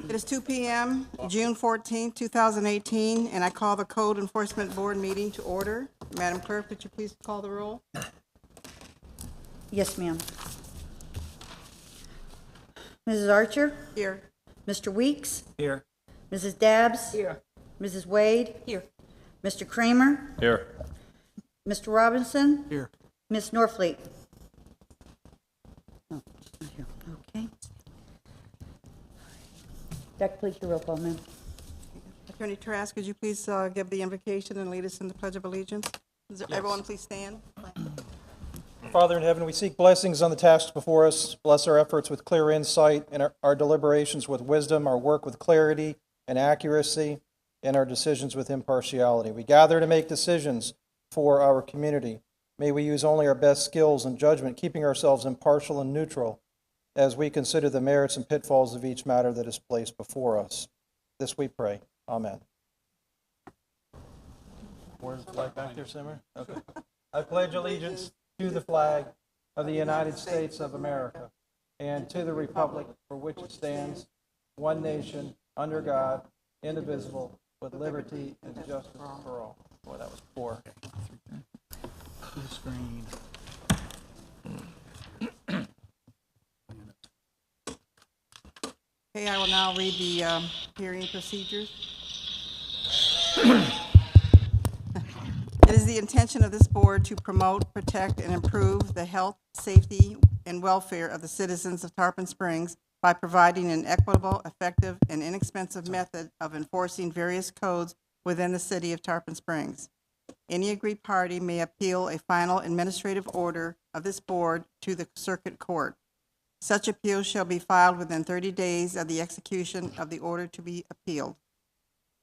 It is 2 p.m., June 14, 2018, and I call the Code Enforcement Board meeting to order. Madam Clerk, could you please call the roll? Yes, ma'am. Mrs. Archer? Here. Mr. Weeks? Here. Mrs. Dabbs? Here. Mrs. Wade? Here. Mr. Kramer? Here. Mr. Robinson? Here. Ms. Norfleet? Oh, not here. Okay. Dr. please do roll call, ma'am. Attorney Trask, could you please give the invocation and lead us in the Pledge of Allegiance? Everyone please stand. Father in heaven, we seek blessings on the tasks before us. Bless our efforts with clear insight and our deliberations with wisdom, our work with clarity and accuracy, and our decisions with impartiality. We gather to make decisions for our community. May we use only our best skills and judgment, keeping ourselves impartial and neutral as we consider the merits and pitfalls of each matter that is placed before us. This we pray. Amen. Where's the flag back there, Simmer? Okay. I pledge allegiance to the flag of the United States of America and to the republic for which it stands, one nation, under God, indivisible, with liberty and justice for all. Boy, that was poor. Screen. Okay, I will now read the hearing procedures. It is the intention of this board to promote, protect, and improve the health, safety, and welfare of the citizens of Tarpon Springs by providing an equitable, effective, and inexpensive method of enforcing various codes within the city of Tarpon Springs. Any aggrieved party may appeal a final administrative order of this board to the circuit court. Such appeal shall be filed within 30 days of the execution of the order to be appealed.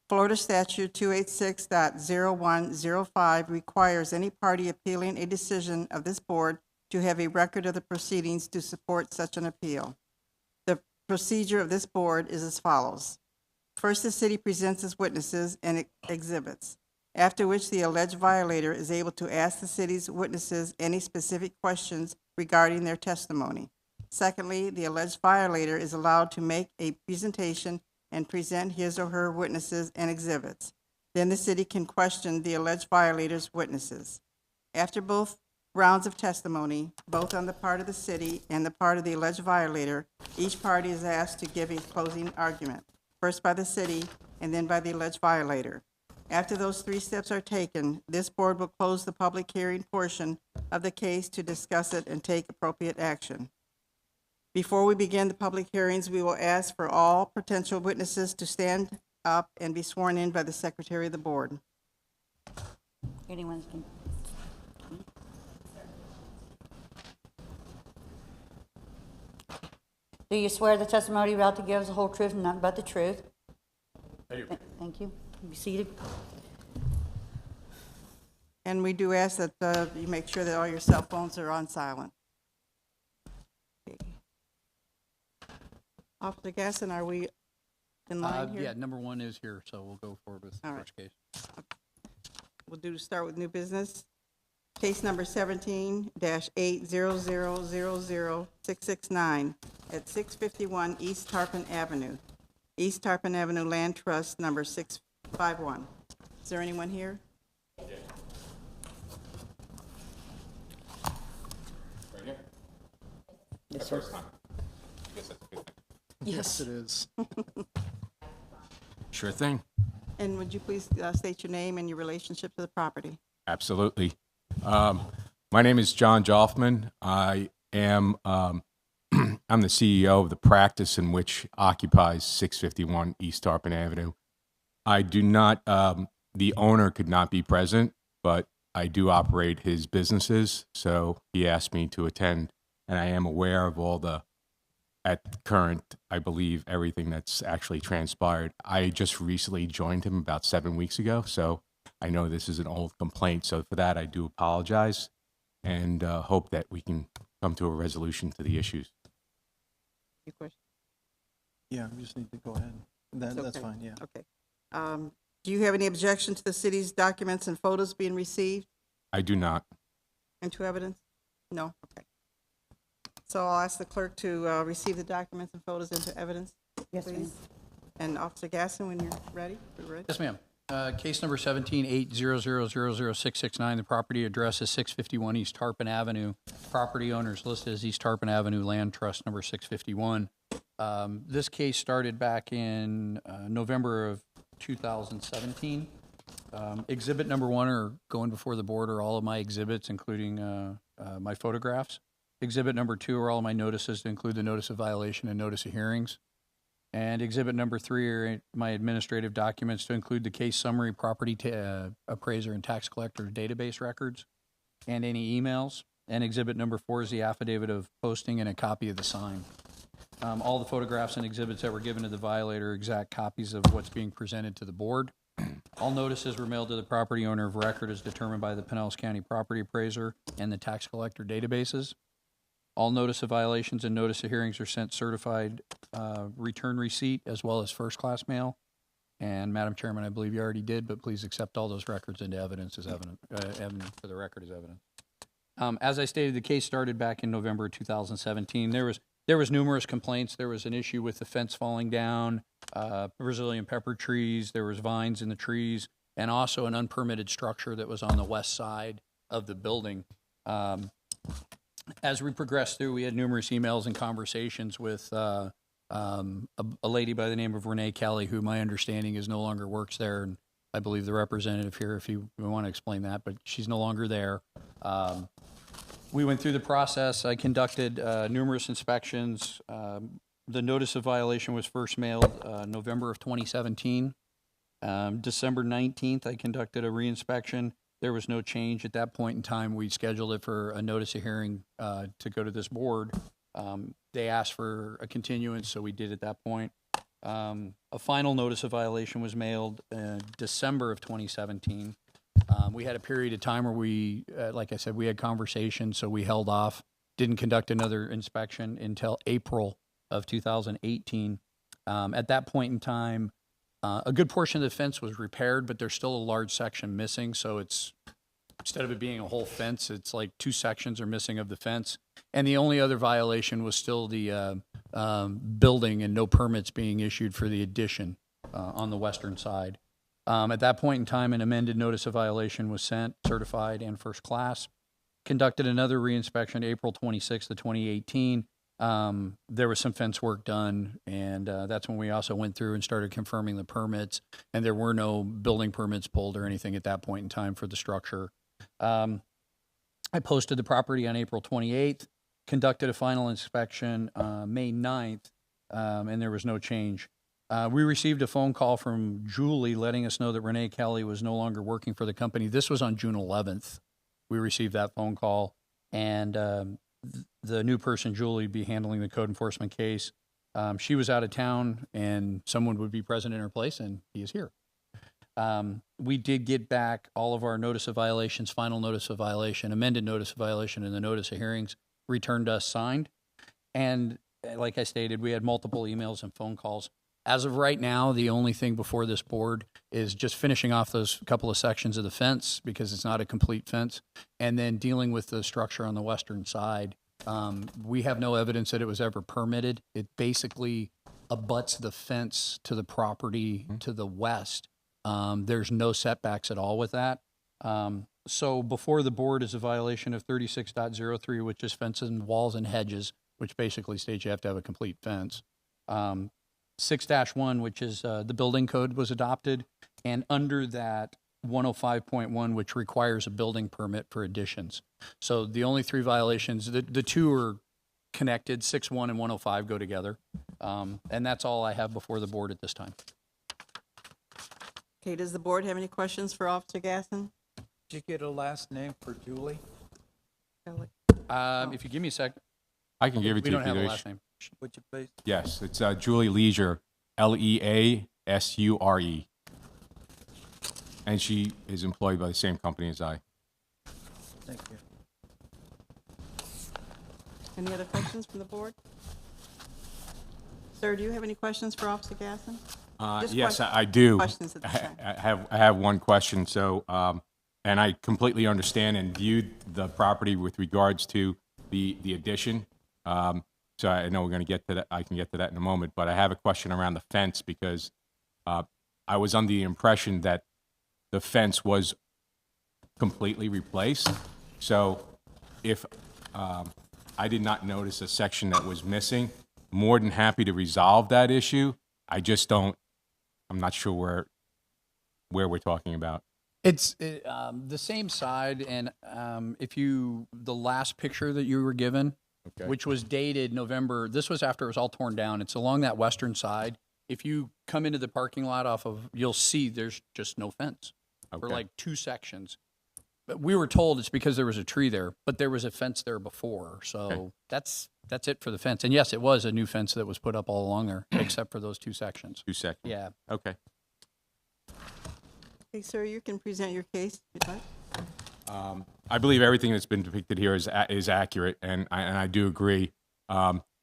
Florida Statute 286.0105 requires any party appealing a decision of this board to have a record of the proceedings to support such an appeal. The procedure of this board is as follows. First, the city presents its witnesses and exhibits, after which the alleged violator is able to ask the city's witnesses any specific questions regarding their testimony. Secondly, the alleged violator is allowed to make a presentation and present his or her witnesses and exhibits. Then the city can question the alleged violator's witnesses. After both rounds of testimony, both on the part of the city and the part of the alleged violator, each party is asked to give a closing argument, first by the city and then by the alleged violator. After those three steps are taken, this board will close the public hearing portion of the case to discuss it and take appropriate action. Before we begin the public hearings, we will ask for all potential witnesses to stand up and be sworn in by the secretary of the board. Anyone can. Do you swear the testimony you're about to give is the whole truth and nothing but the truth? I do. Thank you. Be seated. And we do ask that you make sure that all your cell phones are on silent. Okay. Officer Gasson, are we in line here? Yeah, number one is here, so we'll go forward with the All right. first case. We'll start with new business. Case number 17-800000669 at 651 East Tarpon Avenue. East Tarpon Avenue Land Trust number 651. Is there anyone here? Right here? Yes, sir. First time. Guess that's a good thing. Yes, it is. Sure thing. And would you please state your name and your relationship to the property? Absolutely. My name is John Joffman. I am I'm the CEO of the practice in which occupies 651 East Tarpon Avenue. I do not, the owner could not be present, but I do operate his businesses, so he asked me to attend, and I am aware of all the, at current, I believe, everything that's actually transpired. I just recently joined him about 7 weeks ago, so I know this is an old complaint, so for that I do apologize and hope that we can come to a resolution to the issues. Your question? Yeah, we just need to go ahead. That's Okay. fine, yeah. Okay. Do you have any objection to the city's documents and photos being received I do not. into evidence? No? Okay. So I'll ask the clerk to receive the documents and photos into evidence, Yes, ma'am. please. And Officer Gasson, when you're ready, we're ready. Yes, ma'am. Case number 17-800-0669. The property address is 651 East Tarpon Avenue. Property owners listed as East Tarpon Avenue Land Trust number 651. This case started back in November of 2017. Exhibit number 1 are going before the board are all of my exhibits, including my photographs. Exhibit number 2 are all of my notices to include the notice of violation and notice of hearings. And exhibit number 3 are my administrative documents to include the case summary, property appraiser and tax collector database records, and any emails. And exhibit number 4 is the affidavit of posting and a copy of the sign. All the photographs and exhibits that were given to the violator are exact copies of what's being presented to the board. All notices were mailed to the property owner of record as determined by the Pinellas County property appraiser and the tax collector databases. All notice of violations and notice of hearings are sent certified return receipt as well as first-class mail. And Madam Chairman, I believe you already did, but please accept all those records into evidence as evidence for the record as evidence. As I stated, the case started back in November 2017. There was numerous complaints. There was an issue with the fence falling down, Brazilian pepper trees. There was vines in the trees, and also an unpermitted structure that was on the west side of the building. As we progressed through, we had numerous emails and conversations with a lady by the name of Renee Kelly, who my understanding is no longer works there, and I believe the representative here, if you want to explain that, but she's no longer there. We went through the process. I conducted numerous inspections. The notice of violation was first mailed November of 2017. December 19th, I conducted a reinspection. There was no change at that point in time. We scheduled it for a notice of hearing to go to this board. They asked for a continuance, so we did at that point. A final notice of violation was mailed in December of 2017. We had a period of time where we, like I said, we had conversations, so we held off, didn't conduct another inspection until April of 2018. At that point in time, a good portion of the fence was repaired, but there's still a large section missing. So it's, instead of it being a whole fence, it's like 2 sections are missing of the fence. And the only other violation was still the building and no permits being issued for the addition on the western side. At that point in time, an amended notice of violation was sent, certified and first class. Conducted another reinspection April 26th of 2018. There was some fence work done, and that's when we also went through and started confirming the permits, and there were no building permits pulled or anything at that point in time for the structure. I posted the property on April 28th, conducted a final inspection May 9th, and there was no change. We received a phone call from Julie letting us know that Renee Kelly was no longer working for the company. This was on June 11th. We received that phone call, and the new person, Julie, be handling the code enforcement case. She was out of town, and someone would be present in her place, and he is here. We did get back all of our notice of violations, final notice of violation, amended notice of violation, and the notice of hearings returned to us signed. And like I stated, we had multiple emails and phone calls. As of right now, the only thing before this board is just finishing off those couple of sections of the fence, because it's not a complete fence, and then dealing with the structure on the western side. We have no evidence that it was ever permitted. It basically abuts the fence to the property to the west. There's no setbacks at all with that. So before the board is a violation of 36.03, which is fences and walls and hedges, which basically states you have to have a complete fence. 6-1, which is the building code, was adopted, and under that 105.1, which requires a building permit for additions. So the only 3 violations, the 2 are connected, 6-1 and 105 go together, and that's all I have before the board at this time. Okay, does the board have any questions for Officer Gasson? Did you get a last name for Julie? If you give me a sec, I can give it we to you. don't have a if you last wish. name. Would you please? Yes, it's Julie Leisure, Leasure. And she is employed by the same company as I. Thank you. Any other questions from the board? Sir, do you have any questions for Officer Gasson? Just Yes, question- I do. questions at this time. I have one question. So, and I completely understand and viewed the property with regards to the addition. So I know we're going to get to that. I can get to that in a moment, but I have a question around the fence because I was under the impression that the fence was completely replaced. So if I did not notice a section that was missing, more than happy to resolve that issue. I just don't, I'm not sure where we're talking about. It's the same side, and the last picture that you were given, Okay. which was dated November, this was after it was all torn down. It's along that western side. If you come into the parking lot you'll see there's just no fence for Okay. like 2 sections. But we were told it's because there was a tree there, but there was a fence there before. So Okay. that's it for the fence. And yes, it was a new fence that was put up all along there, except for those 2 sections. 2 seconds. Yeah. Okay. Okay, sir, you can present your case if you'd like. I believe everything that's been depicted here is accurate, and I do agree.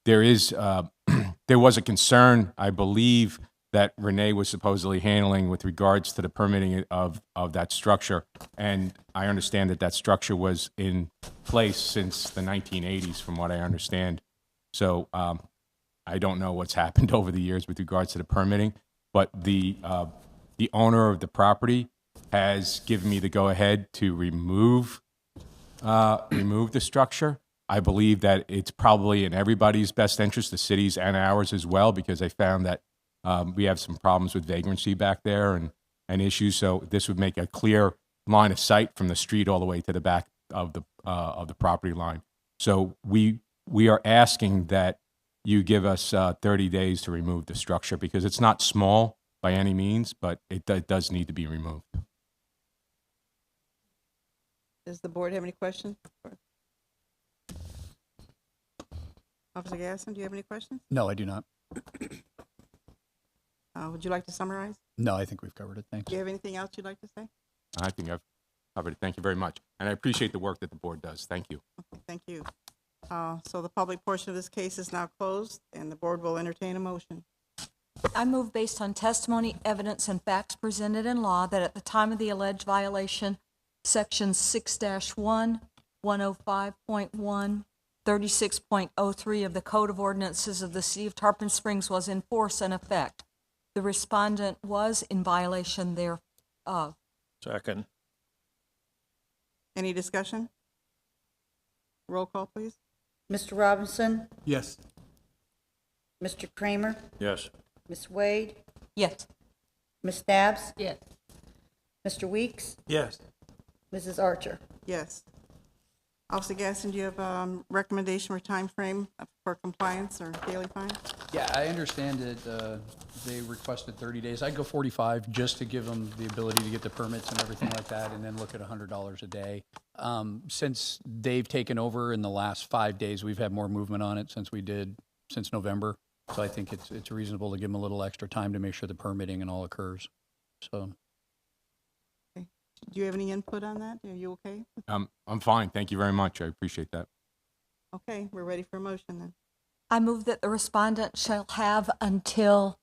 There is there was a concern, I believe, that Renee was supposedly handling with regards to the permitting of that structure, and I understand that structure was in place since the 1980s, from what I understand. So I don't know what's happened over the years with regards to the permitting, but the owner of the property has given me the go-ahead to remove the structure. I believe that it's probably in everybody's best interest, the city's and ours as well, because I found that we have some problems with vagrancy back there and issues. So this would make a clear line of sight from the street all the way to the back of the property line. So we are asking that you give us 30 days to remove the structure because it's not small by any means, but it does need to be removed. Does the board have any questions? Officer Gasson, do you have any questions? No, I do not. Would you like to summarize? No, I think we've covered it. Thanks. Do you have anything else you'd like to say? I think I've covered it. Thank you very much. And I appreciate the work that the board does. Thank you. Thank you. So the public portion of this case is now closed, and the board will entertain a motion. I move based on testimony, evidence, and facts presented in law that at the time of the alleged violation, Sections 6-1, 105.1, 36.03 of the Code of Ordinances of the City of Tarpon Springs was in force and effect. The respondent was in violation thereof. Second. Any discussion? Roll call, please. Mr. Robinson? Yes. Mr. Kramer? Yes. Ms. Wade? Yes. Ms. Dabbs? Yes. Mr. Weeks? Yes. Mrs. Archer? Yes. Officer Gasson, do you have a recommendation or time frame for compliance or daily fine? Yeah, I understand that they requested 30 days. I'd go 45 just to give them the ability to get the permits and everything like that, and then look at $100 a day. Since they've taken over in the last 5 days, we've had more movement on it since November. So I think it's reasonable to give them a little extra time to make sure the permitting and all occurs. So. Do you have any input on that? Are you okay? I'm fine. Thank you very much. I appreciate that. Okay, we're ready for a motion then. I move that the respondent shall have until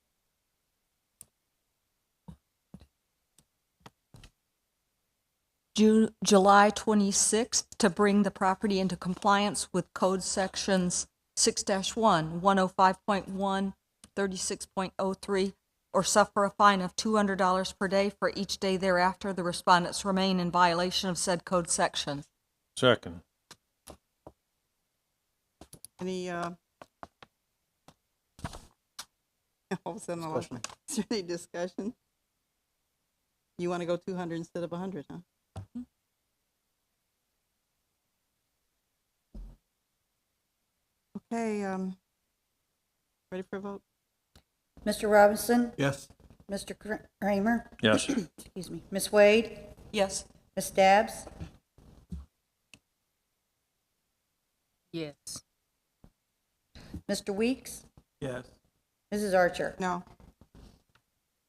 July 26th to bring the property into compliance with Code Sections 6-1, 105.1, 36.03, or suffer a fine of $200 per day for each day thereafter the respondents remain in violation of said code section. Second. Any, all of a sudden, is there any discussion? You want to go 200 instead of 100, huh? Okay, ready for a vote? Mr. Robinson? Yes. Mr. Kramer? Yes. Excuse me. Ms. Wade? Yes. Ms. Dabbs? Yes. Mr. Weeks? Yes. Mrs. Archer? No.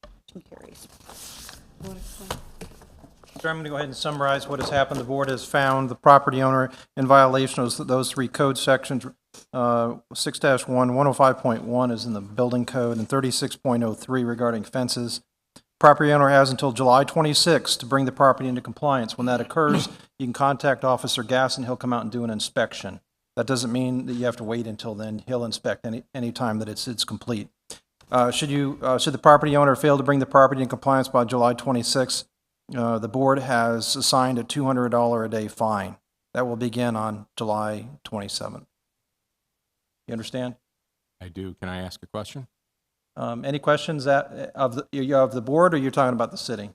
Motion carries. You wanna explain? Sir, I'm going to go ahead and summarize what has happened. The board has found the property owner in violation of those 3 code sections. 6-1, 105.1 is in the building code, and 36.03 regarding fences. Property owner has until July 26th to bring the property into compliance. When that occurs, you can contact Officer Gasson. He'll come out and do an inspection. That doesn't mean that you have to wait until then. He'll inspect any time that it's complete. Should the property owner fail to bring the property in compliance by July 26th, the board has assigned a $200 a day fine. That will begin on July 27th. You understand? I do. Can I ask a question? Any questions of the board, or you're talking about the city?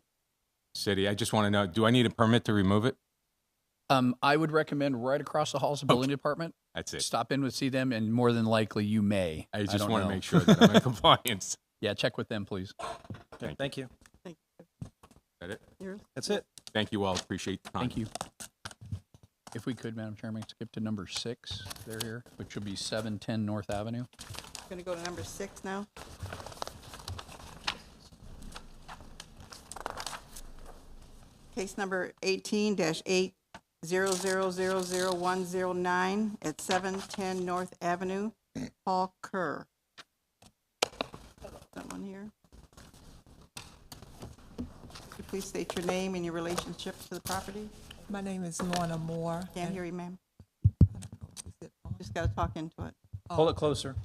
City, I just want to know, do I need a permit to remove it? I would recommend right across the halls of the building department. That's it. Stop in see them, and more than likely you may. I just don't want to know. make sure that I'm in compliance. Yeah, check with them, please. Okay, thank you. Is that it? That's it. Thank you all. Appreciate the time. Thank you. If we could, Madam Chairman, skip to number 6, they're here, which would be 710 North Avenue. Going to go to number 6 now. Case number 18-8000109 at 710 North Avenue, Paul Kerr. Someone here? Could you please state your name and your relationship to the property? My name is Lorna Moore. Can't hear you, ma'am. Just got to talk into it. Hold it closer.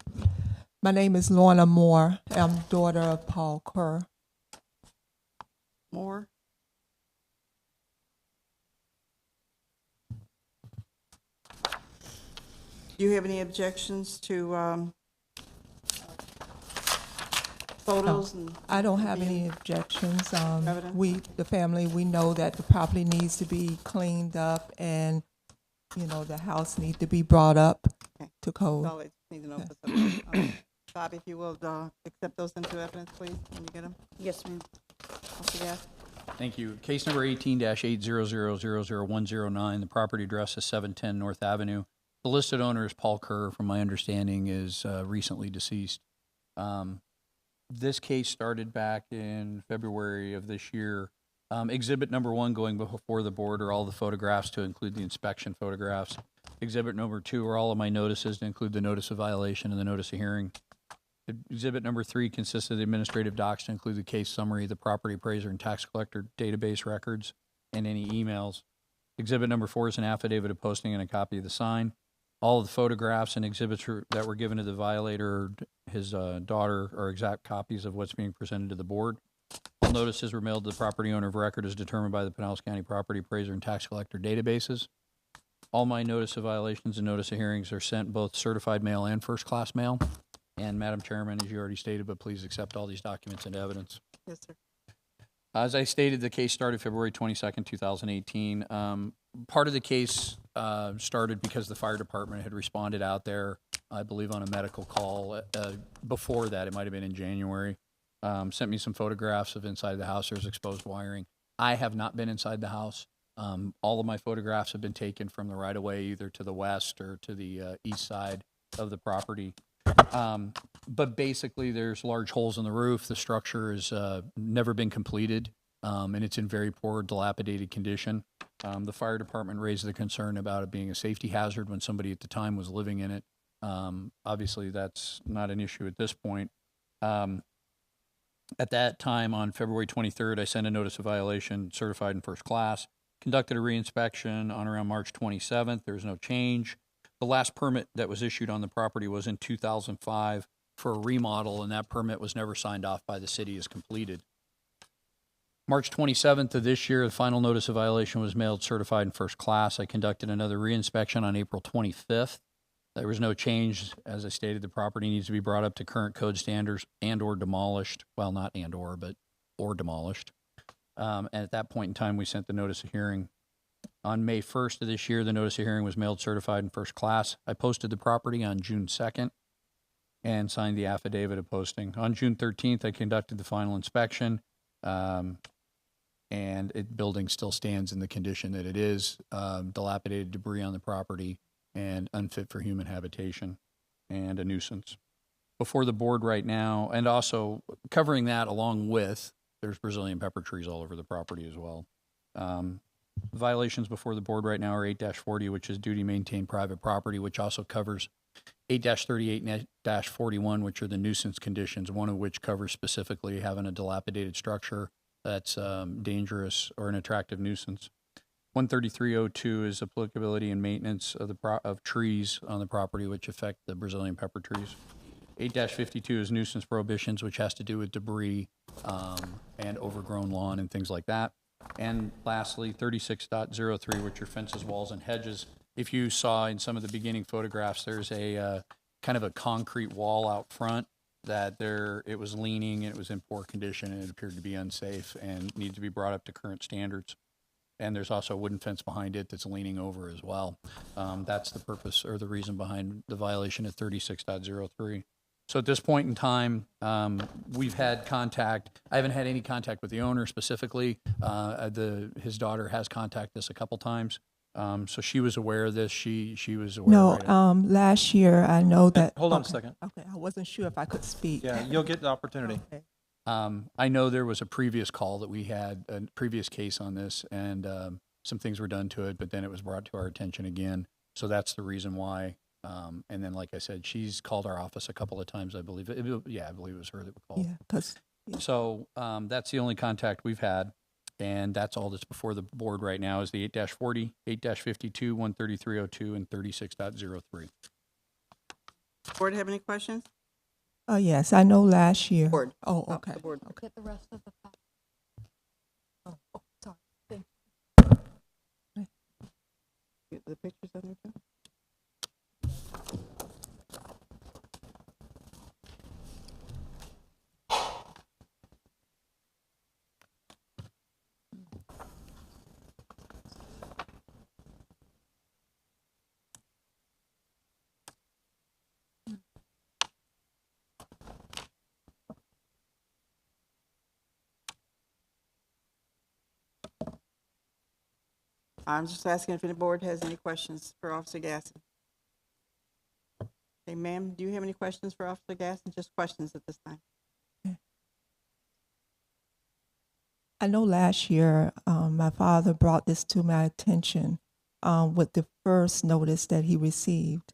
My name is Lorna Moore. I'm daughter of Paul Kerr. More? Do you have any objections to photos and? I don't have any objections. Evidence? The family, we know that the property needs to be cleaned up and, the house needs to be brought up Okay. to code. That's all I just need to know. for subject. Bob, if you will, accept those into evidence, please, when you get them. Yes, ma'am. Yes. Thank you. Case number 18-800000109, the property address is 710 North Avenue. The listed owner is Paul Kerr, from my understanding, is recently deceased. This case started back in February of this year. Exhibit number 1 going before the board are all the photographs to include the inspection photographs. Exhibit number 2 are all of my notices to include the notice of violation and the notice of hearing. Exhibit number 3 consists of the administrative docs to include the case summary, the property appraiser and tax collector database records, and any emails. Exhibit number 4 is an affidavit of posting and a copy of the sign. All of the photographs and exhibits that were given to the violator, his daughter, are exact copies of what's being presented to the board. All notices were mailed to the property owner of record as determined by the Pinellas County Property Appraiser and Tax Collector databases. All my notice of violations and notice of hearings are sent both certified mail and first-class mail. And Madam Chairman, as you already stated, but please accept all these documents into evidence. Yes, sir. As I stated, the case started February 22nd, 2018. Part of the case started because the fire department had responded out there, I believe, on a medical call. Before that, it might have been in January. Sent me some photographs of inside the house. There's exposed wiring. I have not been inside the house. All of my photographs have been taken from the right-of-way, either to the west or to the east side of the property. But basically, there's large holes in the roof. The structure has never been completed, and it's in very poor, dilapidated condition. The fire department raised the concern about it being a safety hazard when somebody at the time was living in it. Obviously, that's not an issue at this point. At that time, on February 23rd, I sent a notice of violation, certified in first class, conducted a reinspection on around March 27th. There was no change. The last permit that was issued on the property was in 2005 for a remodel, and that permit was never signed off by the city as completed. March 27th of this year, the final notice of violation was mailed certified in first class. I conducted another reinspection on April 25th. There was no change. As I stated, the property needs to be brought up to current code standards and or demolished. Well, not and or, but or demolished. And at that point in time, we sent the notice of hearing. On May 1st of this year, the notice of hearing was mailed certified in first class. I posted the property on June 2nd and signed the affidavit of posting. On June 13th, I conducted the final inspection, and building still stands in the condition that it is, dilapidated debris on the property and unfit for human habitation and a nuisance. Before the board right now, and also covering that along with, there's Brazilian pepper trees all over the property as well. Violations before the board right now are 8-40, which is duty to maintain private property, which also covers 8-38 and 8-41, which are the nuisance conditions, one of which covers specifically having a dilapidated structure that's dangerous or an attractive nuisance. 13302 is applicability and maintenance of of trees on the property which affect the Brazilian pepper trees. 8-52 is nuisance prohibitions, which has to do with debris and overgrown lawn and things like that. And lastly, 36.03, which are fences, walls, and hedges. If you saw in some of the beginning photographs, there's a kind of a concrete wall out front that it was leaning, and it was in poor condition, and it appeared to be unsafe and needs to be brought up to current standards. And there's also a wooden fence behind it that's leaning over as well. That's the purpose or the reason behind the violation of 36.03. So at this point in time, we've had contact. I haven't had any contact with the owner specifically. His daughter has contacted us a couple times. So she was aware of this. She was aware. No, right away. last year, I know that. Hold on a okay, second. Okay, I wasn't sure if I could speak. Yeah, you'll get the opportunity. Okay. I know there was a previous call that we had, a previous case on this, and some things were done to it, but then it was brought to our attention again. So that's the reason why. And then, like I said, she's called our office a couple of times, I believe. I believe it was her that called. Yeah, because So that's the only contact we've had, and that's all that's before the board right now is the 8-40, 8-52, 13302, and 36.03. Board have any questions? yes, I know last year. Board. Oh, Oh, okay. the board. Get the rest of the file. Oh, sorry. Thank Get the pictures on there too? I'm just asking if any board has any questions for Officer Gasson. Hey, ma'am, do you have any questions for Officer Gasson? Just questions at this time. I know last year my father brought this to my attention with the first notice that he received.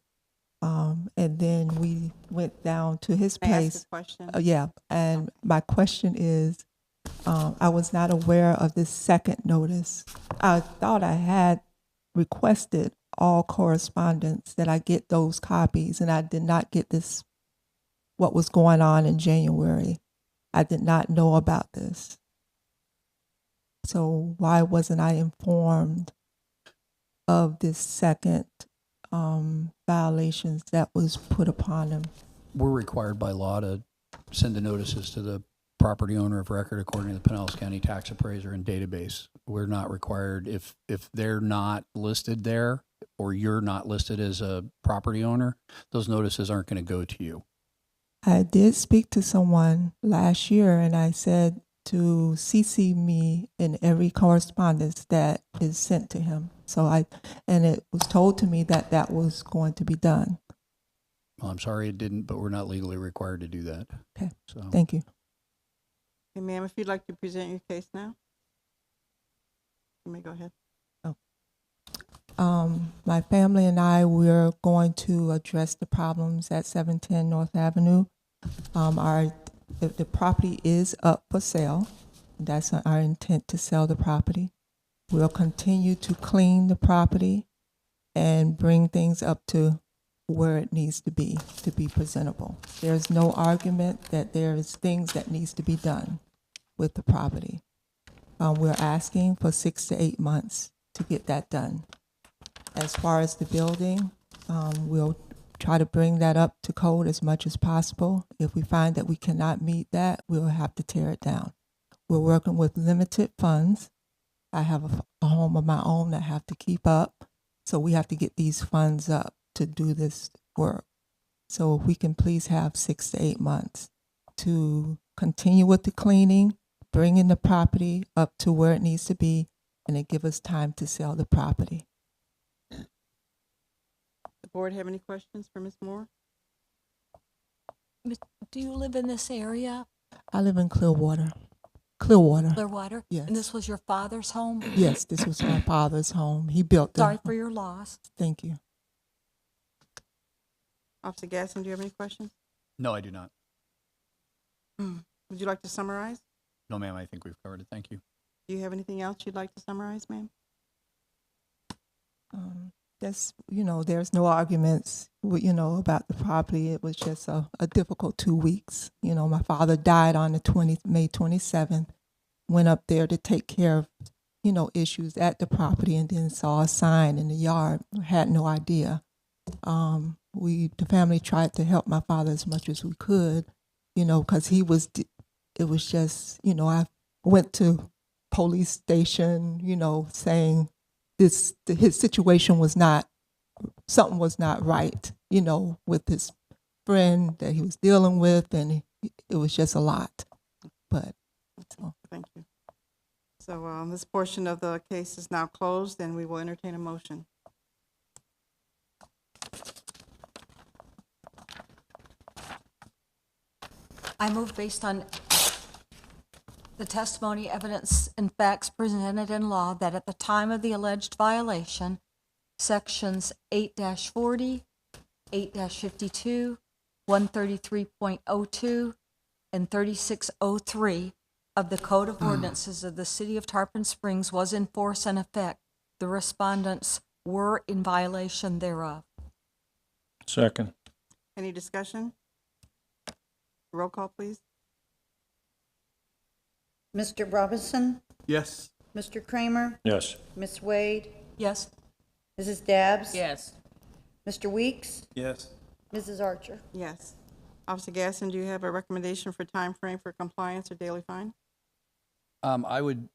And then we went down to his May I ask place. a question? Yeah, and my question is, I was not aware of this second notice. I thought I had requested all correspondence that I get those copies, and I did not get this, what was going on in January. I did not know about this. So why wasn't I informed of this second violations that was put upon him? We're required by law to send the notices to the property owner of record according to the Pinellas County Tax Appraiser and database. We're not required, if they're not listed there or you're not listed as a property owner, those notices aren't going to go to you. I did speak to someone last year, and I said to CC me in every correspondence that is sent to him. And it was told to me that that was going to be done. Well, I'm sorry it didn't, but we're not legally required to do that. Okay, So thank you. Hey, ma'am, if you'd like to present your case now, you may go ahead. My family and I, we're going to address the problems at 710 North Avenue. The property is up for sale. That's our intent, to sell the property. We'll continue to clean the property and bring things up to where it needs to be presentable. There's no argument that there's things that needs to be done with the property. We're asking for 6 to 8 months to get that done. As far as the building, we'll try to bring that up to code as much as possible. If we find that we cannot meet that, we'll have to tear it down. We're working with limited funds. I have a home of my own that I have to keep up, so we have to get these funds up to do this work. So if we can please have 6 to 8 months to continue with the cleaning, bringing the property up to where it needs to be, and it give us time to sell the property. The board have any questions for Ms. Moore? Do you live in this area, I live in Clearwater. Clearwater. Clearwater? Yes. And this was your father's home? Yes, this was my father's home. He built the Sorry for your loss. Thank you. Officer Gasson, do you have any questions? no, I do not. Would you like to summarize? No, ma'am, I think we've covered it. Thank you. Do you have anything else you'd like to summarize, ma'am? Just, there's no arguments, about the property. It was just a difficult 2 weeks. My father died on the May 27th, went up there to take care of, issues at the property, and then saw a sign in the yard. Had no idea. The family tried to help my father as much as we could, because it was just, I went to police station, saying his situation was something was not right, with his friend that he was dealing with, and it was just a lot. But Thank you. So this portion of the case is now closed, and we will entertain a motion. I move based on the testimony, evidence, and facts presented in law that at the time of the alleged violation, sections 8-40, 8-52, 133.02, and 3603 of the Code of Ordinances of the City of Tarpon Springs was in force and effect. The respondents were in violation thereof. Second. Any discussion? Roll call, please. Mr. Robinson? Yes. Mr. Kramer? Yes. Ms. Wade? Yes? Mrs. Dabbs? Yes. Mr. Weeks? Yes. Mrs. Archer? Yes. Officer Gasson, do you have a recommendation for time frame for compliance or daily fine? I would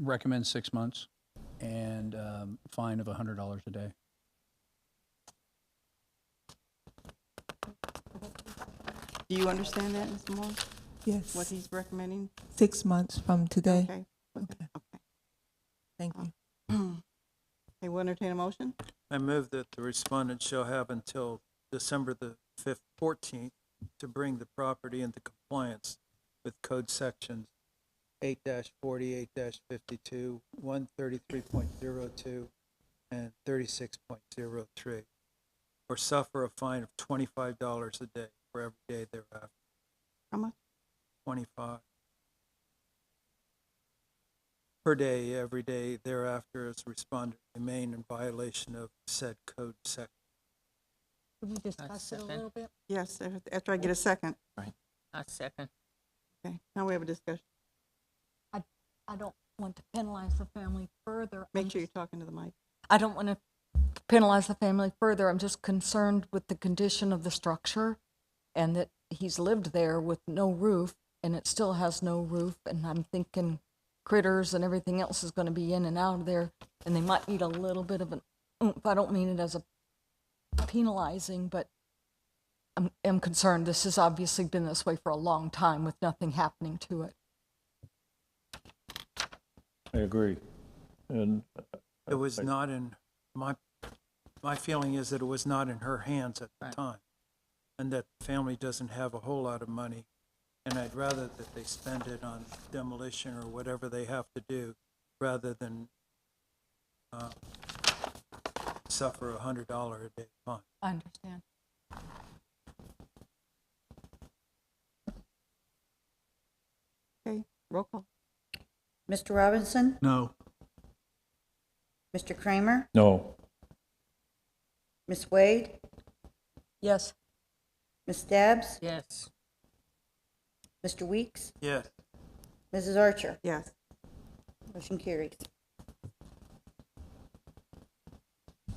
recommend 6 months and fine of $100 a day. Do you understand that, Mr. Moore, yes, what he's recommending? 6 months from today. Okay. Okay. Okay. Thank you. Okay, we'll entertain a motion. I move that the respondent shall have until December the 14th to bring the property into compliance with code sections 8-40, 8-52, 133.02, and 36.03, or suffer a fine of $25 a day for every day thereafter. How much? 25 per day, every day thereafter, as respondent remain in violation of said code section. Could we discuss it a second. little bit? Yes, after I get a second. I second. Okay, now we have a discussion. I don't want to penalize the family further. Make sure you're talking to the mic. I don't want to penalize the family further. I'm just concerned with the condition of the structure and that he's lived there with no roof and it still has no roof. And I'm thinking critters and everything else is going to be in and out of there and they might need a little bit of an oomph. I don't mean it as a penalizing, but I'm concerned. This has obviously been this way for a long time with nothing happening to it. I agree. And It was not in, my feeling is that it was not in her hands at the time, and that the family doesn't have a whole lot of money, and I'd rather that they spend it on demolition or whatever they have to do, rather than suffer $100 a day fine. I understand. Okay, roll call. Mr. Robinson? No. Mr. Kramer? no. Ms. Wade? Yes. Ms. Dabbs? Yes. Mr. Weeks? Yes. Mrs. Archer? Yes. Motion carries.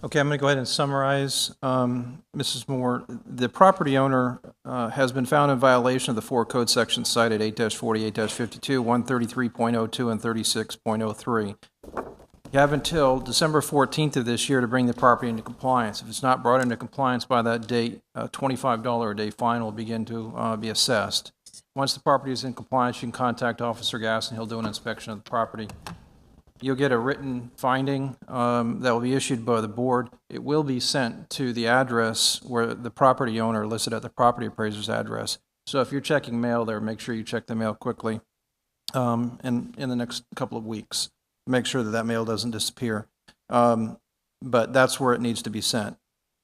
Okay, I'm going to go ahead and summarize. Mrs. Moore, the property owner has been found in violation of the four code sections cited, 8-40, 8-52, 133.02, and 36.03. You have until December 14th of this year to bring the property into compliance. If it's not brought into compliance by that date, a $25 a day fine will begin to be assessed. Once the property is in compliance, you can contact Officer Gass and he'll do an inspection of the property. You'll get a written finding that will be issued by the board. It will be sent to the address where the property owner listed at the property appraiser's address. So if you're checking mail there, make sure you check the mail quickly in the next couple of weeks. Make sure that mail doesn't disappear. But that's where it needs to be sent.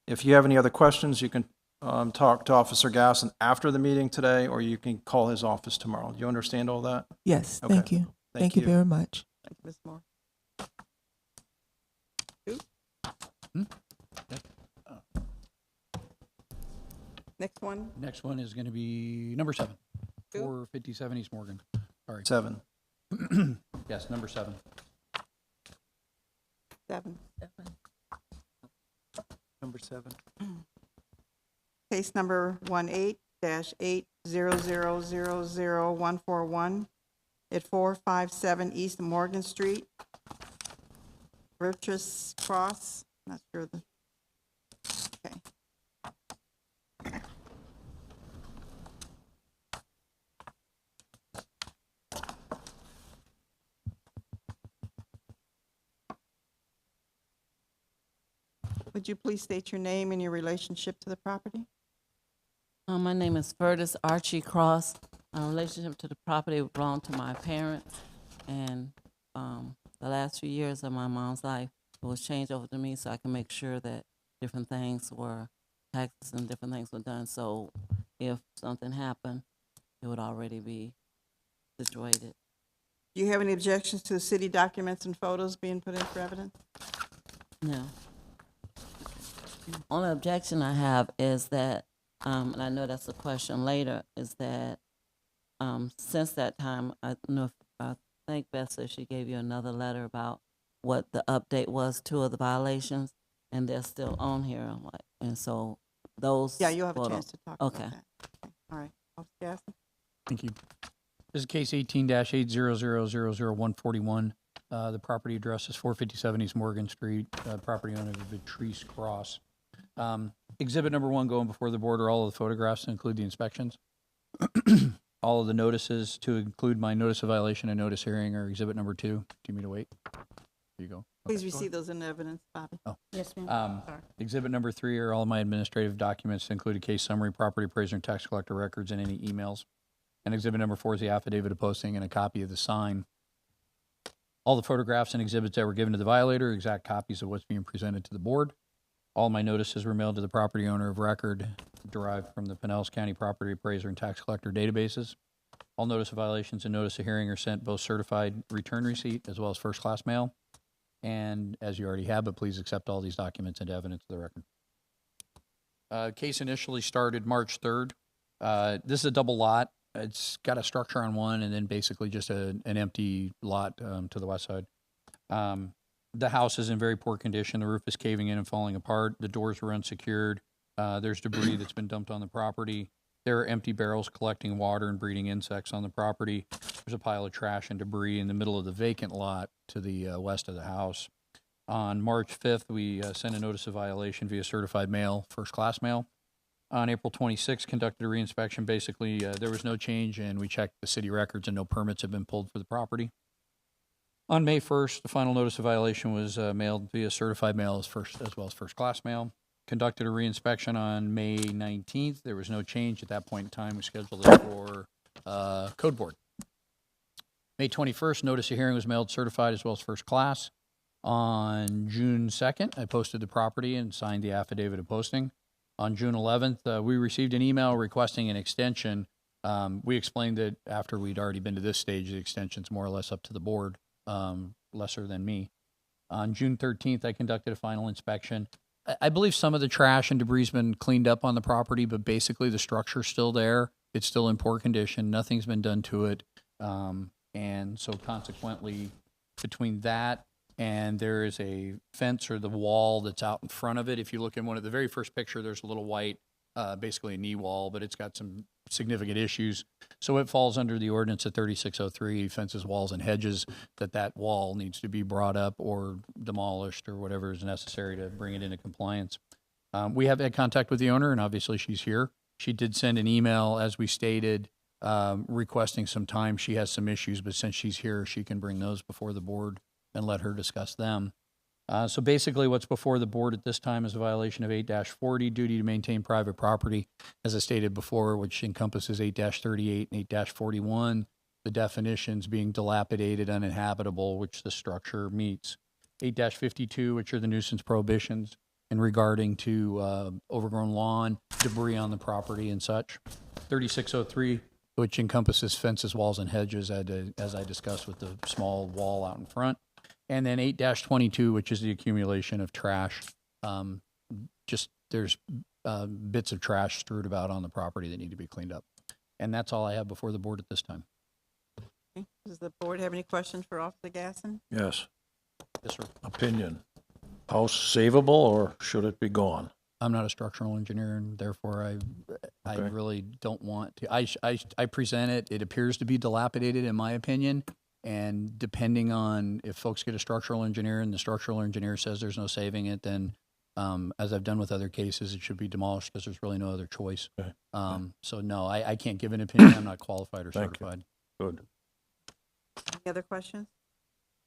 If you have any other questions, you can talk to Officer Gasson after the meeting today, or you can call his office tomorrow. Do you understand all that? Yes, Okay. thank you. Thank you very much. Thank you, Ms. Moore. one? Next one is going to be number 7, Two? 457 East Morgan. Sorry. 7. Yes, number 7. 7. Number 7. Case number 18-800000141 at 457 East Morgan Street, Virtus Cross, not sure the, okay. Would you please state your name and your relationship to the property? My name is Furtis Archie Cross. My relationship to the property belonged to my parents, and the last few years of my mom's life, it was changed over to me so I can make sure that different things were, taxes and different things were done. So if something happened, it would already be situated. Do you have any objections to the city documents and photos being put in for evidence? No. Only objection I have is that, and I know that's a question later, is that since that time, I think Beth said she gave you another letter about what the update was to of the violations, and they're still on here. And so those. Yeah, you'll have a photo- chance to talk about Okay. that. Okay. All right. Officer Gasson? Thank you. This is case 18-800000141. The property address is 457 East Morgan Street, property owner is Patrice Cross. Exhibit number 1 going before the board are all of the photographs to include the inspections. All of the notices to include my notice of violation and notice hearing are exhibit number 2. Do you need me to wait? Here you go. Please receive those in evidence, Bobby. Yes, ma'am. Sorry. Exhibit number 3 are all of my administrative documents to include a case summary, property appraiser, and tax collector records, and any emails. And exhibit number 4 is the affidavit of posting and a copy of the sign. All the photographs and exhibits that were given to the violator are exact copies of what's being presented to the board. All my notices were mailed to the property owner of record, derived from the Pinellas County Property Appraiser and Tax Collector databases. All notice of violations and notice of hearing are sent both certified return receipt as well as first-class mail. And as you already have, but please accept all these documents into evidence of the record. Case initially started March 3rd. This is a double lot. It's got a structure on one and then basically just an empty lot to the west side. The house is in very poor condition. The roof is caving in and falling apart. The doors were unsecured. There's debris that's been dumped on the property. There are empty barrels collecting water and breeding insects on the property. There's a pile of trash and debris in the middle of the vacant lot to the west of the house. On March 5th, we sent a notice of violation via certified mail, first-class mail. On April 26th, conducted a reinspection. Basically, there was no change, and we checked the city records, and no permits have been pulled for the property. On May 1st, the final notice of violation was mailed via certified mail as well as first-class mail. Conducted a reinspection on May 19th. There was no change at that point in time. We scheduled it for code board. May 21st, notice of hearing was mailed certified as well as first class. On June 2nd, I posted the property and signed the affidavit of posting. On June 11th, we received an email requesting an extension. We explained that after we'd already been to this stage, the extension's more or less up to the board, lesser than me. On June 13th, I conducted a final inspection. I believe some of the trash and debris has been cleaned up on the property, but basically the structure's still there. It's still in poor condition. Nothing's been done to it. And so consequently, between that and there is a fence or the wall that's out in front of it. If you look in one of the very first picture, there's a little white, basically a knee wall, but it's got some significant issues. So it falls under the ordinance at 3603, fences, walls, and hedges, that wall needs to be brought up or demolished or whatever is necessary to bring it into compliance. We have had contact with the owner, and obviously she's here. She did send an email, as we stated, requesting some time. She has some issues, but since she's here, she can bring those before the board and let her discuss them. So basically what's before the board at this time is a violation of 8-40, duty to maintain private property, as I stated before, which encompasses 8-38 and 8-41, the definitions being dilapidated, uninhabitable, which the structure meets. 8-52, which are the nuisance prohibitions in regarding to overgrown lawn, debris on the property and such. 3603, which encompasses fences, walls, and hedges, as I discussed with the small wall out in front. And then 8-22, which is the accumulation of trash. Just there's bits of trash strewed about on the property that need to be cleaned up. And that's all I have before the board at this time. Okay. Does the board have any questions for Officer Gasson? Yes. Yes, sir. Opinion. House savable or should it be gone? I'm not a structural engineer, and therefore I Okay. really don't want to. I present it. It appears to be dilapidated, in my opinion. And depending on if folks get a structural engineer and the structural engineer says there's no saving it, then as I've done with other cases, it should be demolished because there's really no other choice. Okay. So no, I can't give an opinion. I'm not qualified or Thank you. certified. Good. Any other questions?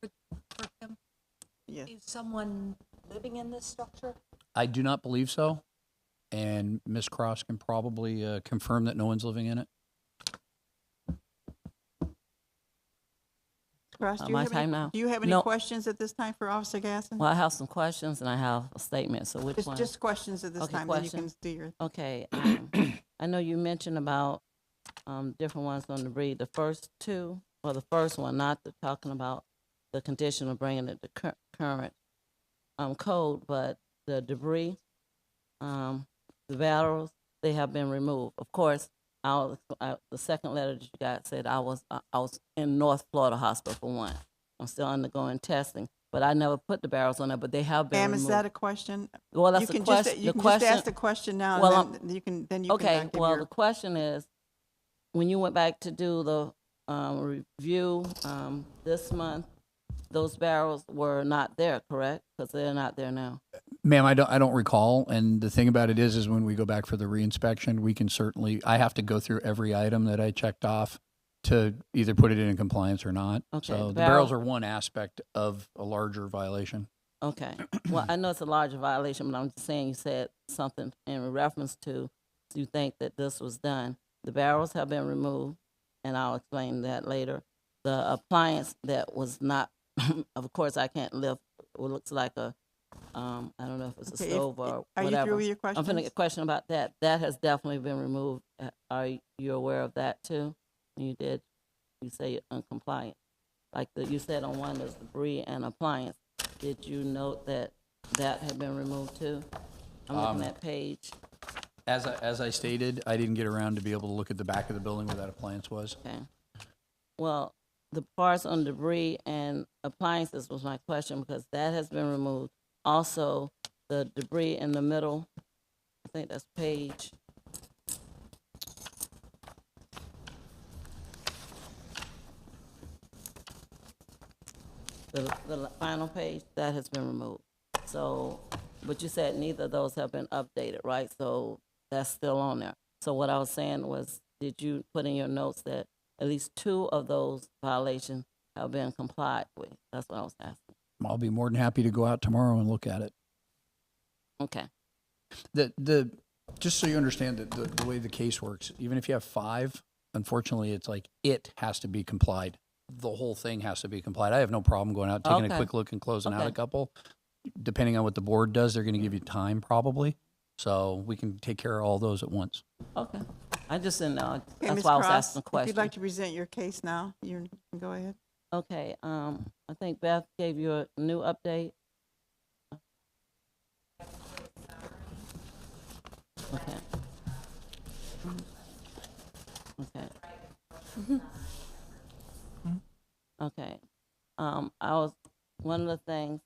For him, Yes. is someone living in this structure? I do not believe so. And Ms. Cross can probably confirm that no one's living in it. Cross, do you My have any- time now? Do you have any No. questions at this time for Officer Gasson? Well, I have some questions and I have a statement, so which one? Just questions at this Okay, time, then you can questions. do your, Okay, I know you mentioned about different ones on debris. The first two, or the first one, not talking about the condition of bringing it to current code, but the debris, the barrels, they have been removed. Of course, the second letter that you got said I was in North Florida Hospital for one. I'm still undergoing testing, but I never put the barrels on there. But they have been ma'am, removed. is that a question? Well, that's You the can question. just, you the can question. just ask the question now, Well, and then you can give Okay, well, your. the question is, when you went back to do the review this month, those barrels were not there, correct? Because they're not there now. Ma'am, I don't recall. And the thing about it is when we go back for the reinspection, we can certainly, I have to go through every item that I checked off to either put it in compliance or not. Okay, So the the barrels barrel- are one aspect of a larger violation. Okay. Well, I know it's a larger violation, but I'm just saying you said something in reference to you think that this was done. The barrels have been removed, and I'll explain that later. The appliance that was not, of course, I can't lift what looks like a, I don't know if it's a Okay, stove or Are you whatever. through with your I'm questions? finna get a question about that. That has definitely been removed. Are you aware of that too? You say you're uncompliant. Like you said on one, there's debris and appliance. Did you note that had been removed too? I'm looking at page, As I stated, I didn't get around to be able to look at the back of the building where that appliance was. okay. Well, the parts on debris and appliances was my question because that has been removed. Also, the debris in the middle, I think that's page. The final page, that has been removed. So, but you said neither of those have been updated, right? So that's still on there. So what I was saying was, did you put in your notes that at least 2 of those violations have been complied with? That's what I was asking. I'll be more than happy to go out tomorrow and look at it. Okay. Just so you understand the way the case works, even if you have 5, unfortunately, it's like it has to be complied. The whole thing has to be complied. I have no problem going out, taking a Okay. quick look and closing out Okay. a couple. Depending on what the board does, they're going to give you time probably. So we can take care of all those at once. Okay. I just didn't know. Okay, That's Ms. why I was Cross, asking the if you'd like question. to present your case now, you can go ahead. Okay. I think Beth gave you a new update. Okay. Okay. Okay. One of the things,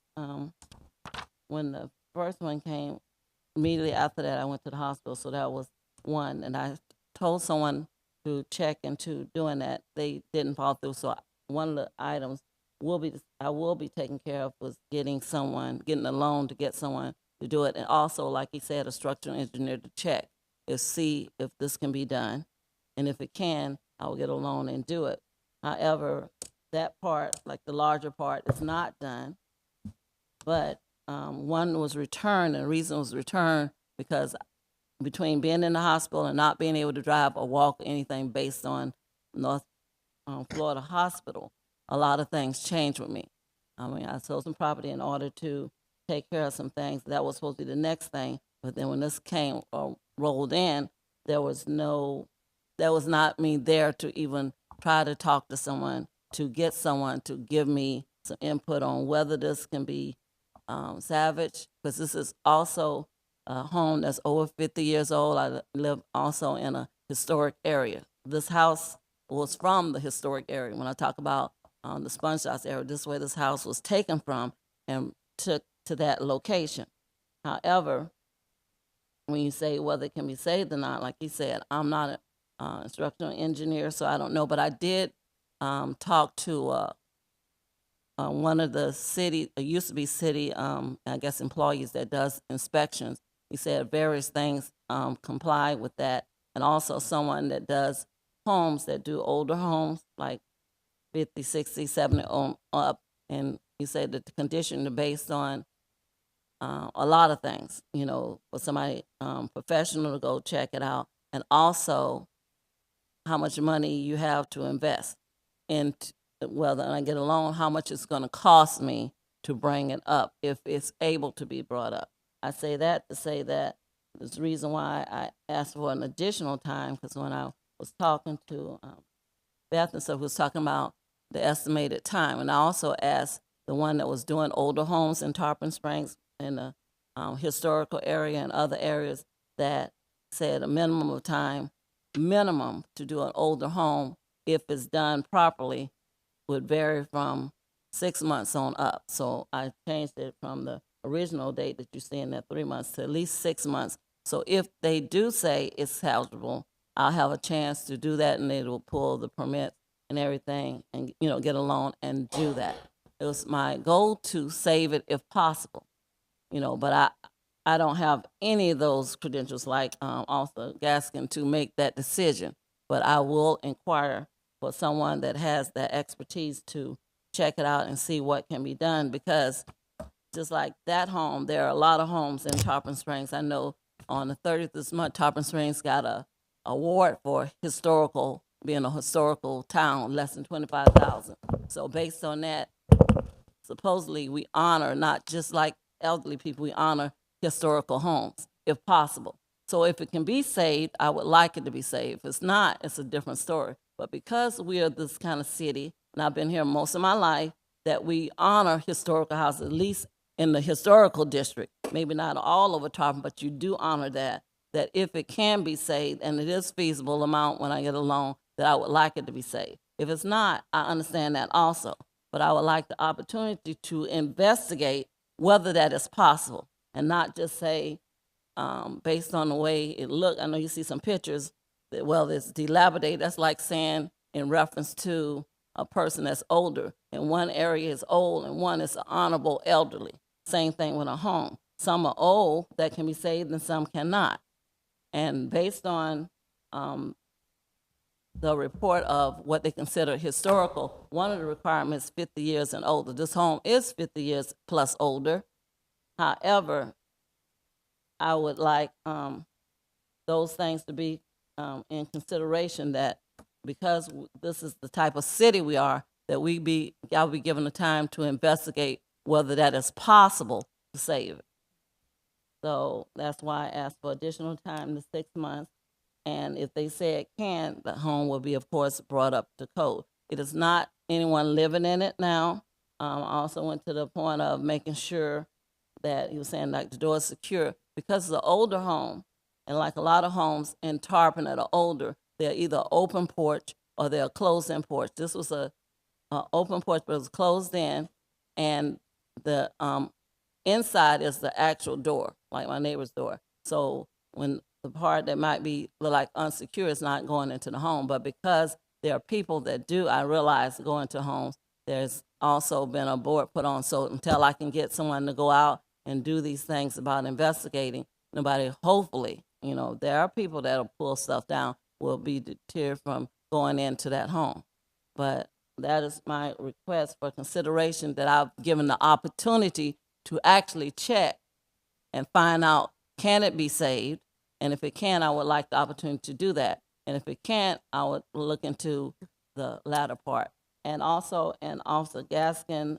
when the first one came, immediately after that, I went to the hospital, so that was one. And I told someone to check into doing that. They didn't follow through, so one of the items I will be taking care of was getting a loan to get someone to do it. And also, like he said, a structural engineer to check see if this can be done. And if it can, I will get a loan and do it. However, that part, like the larger part, is not done. But one was returned, and the reason it was returned because between being in the hospital and not being able to drive or walk or anything based on North Florida Hospital, a lot of things changed with me. I mean, I sold some property in order to take care of some things. That was supposed to be the next thing. But then when this came rolled in, there was not me there to even try to talk to someone, to get someone to give me some input on whether this can be salvaged, because this is also a home that's over 50 years old. I live also in a historic area. This house was from the historic area. When I talk about the Sponge House area, this is where this house was taken from and took to that location. However, when you say whether it can be saved or not, like he said, I'm not an instructional engineer, so I don't know. But I did talk to one of the city, used to be city, I guess, employees that does inspections. He said various things comply with that, and also someone that does homes that do older homes, like 50, 60, 70 up, and he said that the condition is based on a lot of things, you know, for somebody professional to go check it out, and also how much money you have to invest in, whether I get a loan, how much it's going to cost me to bring it up if it's able to be brought up. I say that to say that there's the reason why I asked for an additional time, because when I was talking to Beth and stuff, was talking about the estimated time, and I also asked the one that was doing older homes in Tarpon Springs in the historical area and other areas, that said a minimum of time, minimum to do an older home, if it's done properly, would vary from 6 months on up. So I changed it from the original date that you see in that 3 months to at least 6 months. So if they do say it's salvageable, I'll have a chance to do that, and they will pull the permit and everything and, you know, get a loan and do that. It was my goal to save it if possible, you know, but I don't have any of those credentials like Arthur Gaskin to make that decision, but I will inquire for someone that has that expertise to check it out and see what can be done, because just like that home, there are a lot of homes in Tarpon Springs. I know on the 30th this month, Tarpon Springs got a award for historical, being a historical town, less than 25,000. So based on that, supposedly we honor, not just like elderly people, we honor historical homes, if possible. So if it can be saved, I would like it to be saved. If it's not, it's a different story. But because we are this kind of city, and I've been here most of my life, that we honor historical houses, at least in the historical district, maybe not all over Tarpon, but you do honor that if it can be saved, and it is feasible amount when I get a loan, that I would like it to be saved. If it's not, I understand that also. But I would like the opportunity to investigate whether that is possible, and not just say, based on the way it looked. I know you see some pictures that, well, it's dilapidated. That's like saying in reference to a person that's older, and one area is old and one is honorable elderly. Same thing with a home. Some are old that can be saved and some cannot. And based on the report of what they consider historical, one of the requirements is 50 years and older. This home is 50 years plus older. However, I would like those things to be in consideration, that because this is the type of city we are, that I'll be given the time to investigate whether that is possible to save it. So that's why I asked for additional time to 6 months. And if they say it can, the home will be, of course, brought up to code. It is not anyone living in it now. I also went to the point of making sure that he was saying like the door is secure, because it's an older home, and like a lot of homes in Tarpon that are older, they're either open porch or they're closed-in porch. This was a open porch, but it was closed in, and the inside is the actual door, like my neighbor's door. So when the part that might be like unsecure is not going into the home, but because there are people that do, I realize, go into homes, there's also been a board put on. So until I can get someone to go out and do these things about investigating, nobody, hopefully, you know, there are people that'll pull stuff down, will be deterred from going into that home. But that is my request for consideration, that I've given the opportunity to actually check and find out, can it be saved? And if it can, I would like the opportunity to do that. And if it can't, I would look into the latter part. And also an Officer Gaskin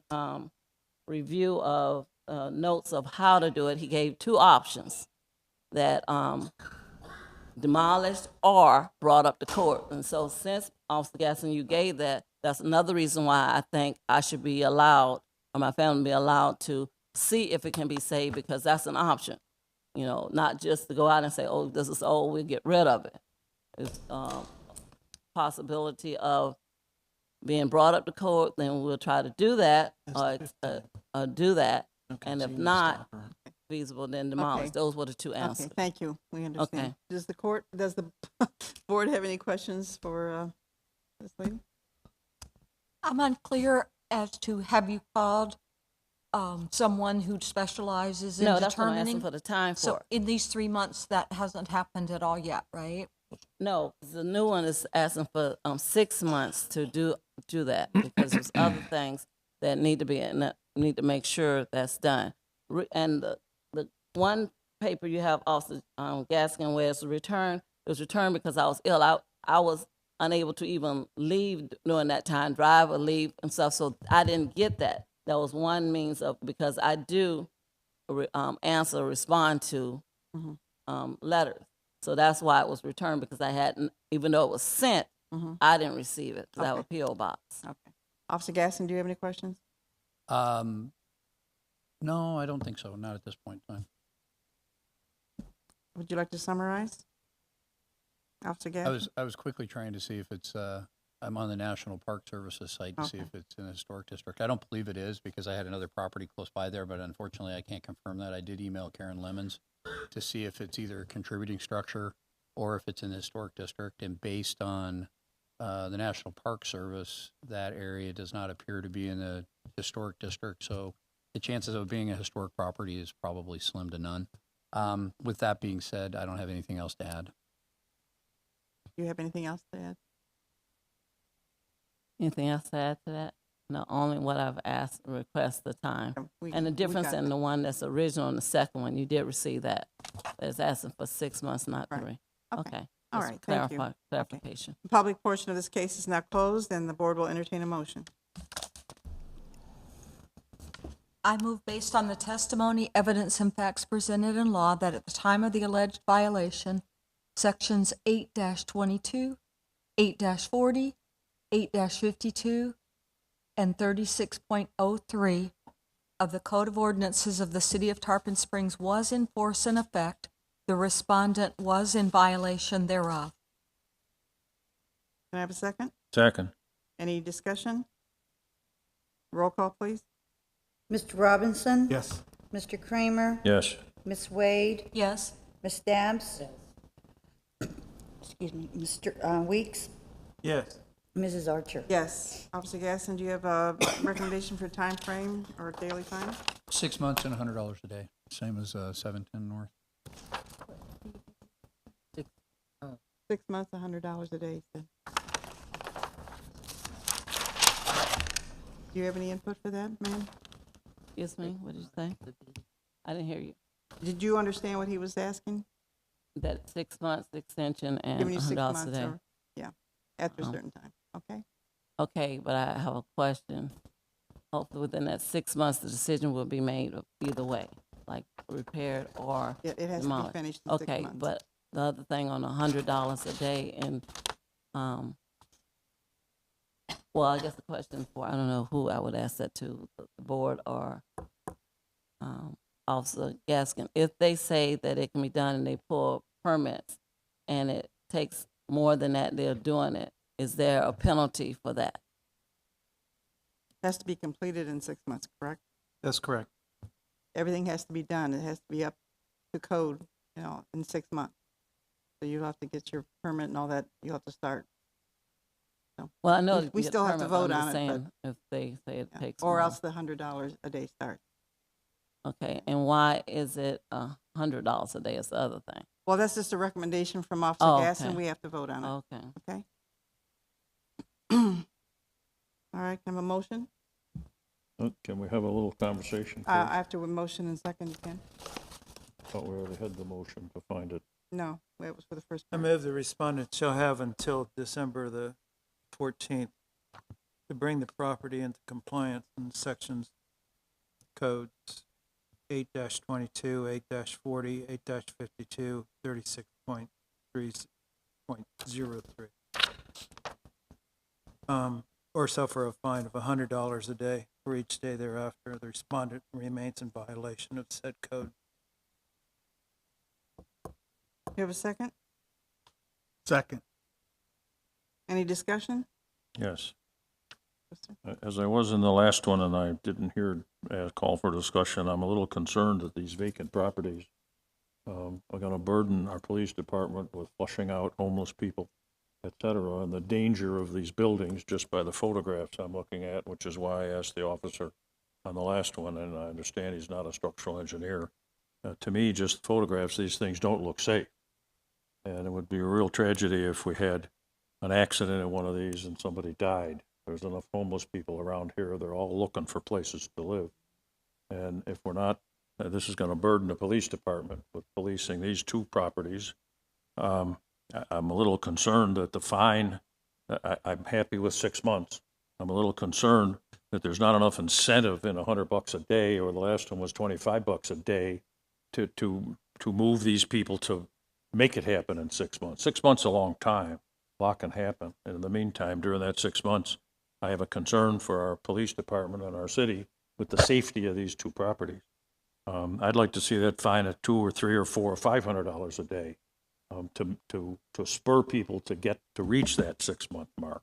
review of notes of how to do it. He gave two options, that demolished or brought up to court. And so since, Officer Gaskin, you gave that, that's another reason why I think I should be allowed, or my family be allowed, to see if it can be saved, because that's an option. you know, not just to go out and say, oh, this is old, we'll get rid of it. It's possibility of being brought up to court, then we'll try to do that, or do that. And if not feasible, then demolish. Okay. Those were the two answers. Okay, thank you. We understand. Okay. Does the board have any questions for this lady? I'm unclear as to, have you called someone who specializes in No, that's what I'm determining? asking for the time So for. in these 3 months, that hasn't happened at all yet, right? No, the new one is asking for 6 months to do that because there's other things that need to make sure that's done. And the one paper you have also, Gaskin, where it's returned, it was returned because I was ill. I was unable to even leave during that time, drive or leave and stuff, so I didn't get that. That was one means of, because I do answer, respond to letters. So that's why it was returned, because I hadn't, even though it was sent, I didn't receive it, because I have a P.O. box. Okay. Officer Gaston, do you have any questions? No, I don't think so. Not at this point in time. Would you like to summarize? Officer Gaston? I was quickly trying to see if it's, I'm on the National Park Services site to see Okay. if it's in a historic district. I don't believe it is, because I had another property close by there, but unfortunately I can't confirm that. I did email Karen Lemons to see if it's either a contributing structure or if it's in the historic district. And based on the National Park Service, that area does not appear to be in the historic district. So the chances of it being a historic property is probably slim to none. With that being said, I don't have anything else to add. Do you have anything else to add? Anything else to add to that? No, only what I've asked, request the time. And the We difference got in it. the one that's original and the second one, you did receive that. It's asking for 6 months, not Right. 3. Okay. Okay. All Just right, thank you. Clarification. The public portion of this case is now closed, and the board will entertain a motion. I move based on the testimony, evidence, and facts presented in law that at the time of the alleged violation, sections 8-22, 8-40, 8-52, and 36.03 of the Code of Ordinances of the City of Tarpon Springs was in force and effect. The respondent was in violation thereof. Can I have a second? Second. Any discussion? Roll call, please. Mr. Robinson? Yes. Mr. Kramer? Yes. Ms. Wade? Yes? Ms. Dabbs? Excuse me, Mr. Weeks? Yes. Mrs. Archer? Yes. Officer Gaston, do you have a recommendation for time frame or daily time? 6 months and $100 a day, same as 710 North. 6 months, $100 a day. Then. Do you have any input for that, ma'am? Excuse me, what did you say? I didn't hear you. Did you understand what he was asking? That 6 months extension and Giving you 6 $100 a months, day. or yeah, after a Um, certain time. Okay. Okay, but I have a question. Hopefully within that 6 months, the decision will be made either way, like repaired or It has to be demolished. finished in 6 Okay, months. but the other thing on $100 a day and, well, I guess the question for, I don't know who I would ask that to, the board or Officer Gaskin. If they say that it can be done and they pull permits and it takes more than that, they're doing it, is there a penalty for that? Has to be completed in 6 months, correct? That's correct. Everything has to be done. It has to be up to code, in 6 months. So you have to get your permit and all that. You have to start. So, Well, I know We- that you we get still have to permit, but vote I'm on just it, but- saying if they say it yeah. takes Or more. else the $100 a day starts. Okay, and why is it $100 a day is the other thing? Well, that's just a recommendation from Officer Oh, Gaston. okay. We have to vote on it. Okay. Okay? All right, can I have a motion? Can we have a little conversation first? After we motion and second, you can. Thought we already had the motion to find it. No, it was for the first I part. move the respondent shall have until December the 14th to bring the property into compliance in sections, codes 8-22, 8-40, 8-52, 36.3.03. Or suffer a fine of $100 a day for each day thereafter the respondent remains in violation of said code. You have a second? Second. Any discussion? Yes. Yes, sir. As I was in the last one, and I didn't hear a call for discussion, I'm a little concerned that these vacant properties are going to burden our police department with flushing out homeless people, et cetera, and the danger of these buildings just by the photographs I'm looking at, which is why I asked the officer on the last one, and I understand he's not a structural engineer. To me, just photographs, these things don't look safe. And it would be a real tragedy if we had an accident in one of these and somebody died. There's enough homeless people around here. They're all looking for places to live. And if we're not, this is going to burden the police department with policing these two properties. I'm a little concerned that the fine, I'm happy with 6 months. I'm a little concerned that there's not enough incentive in $100 a day, or the last one was $25 a day, to move these people to make it happen in 6 months. 6 months is a long time. A lot can happen. And in the meantime, during that 6 months, I have a concern for our police department and our city with the safety of these two properties. I'd like to see that fine at $200 or $300 or $400 or $500 a day to spur people to reach that 6 month mark.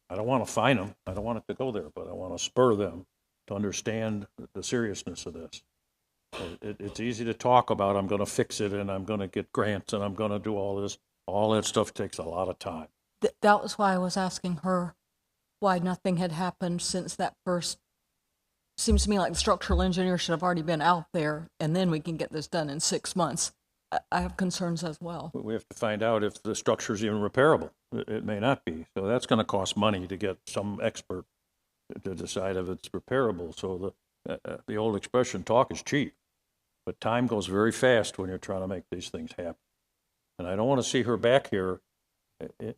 I don't want to fine them. I don't want it to go there, but I want to spur them to understand the seriousness of this. It's easy to talk about, I'm going to fix it and I'm going to get grants and I'm going to do all this. All that stuff takes a lot of time. That was why I was asking her why nothing had happened since that first. Seems to me like the structural engineer should have already been out there, and then we can get this done in 6 months. I have concerns as well. We have to find out if the structure is even repairable. It may not be. So that's going to cost money to get some expert to decide if it's repairable. So the old expression, talk is cheap, but time goes very fast when you're trying to make these things happen. And I don't want to see her back here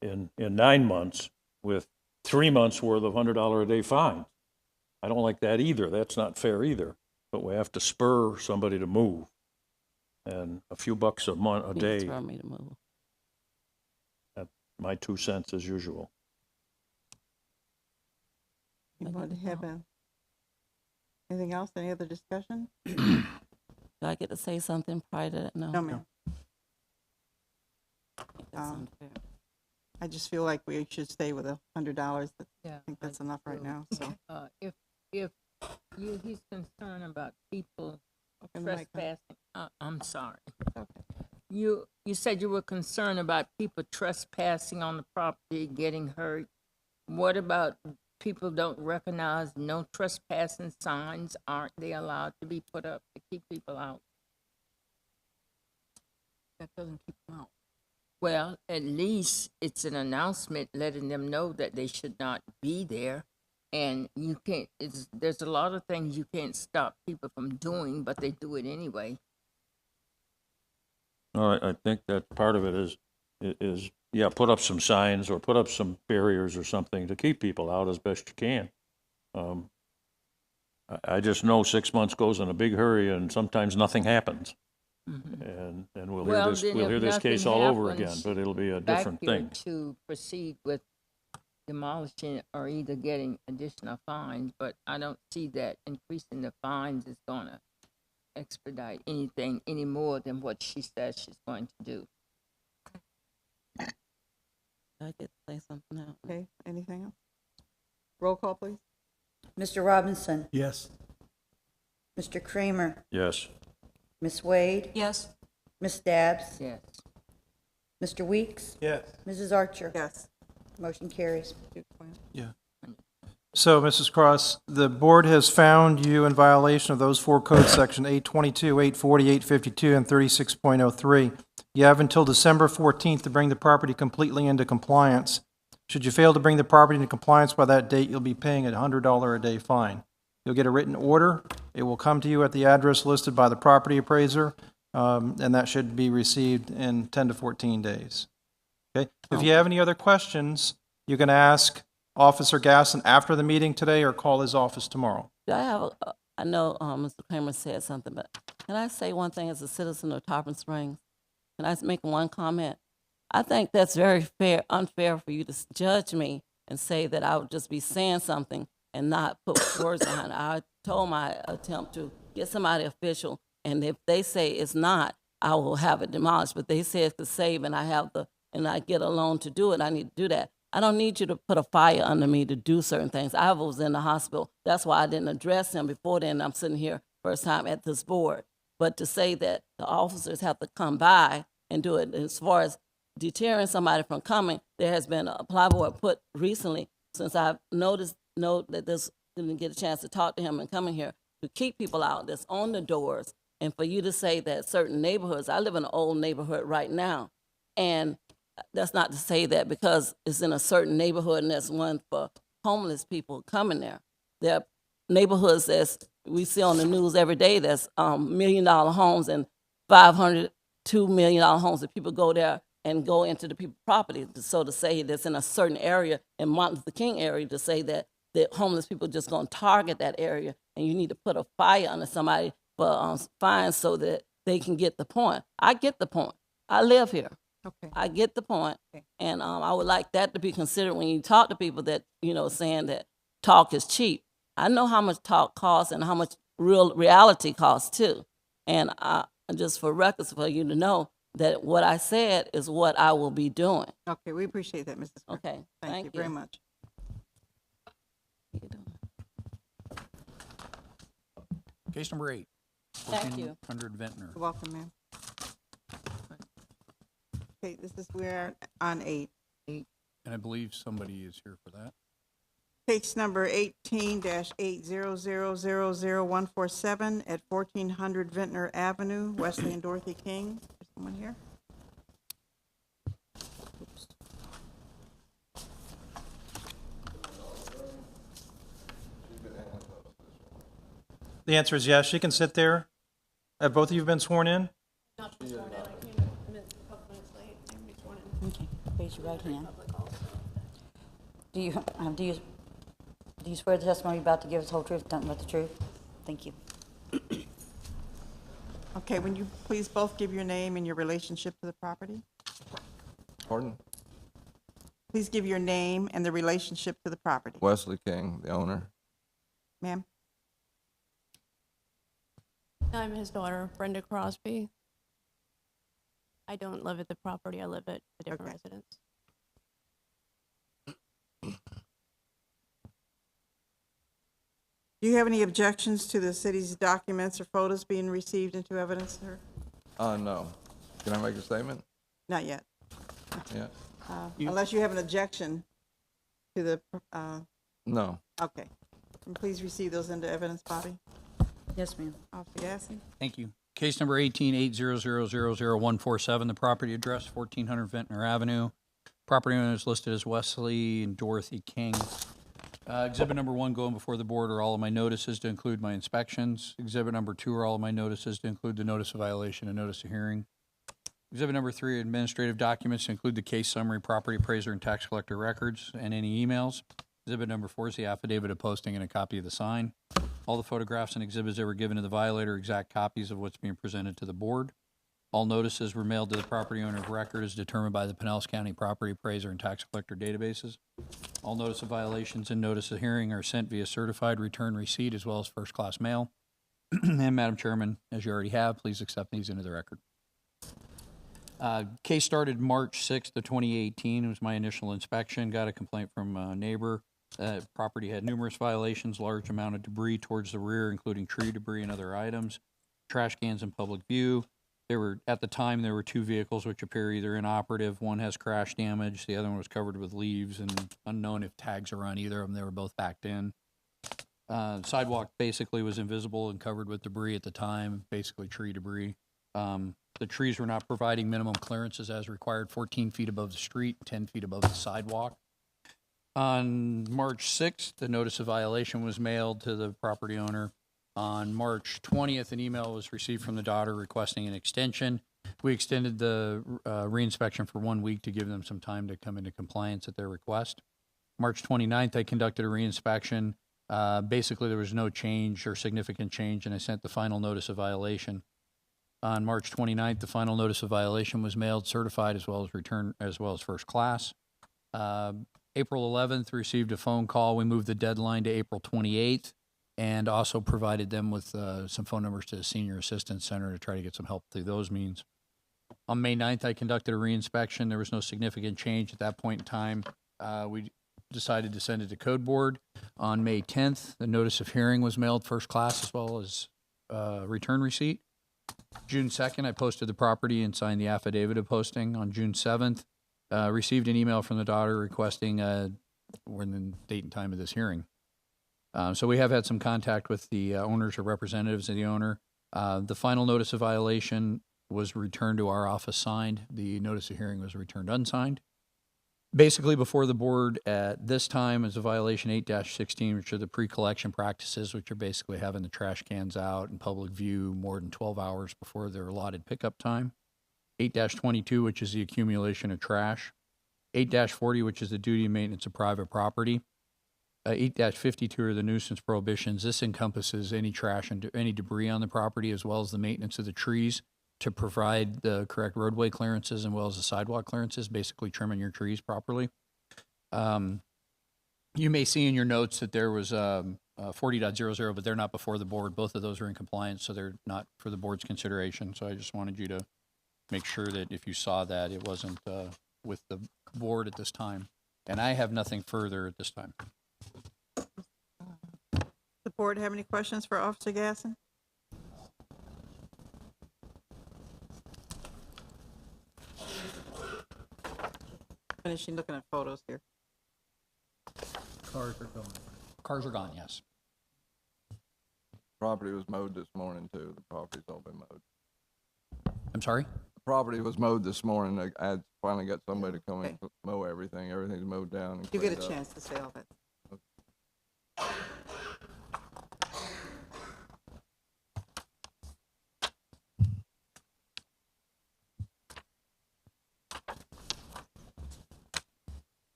in 9 months with 3 months worth of $100 a day fines. I don't like that either. That's not fair either. But we have to spur somebody to move. And a few bucks a month, a You can day, spur me to move. that's my 2 cents as usual. Anybody have anything else? Any other discussion? Do I get to say something prior to that? No. No, ma'am. That's Um, unfair. I just feel like we should stay with $100. I Yeah, think that's enough right now, so. if he's concerned about people Okay, Mike, trespassing, I'm sorry. okay. You said you were concerned about people trespassing on the property, getting hurt. What about people don't recognize no trespassing signs? Aren't they allowed to be put up to keep people out? That doesn't keep them out. Well, at least it's an announcement letting them know that they should not be there. And you can't, there's a lot of things you can't stop people from doing, but they do it anyway. No, I think that part of it is yeah, put up some signs or put up some barriers or something to keep people out as best you can. I just know 6 months goes in a big hurry and sometimes nothing happens. Mhm. And we'll Well, hear then we'll if hear this nothing case all over again, happens but it'll be a back different here thing. to proceed with demolishing or either getting additional fines, but I don't see that increasing the fines is gonna expedite anything any more than what she says she's going to do. Do I get to say something now? Okay, anything else? Roll call, please. Mr. Robinson, Yes. Mr. Kramer, Yes. Ms. Wade, Yes. Ms. Dabbs, Yes. Mr. Weeks, Yes. Mrs. Archer. Yes. Motion carries. So, Mrs. Cross, the board has found you in violation of those four code sections, 822, 840, 852, and 36.03. You have until December 14th to bring the property completely into compliance. Should you fail to bring the property into compliance by that date, you'll be paying a $100 a day fine. You'll get a written order. It will come to you at the address listed by the property appraiser, and that should be received in 10 to 14 days. Okay? If you have any other questions, you can ask Officer Gasson after the meeting today or call his office tomorrow. Do I have I know Mr. Kramer said something, but can I say one thing as a citizen of Tarpon Springs? Can I make one comment? I think that's very unfair for you to judge me and say that I would just be saying something and not put words behind it. I told my attempt to get somebody official, and if they say it's not, I will have it demolished. But they said to save, and I get a loan to do it. I need to do that. I don't need you to put a fire under me to do certain things. I was in the hospital. That's why I didn't address him before then. I'm sitting here first time at this board. But to say that the officers have to come by and do it, as far as deterring somebody from coming, there has been a ply board put recently since I've know that this didn't get a chance to talk to him and coming here to keep people out that's on the doors. And for you to say that certain neighborhoods, I live in an old neighborhood right now, and that's not to say that because it's in a certain neighborhood and there's one for homeless people coming there. There are neighborhoods that we see on the news every day that's $1 million homes and $500, $2 million homes that people go there and go into the people's property. So to say that's in a certain area, in Martin Luther King area, to say that homeless people just going to target that area and you need to put a fire under somebody for fines so that they can get the point. I get the point. I live here. Okay. I get the point. Okay. And I would like that to be considered when you talk to people that, saying that talk is cheap. I know how much talk costs and how much reality costs too. And just for records for you to know that what I said is what I will be doing. Okay, we appreciate that, Mrs. Kerr. Okay, Thank you very much. Case number 8. Thank you. 1400 Ventnor. You're welcome, ma'am. Okay, we're on 8. And I believe somebody is here for that. Case number 18-800000147 at 1400 Ventnor Avenue, Wesley and Dorothy King. Is someone here? Oops. The answer is yes. She can sit there. Have both of you been sworn in? Okay, raise your right hand. Do you swear the testimony you're about to give is the whole truth, nothing but the truth? Thank you. Okay, when you please both give your name and your relationship to the property? Pardon? Please give your name and the relationship to the property. Wesley King, the owner. Ma'am? I'm his daughter, Brenda Crosby. I don't live at the property. I live at a different residence. Do you have any objections to the city's documents or photos being received into evidence, sir? No. Can I make a statement? Not yet. Yeah. Unless you have an objection to the, No. okay. And please receive those into evidence, Bobby. Yes, ma'am. Officer Gassie. Thank you. Case number 18-800000147, the property address, 1400 Ventnor Avenue. Property owner is listed as Wesley and Dorothy King. Exhibit number 1 going before the board are all of my notices to include my inspections. Exhibit number 2 are all of my notices to include the notice of violation and notice of hearing. Exhibit number 3 are administrative documents to include the case summary, property appraiser, and tax collector records, and any emails. Exhibit number 4 is the affidavit of posting and a copy of the sign. All the photographs and exhibits that were given to the violator are exact copies of what's being presented to the board. All notices were mailed to the property owner of record as determined by the Pinellas County Property Appraiser and Tax Collector databases. All notice of violations and notice of hearing are sent via certified return receipt as well as first-class mail. And Madam Chairman, as you already have, please accept these into the record. Case started March 6th of 2018. It was my initial inspection. Got a complaint from a neighbor. Property had numerous violations, large amount of debris towards the rear, including tree debris and other items, trash cans in public view. At the time, there were 2 vehicles which appear either inoperative. One has crash damage. The other one was covered with leaves and unknown if tags are on either of them. They were both backed in. Sidewalk basically was invisible and covered with debris at the time, basically tree debris. The trees were not providing minimum clearances as required, 14 feet above the street, 10 feet above the sidewalk. On March 6th, the notice of violation was mailed to the property owner. On March 20th, an email was received from the daughter requesting an extension. We extended the reinspection for 1 week to give them some time to come into compliance at their request. March 29th, I conducted a reinspection. Basically, there was no change or significant change, and I sent the final notice of violation. On March 29th, the final notice of violation was mailed, certified, as well as returned, as well as first class. April 11th, received a phone call. We moved the deadline to April 28th. and also provided them with some phone numbers to the Senior Assistance Center to try to get some help through those means. On May 9th, I conducted a reinspection. There was no significant change at that point in time. We decided to send it to Code Board. On May 10th, the notice of hearing was mailed first class as well as return receipt. June 2nd, I posted the property and signed the affidavit of posting. On June 7th, received an email from the daughter requesting when the date and time of this hearing. So we have had some contact with the owners or representatives of the owner. The final notice of violation was returned to our office signed. The notice of hearing was returned unsigned. Basically, before the board at this time is a violation 8-16, which are the pre-collection practices, which are basically having the trash cans out in public view more than 12 hours before their allotted pickup time. 8-22, which is the accumulation of trash. 8-40, which is the duty of maintenance of private property. 8-52 are the nuisance prohibitions. This encompasses any trash and any debris on the property, as well as the maintenance of the trees to provide the correct roadway clearances and well as the sidewalk clearances, basically trimming your trees properly. You may see in your notes that there was 40.00, but they're not before the board. Both of those are in compliance, so they're not for the board's consideration. So I just wanted you to make sure that if you saw that, it wasn't with the board at this time. And I have nothing further at this time. The board have any questions for Officer Gasson? Finishing looking at photos here. Cars are gone. Cars are gone, yes. Property was mowed this morning too. The property's all been mowed. I'm sorry? The property was mowed this morning. I had finally got somebody to come and mow everything. Everything's mowed down and You get a cleaned up. chance to say all that.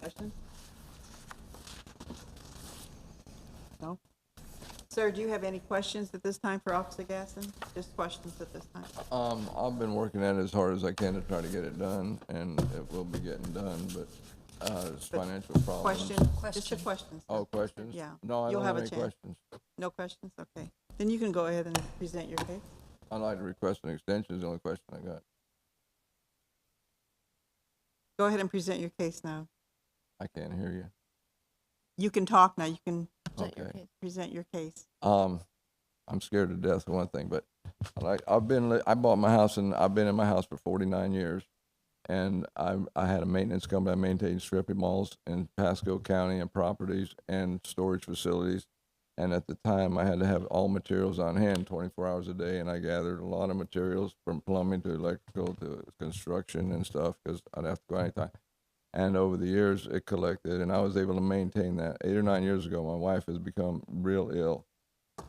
Questions? No? Sir, do you have any questions at this time for Officer Gasson? Just questions at this time? I've been working at it as hard as I can to try to get it done, and it will be getting done, but there's But financial problems. Question? Just a question. sir. Oh, questions? Yeah. No, I You'll don't have have a any chance. questions. No questions? Okay. Then you can go ahead and present your case. I'd like to request an extension is the only question I got. Go ahead and present your case now. I can't hear you. You can talk now. You can Okay. present your case. I'm scared to death for one thing, but I bought my house and I've been in my house for 49 years, and I had a maintenance company. I maintained stripping malls in Pasco County and properties and storage facilities, and at the time I had to have all materials on hand 24 hours a day, and I gathered a lot of materials from plumbing to electrical to construction and stuff because I'd have to go anytime. And over the years, it collected, and I was able to maintain that. 8 or 9 years ago, my wife has become real ill,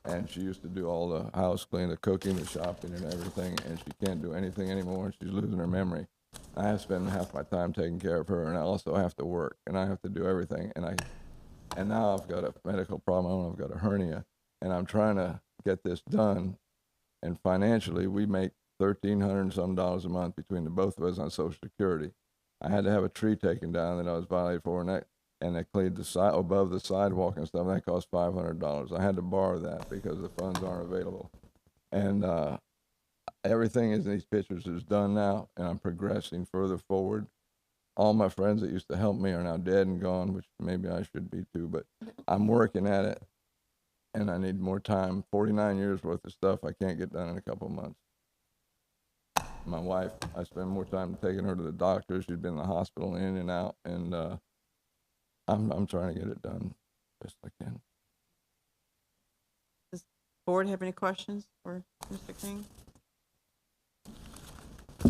and she used to do all the house cleaning, the cooking, the shopping, and everything, and she can't do anything anymore, and she's losing her memory. I have to spend half my time taking care of her, and I also have to work, and I have to do everything, and now I've got a medical problem. I've got a hernia, and I'm trying to get this done, and financially, we make $1,300 and some a month between the both of us on Social Security. I had to have a tree taken down that I was violated for, and they cleaned the side above the sidewalk and stuff. That cost $500. I had to borrow that because the funds aren't available. And everything in these pictures is done now, and I'm progressing further forward. All my friends that used to help me are now dead and gone, which maybe I should be too, but I'm working at it, and I need more time. 49 years worth of stuff I can't get done in a couple of months. My wife, I spend more time taking her to the doctor. She's been in the hospital in and out, and I'm trying to get it done best I can. Does the board have any questions for Mr. King?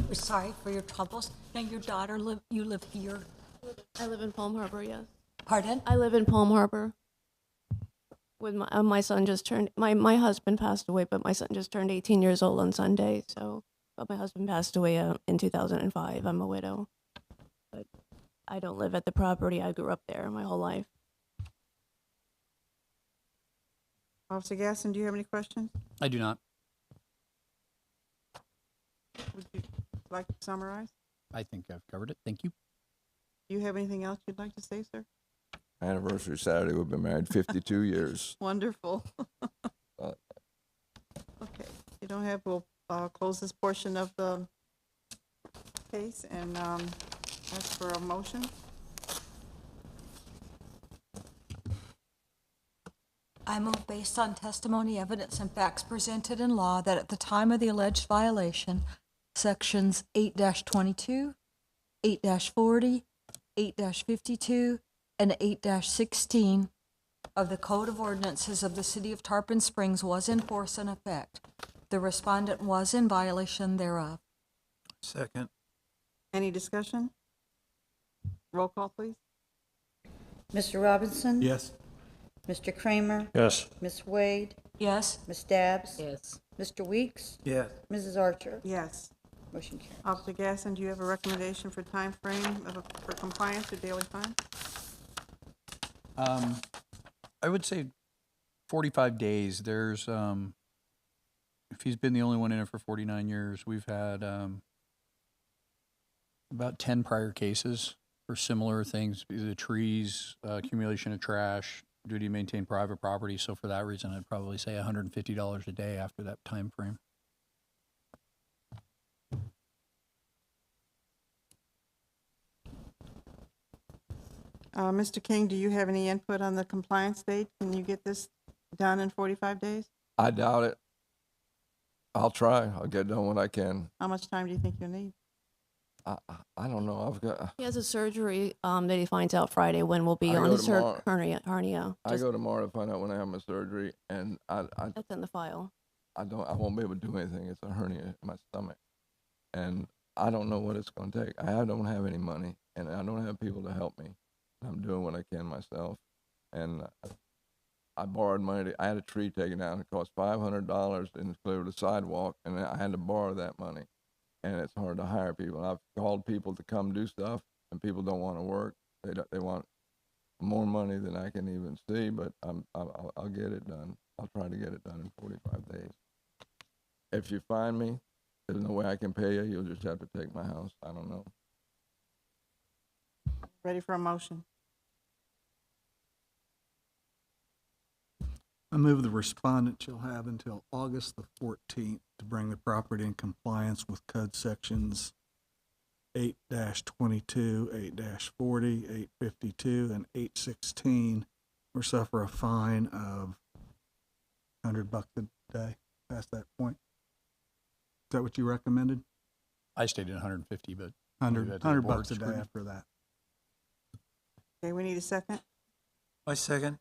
We're sorry for your troubles. Now, your daughter, you live here. I live in Palm Harbor, yes. Pardon? I live in Palm Harbor. With my son just turned, my husband passed away, but my son just turned 18 years old on Sunday, so but my husband passed away in 2005. I'm a widow. But I don't live at the property. I grew up there my whole life. Officer Gasson, do you have any questions? I do not. Would you like to summarize? I think I've covered it. Thank you. Do you have anything else you'd like to say, sir? Anniversary Saturday, we've been married 52 years. Wonderful. Okay, you don't have, we'll close this portion of the case and ask for a motion. I move based on testimony, evidence, and facts presented in law that at the time of the alleged violation, sections 8-22, 8-40, 8-52, and 8-16 of the Code of Ordinances of the City of Tarpon Springs was in force and effect. The respondent was in violation thereof. Second. Any discussion? Roll call, please. Mr. Robinson? Yes. Mr. Kramer? Yes. Ms. Wade? Yes. Ms. Dabbs? Yes. Mr. Weeks? Yes. Mrs. Archer? Yes. Motion carries. Officer Gasson, do you have a recommendation for time frame for compliance with daily fine? I would say 45 days. There's, if he's been the only one in it for 49 years, we've had about 10 prior cases for similar things, either trees, accumulation of trash, duty to maintain private property. So for that reason, I'd probably say $150 a day after that time frame. Mr. King, do you have any input on the compliance date? Can you get this done in 45 days? I doubt it. I'll try. I'll get done what I can. How much time do you think you'll need? I don't know. I've got. He has a surgery that he finds out Friday when we'll be I on go his tomorrow. hernia. I go tomorrow to find out when I have my surgery, and That's in the file. I won't be able to do anything. It's a hernia in my stomach, and I don't know what it's going to take. I don't have any money, and I don't have people to help me. I'm doing what I can myself, and I borrowed money. I had a tree taken down. It cost $500 to clear the sidewalk, and I had to borrow that money. And it's hard to hire people. I've called people to come do stuff, and people don't want to work. They want more money than I can even see, but I'll get it done. I'll try to get it done in 45 days. If you find me, there's no way I can pay you. You'll just have to take my house. I don't know. Ready for a motion? I move the respondent shall have until August the 14th to bring the property in compliance with code sections 8-22, 8-40, 852, and 816, or suffer a fine of $100 a day past that point. Is that what you recommended? I stated 150, but $100 $100 a day after that. Okay, we need a second. I second.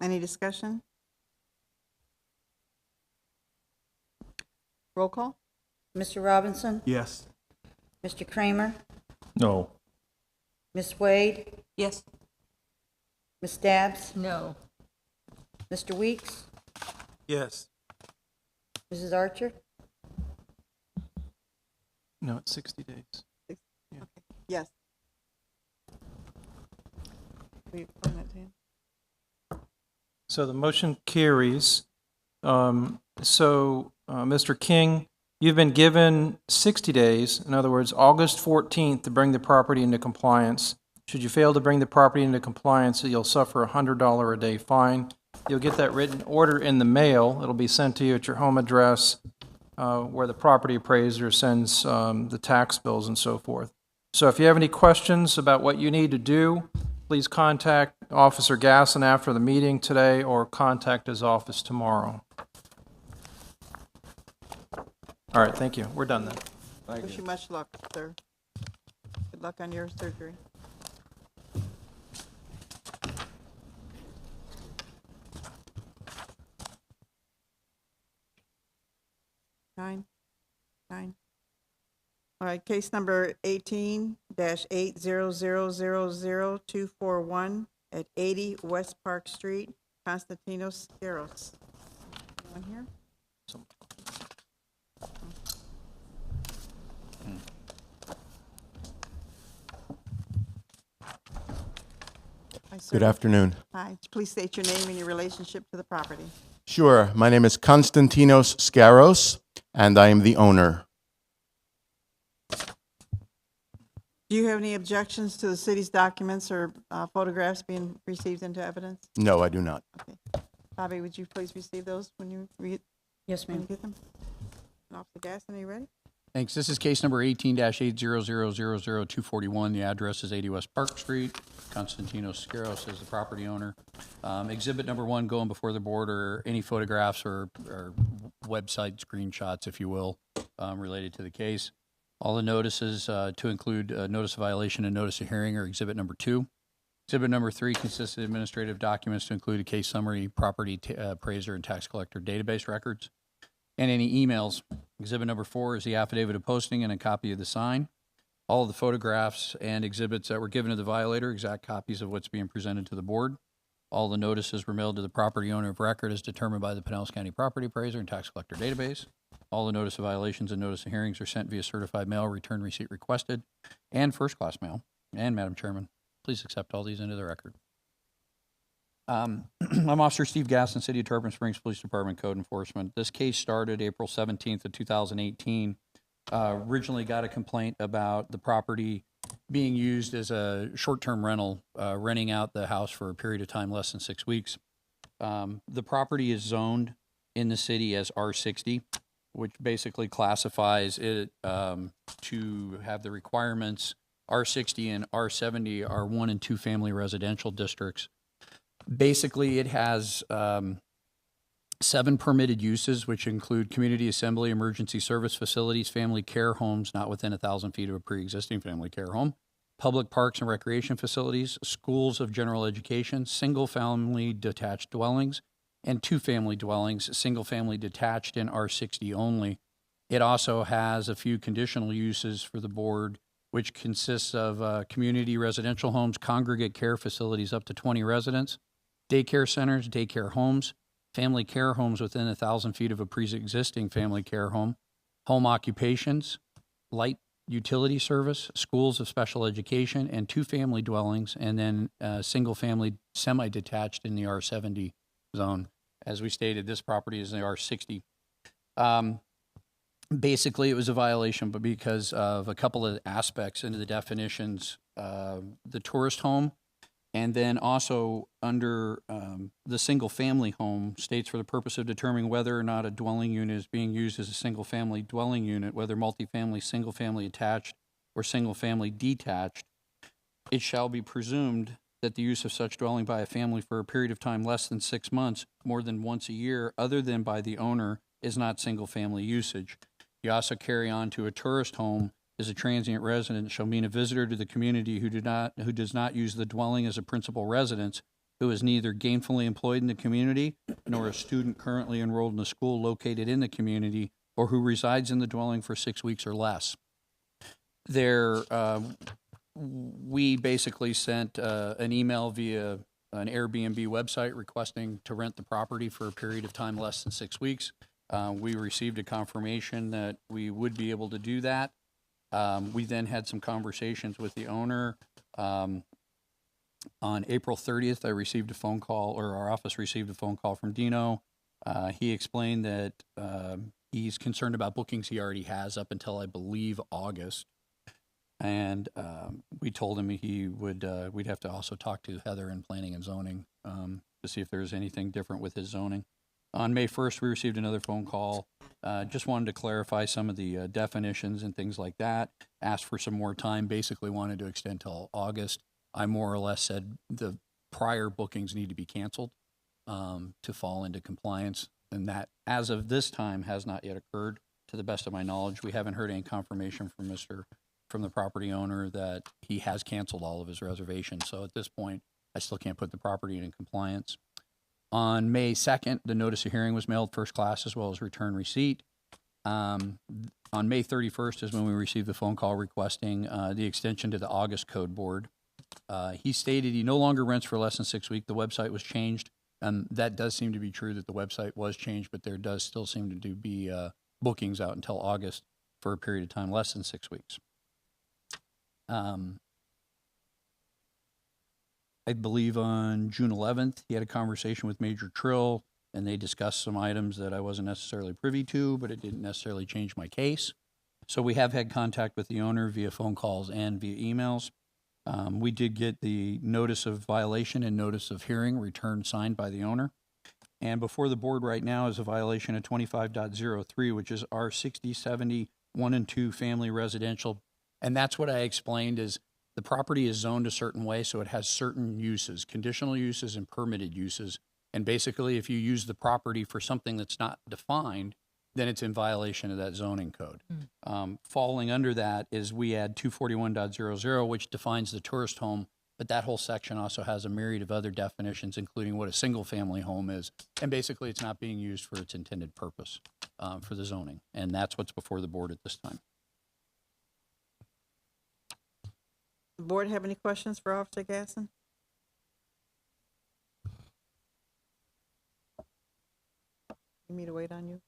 Any discussion? Roll call? Mr. Robinson? Yes. Mr. Kramer? No. Ms. Wade? Yes. Ms. Dabbs? No. Mr. Weeks? Yes. Mrs. Archer? No, it's 60 days. Okay. Yes. Will you explain that to him? So the motion carries. Mr. King, you've been given 60 days, in other words, August 14th, to bring the property into compliance. Should you fail to bring the property into compliance, you'll suffer a $100 a day fine. You'll get that written order in the mail. It'll be sent to you at your home address, where the property appraiser sends the tax bills and so forth. So if you have any questions about what you need to do, please contact Officer Gasson after the meeting today or contact his office tomorrow. All right, thank you. We're done then. Wish you much luck, sir. Good luck on your surgery. Nine. All right, case number 18-800000241 at 80 West Park Street, Constantinos Garros. Anyone here? sir. Good afternoon. Hi. Please state your name and your relationship to the property. Sure. My name is Konstantinos Skaros, and I am the owner. Do you have any objections to the city's documents or photographs being received into evidence? No, I do not. Okay. Bobby, would you please receive those when you read? Yes, When you ma'am. get them? Off the gas, and are you ready? Thanks. This is case number 18-800000241. The address is 80 West Park Street. Konstantinos Skaros is the property owner. Exhibit number 1 going before the board are any photographs or website screenshots, if you will, related to the case. All the notices to include notice of violation and notice of hearing are exhibit number 2. Exhibit number 3 consists of administrative documents to include a case summary, property appraiser, and tax collector database records, and any emails. Exhibit number 4 is the affidavit of posting and a copy of the sign. All of the photographs and exhibits that were given to the violator, exact copies of what's being presented to the board. All the notices were mailed to the property owner of record as determined by the Pinellas County Property Appraiser and Tax Collector Database. All the notice of violations and notice of hearings are sent via certified mail, return receipt requested, and first-class mail. And, Madam Chairman, please accept all these into the record. I'm Officer Steve Gaston, City of Tarpon Springs Police Department Code Enforcement. This case started April 17th of 2018. Originally got a complaint about the property being used as a short-term rental, renting out the house for a period of time less than 6 weeks. The property is zoned in the city as R60, which basically classifies it to have the requirements. R60 and R70 are 1 and 2 family residential districts. Basically, it has 7 permitted uses, which include community assembly, emergency service facilities, family care homes not within 1,000 feet of a pre-existing family care home, public parks and recreation facilities, schools of general education, single-family detached dwellings, and 2-family dwellings, single-family detached in R60 only. It also has a few conditional uses for the board, which consists of community residential homes, congregate care facilities up to 20 residents, daycare centers, daycare homes, family care homes within 1,000 feet of a pre-existing family care home, home occupations, light utility service, schools of special education, and 2-family dwellings, and then single-family semi-detached in the R70 zone. As we stated, this property is in the R60. Basically, it was a violation, but because of a couple of aspects into the definitions, the tourist home, and then also under the single-family home states for the purpose of determining whether or not a dwelling unit is being used as a single-family dwelling unit, whether multifamily, single-family attached, or single-family detached, it shall be presumed that the use of such dwelling by a family for a period of time less than 6 months, more than once a year, other than by the owner, is not single-family usage. You also carry on to a tourist home is a transient resident shall mean a visitor to the community who does not use the dwelling as a principal residence, who is neither gainfully employed in the community nor a student currently enrolled in a school located in the community, or who resides in the dwelling for 6 weeks or less. We basically sent an email via an Airbnb website requesting to rent the property for a period of time less than 6 weeks. We received a confirmation that we would be able to do that. We then had some conversations with the owner. On April 30th, I received a phone call, or our office received a phone call from Dino. He explained that he's concerned about bookings he already has up until, I believe, August. And we told him he would we'd have to also talk to Heather in planning and zoning to see if there's anything different with his zoning. On May 1st, we received another phone call. Just wanted to clarify some of the definitions and things like that. Asked for some more time, basically wanted to extend till August. I more or less said the prior bookings need to be canceled to fall into compliance. And that, as of this time, has not yet occurred. To the best of my knowledge, we haven't heard any confirmation from the property owner that he has canceled all of his reservations. So at this point, I still can't put the property in compliance. On May 2nd, the notice of hearing was mailed first class as well as return receipt. On May 31st is when we received the phone call requesting the extension to the August code board. He stated he no longer rents for less than 6 weeks. The website was changed. That does seem to be true that the website was changed, but there does still seem to be bookings out until August for a period of time less than 6 weeks. I believe on June 11th, he had a conversation with Major Trill, and they discussed some items that I wasn't necessarily privy to, but it didn't necessarily change my case. So we have had contact with the owner via phone calls and via emails. We did get the notice of violation and notice of hearing returned signed by the owner. And before the board right now is a violation of 25.03, which is our 6070 1 and 2 family residential. And that's what I explained is the property is zoned a certain way, so it has certain uses, conditional uses and permitted uses. And basically, if you use the property for something that's not defined, then it's in violation of that zoning code. Falling under that is we add 241.00, which defines the tourist home, but that whole section also has a myriad of other definitions, including what a single-family home is. And basically, it's not being used for its intended purpose for the zoning. And that's what's before the board at this time. The board have any questions for Officer Gasson? You need me to wait on you?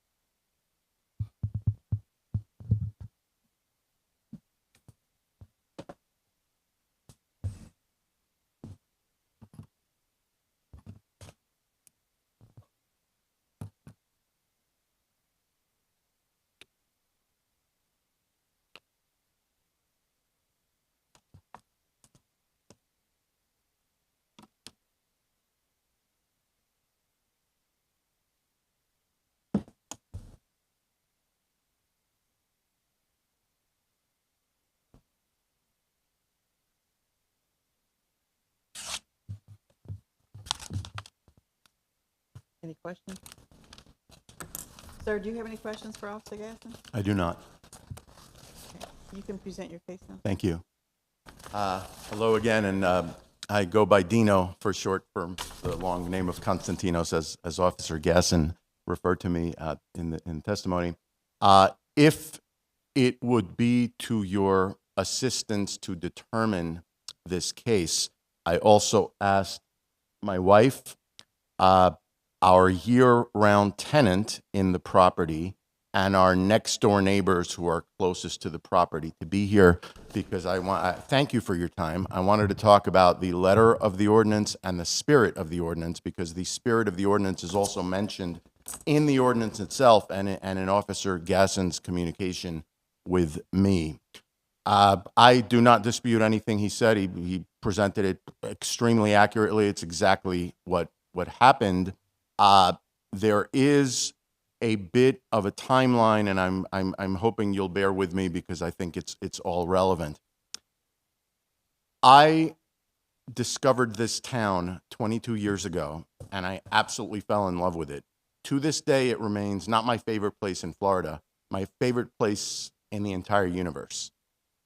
Any questions? Sir, do you have any questions for Officer Gasson? I do not. Okay. You can present your case now. Thank you. Hello again, and I go by Dino for short for the long name of Konstantinos, as Officer Gasson referred to me in the testimony. If it would be to your assistance to determine this case, I also asked my wife, our year-round tenant in the property, and our next-door neighbors who are closest to the property to be here because thank you for your time. I wanted to talk about the letter of the ordinance and the spirit of the ordinance because the spirit of the ordinance is also mentioned in the ordinance itself and in Officer Gasson's communication with me. I do not dispute anything he said. He presented it extremely accurately. It's exactly what happened. There is a bit of a timeline, and I'm hoping you'll bear with me because I think it's all relevant. I discovered this town 22 years ago, and I absolutely fell in love with it. To this day, it remains not my favorite place in Florida, my favorite place in the entire universe.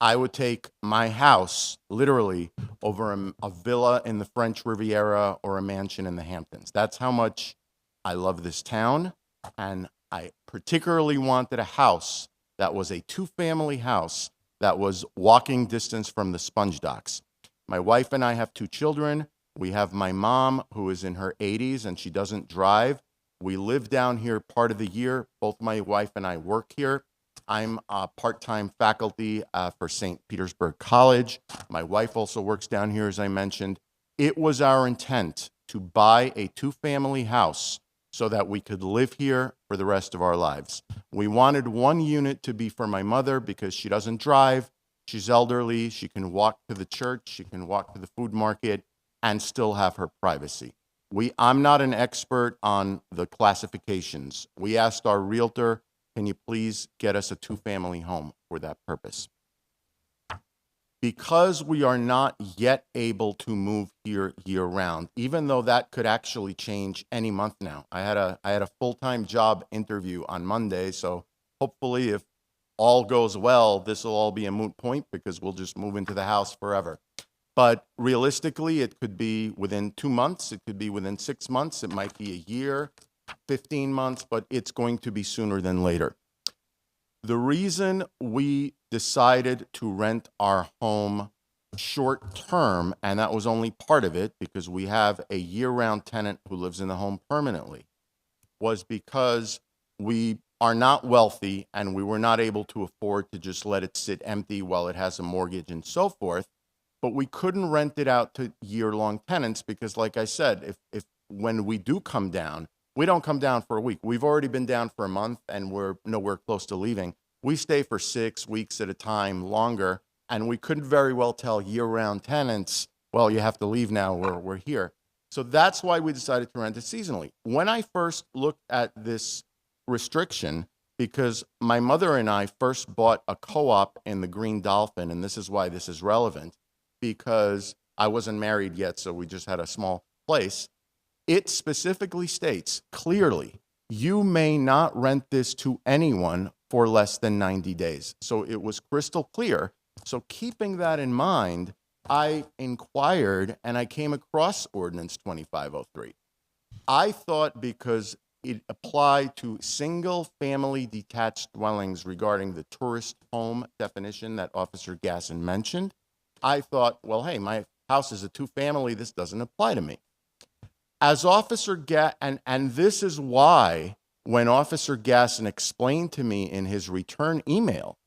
I would take my house literally over a villa in the French Riviera or a mansion in the Hamptons. That's how much I love this town. And I particularly wanted a house that was a two-family house that was walking distance from the sponge docks. My wife and I have 2 children. We have my mom who is in her 80s and she doesn't drive. We live down here part of the year. Both my wife and I work here. I'm a part-time faculty for St. Petersburg College. My wife also works down here, as I mentioned. It was our intent to buy a 2-family house so that we could live here for the rest of our lives. We wanted 1 unit to be for my mother because she doesn't drive. She's elderly. She can walk to the church. She can walk to the food market and still have her privacy. I'm not an expert on the classifications. We asked our realtor, can you please get us a 2-family home for that purpose? Because we are not yet able to move here year-round, even though that could actually change any month now. I had a full-time job interview on Monday, so hopefully if all goes well, this will all be a moot point because we'll just move into the house forever. But realistically, it could be within 2 months, it could be within 6 months, it might be a year, 15 months, but it's going to be sooner than later. The reason we decided to rent our home short-term, and that was only part of it because we have a year-round tenant who lives in the home permanently, was because we are not wealthy and we were not able to afford to just let it sit empty while it has a mortgage and so forth. but we couldn't rent it out to year-long tenants because, like I said, if when we do come down, we don't come down for a week. We've already been down for a month, and we're nowhere close to leaving. We stay for 6 weeks at a time, longer, and we couldn't very well tell year-round tenants, well, you have to leave now, we're here. So that's why we decided to rent it seasonally. When I first looked at this restriction, because my mother and I first bought a co-op in the Green Dolphin, and this is why this is relevant, because I wasn't married yet, so we just had a small place. It specifically states clearly, you may not rent this to anyone for less than 90 days. So it was crystal clear. So keeping that in mind, I inquired and I came across Ordinance 2503. I thought because it applied to single-family detached dwellings regarding the tourist home definition that Officer Gasson mentioned, I thought, well, hey, my house is a two-family, this doesn't apply to me. As Officer and this is why when Officer Gasson explained to me in his return email,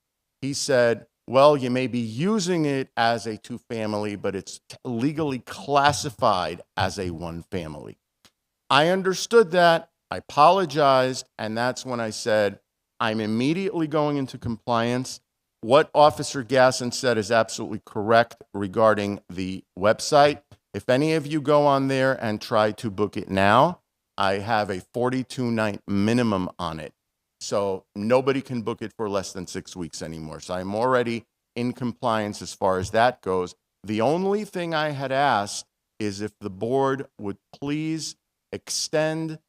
he said, well, you may be using it as a two-family, but it's legally classified as a one-family. I understood that, I apologized, and that's when I said, I'm immediately going into compliance. What Officer Gasson said is absolutely correct regarding the website. If any of you go on there and try to book it now, I have a 42-night minimum on it. So nobody can book it for less than 6 weeks anymore. So I'm already in compliance as far as that goes. The only thing I had asked is if the board would please extend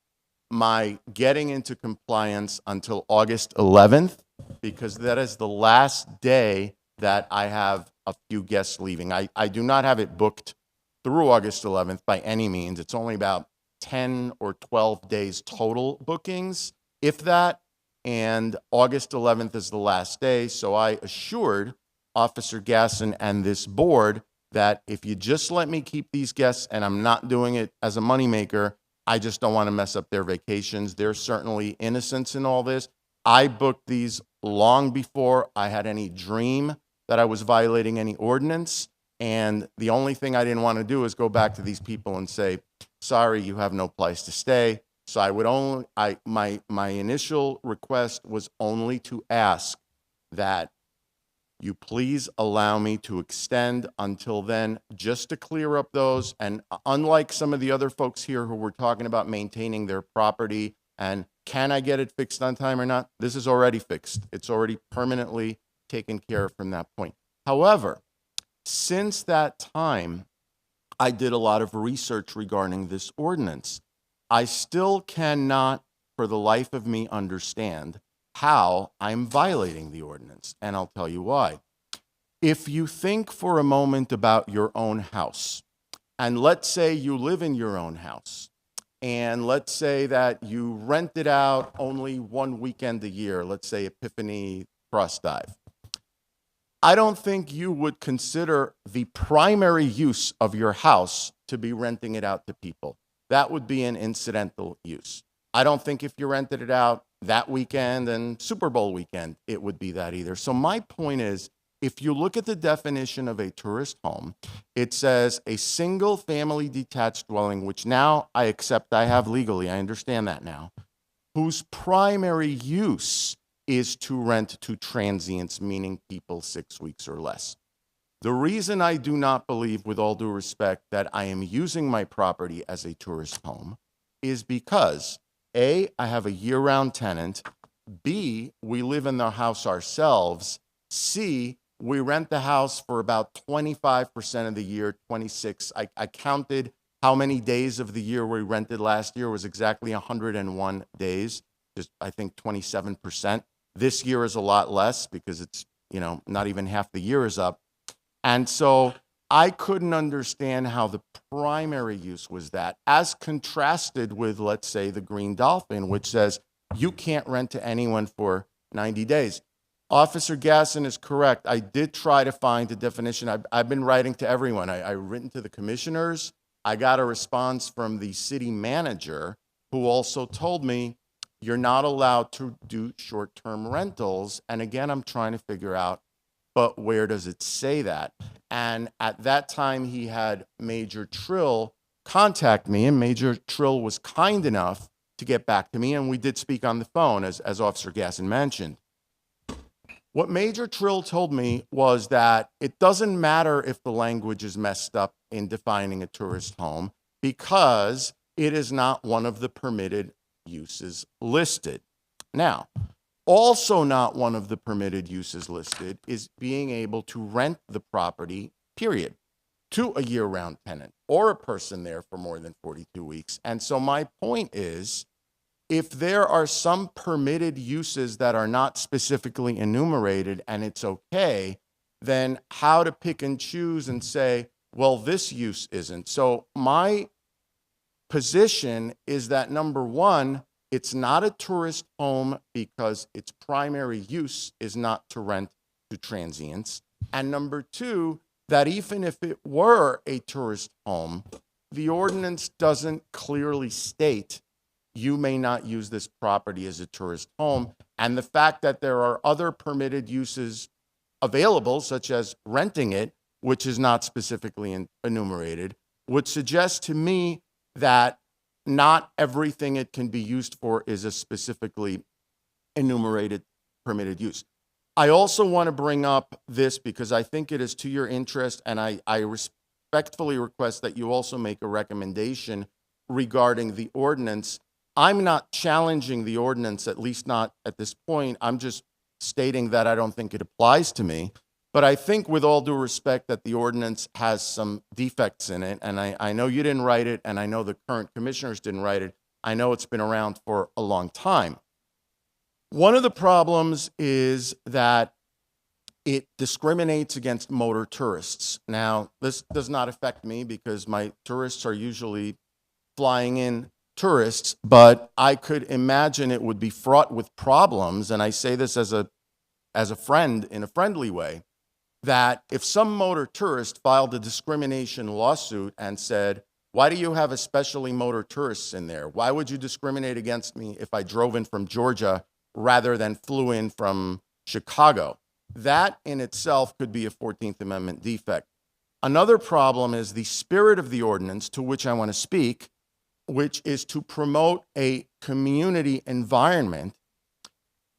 my getting into compliance until August 11th, because that is the last day that I have a few guests leaving. I do not have it booked through August 11th by any means. It's only about 10 or 12 days total bookings, if that, and August 11th is the last day. So I assured Officer Gasson and this board that if you just let me keep these guests, and I'm not doing it as a moneymaker, I just don't want to mess up their vacations. There's certainly innocence in all this. I booked these long before I had any dream that I was violating any ordinance. And the only thing I didn't want to do is go back to these people and say, sorry, you have no place to stay. So I would only, my initial request was only to ask that you please allow me to extend until then, just to clear up those. And unlike some of the other folks here who were talking about maintaining their property and can I get it fixed on time or not, this is already fixed. It's already permanently taken care of from that point. However, since that time, I did a lot of research regarding this ordinance. I still cannot, for the life of me, understand how I'm violating the ordinance, and I'll tell you why. If you think for a moment about your own house, and let's say you live in your own house, and let's say that you rent it out only one weekend a year, let's say Epiphany Cross Dive. I don't think you would consider the primary use of your house to be renting it out to people. That would be an incidental use. I don't think if you rented it out that weekend and Super Bowl weekend, it would be that either. So my point is, if you look at the definition of a tourist home, it says a single family detached dwelling, which now I accept I have legally, I understand that now, whose primary use is to rent to transients, meaning people 6 weeks or less. The reason I do not believe, with all due respect, that I am using my property as a tourist home is because, A, I have a year-round tenant, B, we live in the house ourselves, C, we rent the house for about 25% of the year, 26. I counted how many days of the year we rented last year was exactly 101 days, just I think 27%. This year is a lot less because it's, not even half the year is up. And so I couldn't understand how the primary use was that, as contrasted with, let's say, the Green Dolphin, which says you can't rent to anyone for 90 days. Officer Gasson is correct. I did try to find a definition. I've been writing to everyone. I've written to the commissioners. I got a response from the city manager, who also told me you're not allowed to do short-term rentals. And again, I'm trying to figure out but where does it say that? And at that time, he had Major Trill contact me, and Major Trill was kind enough to get back to me, and we did speak on the phone, as Officer Gasson mentioned. What Major Trill told me was that it doesn't matter if the language is messed up in defining a tourist home because it is not one of the permitted uses listed. Now, also not one of the permitted uses listed is being able to rent the property, period, to a year-round tenant or a person there for more than 42 weeks. And so my point is, if there are some permitted uses that are not specifically enumerated and it's okay, then how to pick and choose and say, well, this use isn't. So my position is that, number one, it's not a tourist home because its primary use is not to rent to transients. And number two, that even if it were a tourist home, the ordinance doesn't clearly state you may not use this property as a tourist home. And the fact that there are other permitted uses available, such as renting it, which is not specifically enumerated, would suggest to me that not everything it can be used for is a specifically enumerated permitted use. I also want to bring up this because I think it is to your interest, and I respectfully request that you also make a recommendation regarding the ordinance. I'm not challenging the ordinance, at least not at this point. I'm just stating that I don't think it applies to me. But I think, with all due respect, that the ordinance has some defects in it. And I know you didn't write it, and I know the current commissioners didn't write it. I know it's been around for a long time. One of the problems is that it discriminates against motor tourists. Now, this does not affect me because my tourists are usually flying in tourists, but I could imagine it would be fraught with problems, and I say this as a friend in a friendly way, that if some motor tourist filed a discrimination lawsuit and said, why do you have especially motor tourists in there? Why would you discriminate against me if I drove in from Georgia rather than flew in from Chicago? That in itself could be a 14th Amendment defect. Another problem is the spirit of the ordinance, to which I want to speak, which is to promote a community environment.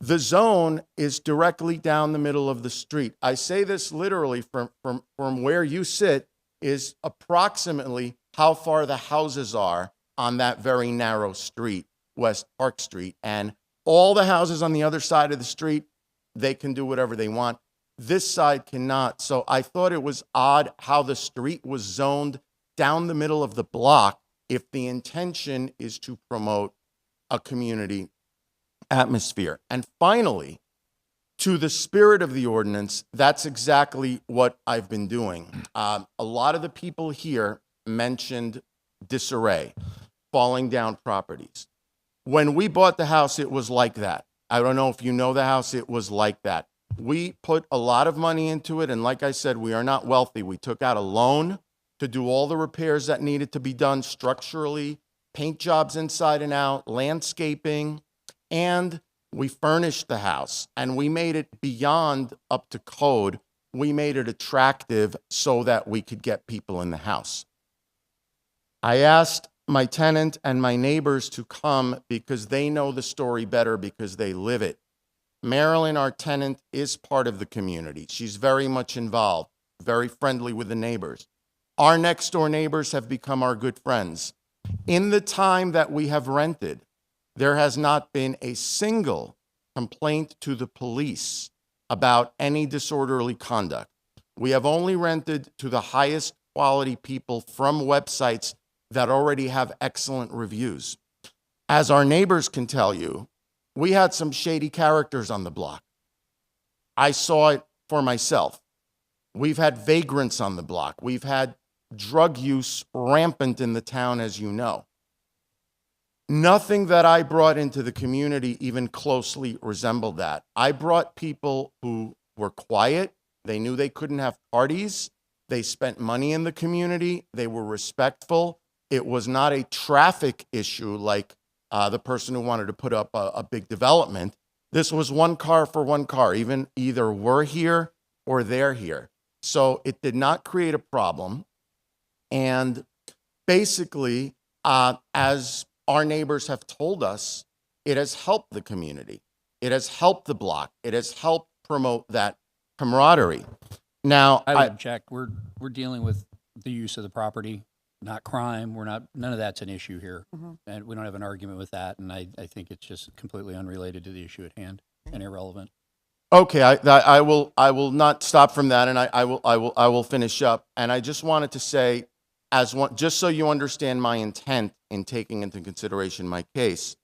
The zone is directly down the middle of the street. I say this literally from where you sit is approximately how far the houses are on that very narrow street, West Park Street. And all the houses on the other side of the street, they can do whatever they want. This side cannot. So I thought it was odd how the street was zoned down the middle of the block if the intention is to promote a community atmosphere. And finally, to the spirit of the ordinance, that's exactly what I've been doing. A lot of the people here mentioned disarray, falling down properties. When we bought the house, it was like that. I don't know if you know the house, it was like that. We put a lot of money into it, and like I said, we are not wealthy. We took out a loan to do all the repairs that needed to be done structurally, paint jobs inside and out, landscaping, and we furnished the house, and we made it beyond up to code. We made it attractive so that we could get people in the house. I asked my tenant and my neighbors to come because they know the story better because they live it. Marilyn, our tenant, is part of the community. She's very much involved, very friendly with the neighbors. Our next door neighbors have become our good friends. In the time that we have rented, there has not been a single complaint to the police about any disorderly conduct. We have only rented to the highest quality people from websites that already have excellent reviews. As our neighbors can tell you, we had some shady characters on the block. I saw it for myself. We've had vagrants on the block. We've had drug use rampant in the town, as you know. Nothing that I brought into the community even closely resembled that. I brought people who were quiet. They knew they couldn't have parties. They spent money in the community. They were respectful. It was not a traffic issue like the person who wanted to put up a big development. This was one car for one car. Either we're here or they're here. So it did not create a problem. And basically, as our neighbors have told us, it has helped the community. It has helped the block. It has helped promote that camaraderie. Now, I would object. We're dealing with the use of the property, not crime. None of that's an issue here. And we don't have an argument with that. And I think it's just completely unrelated to the issue at hand and irrelevant. okay, I will not stop from that, and I will finish up. And I just wanted to say, just so you understand my intent in taking into consideration my case.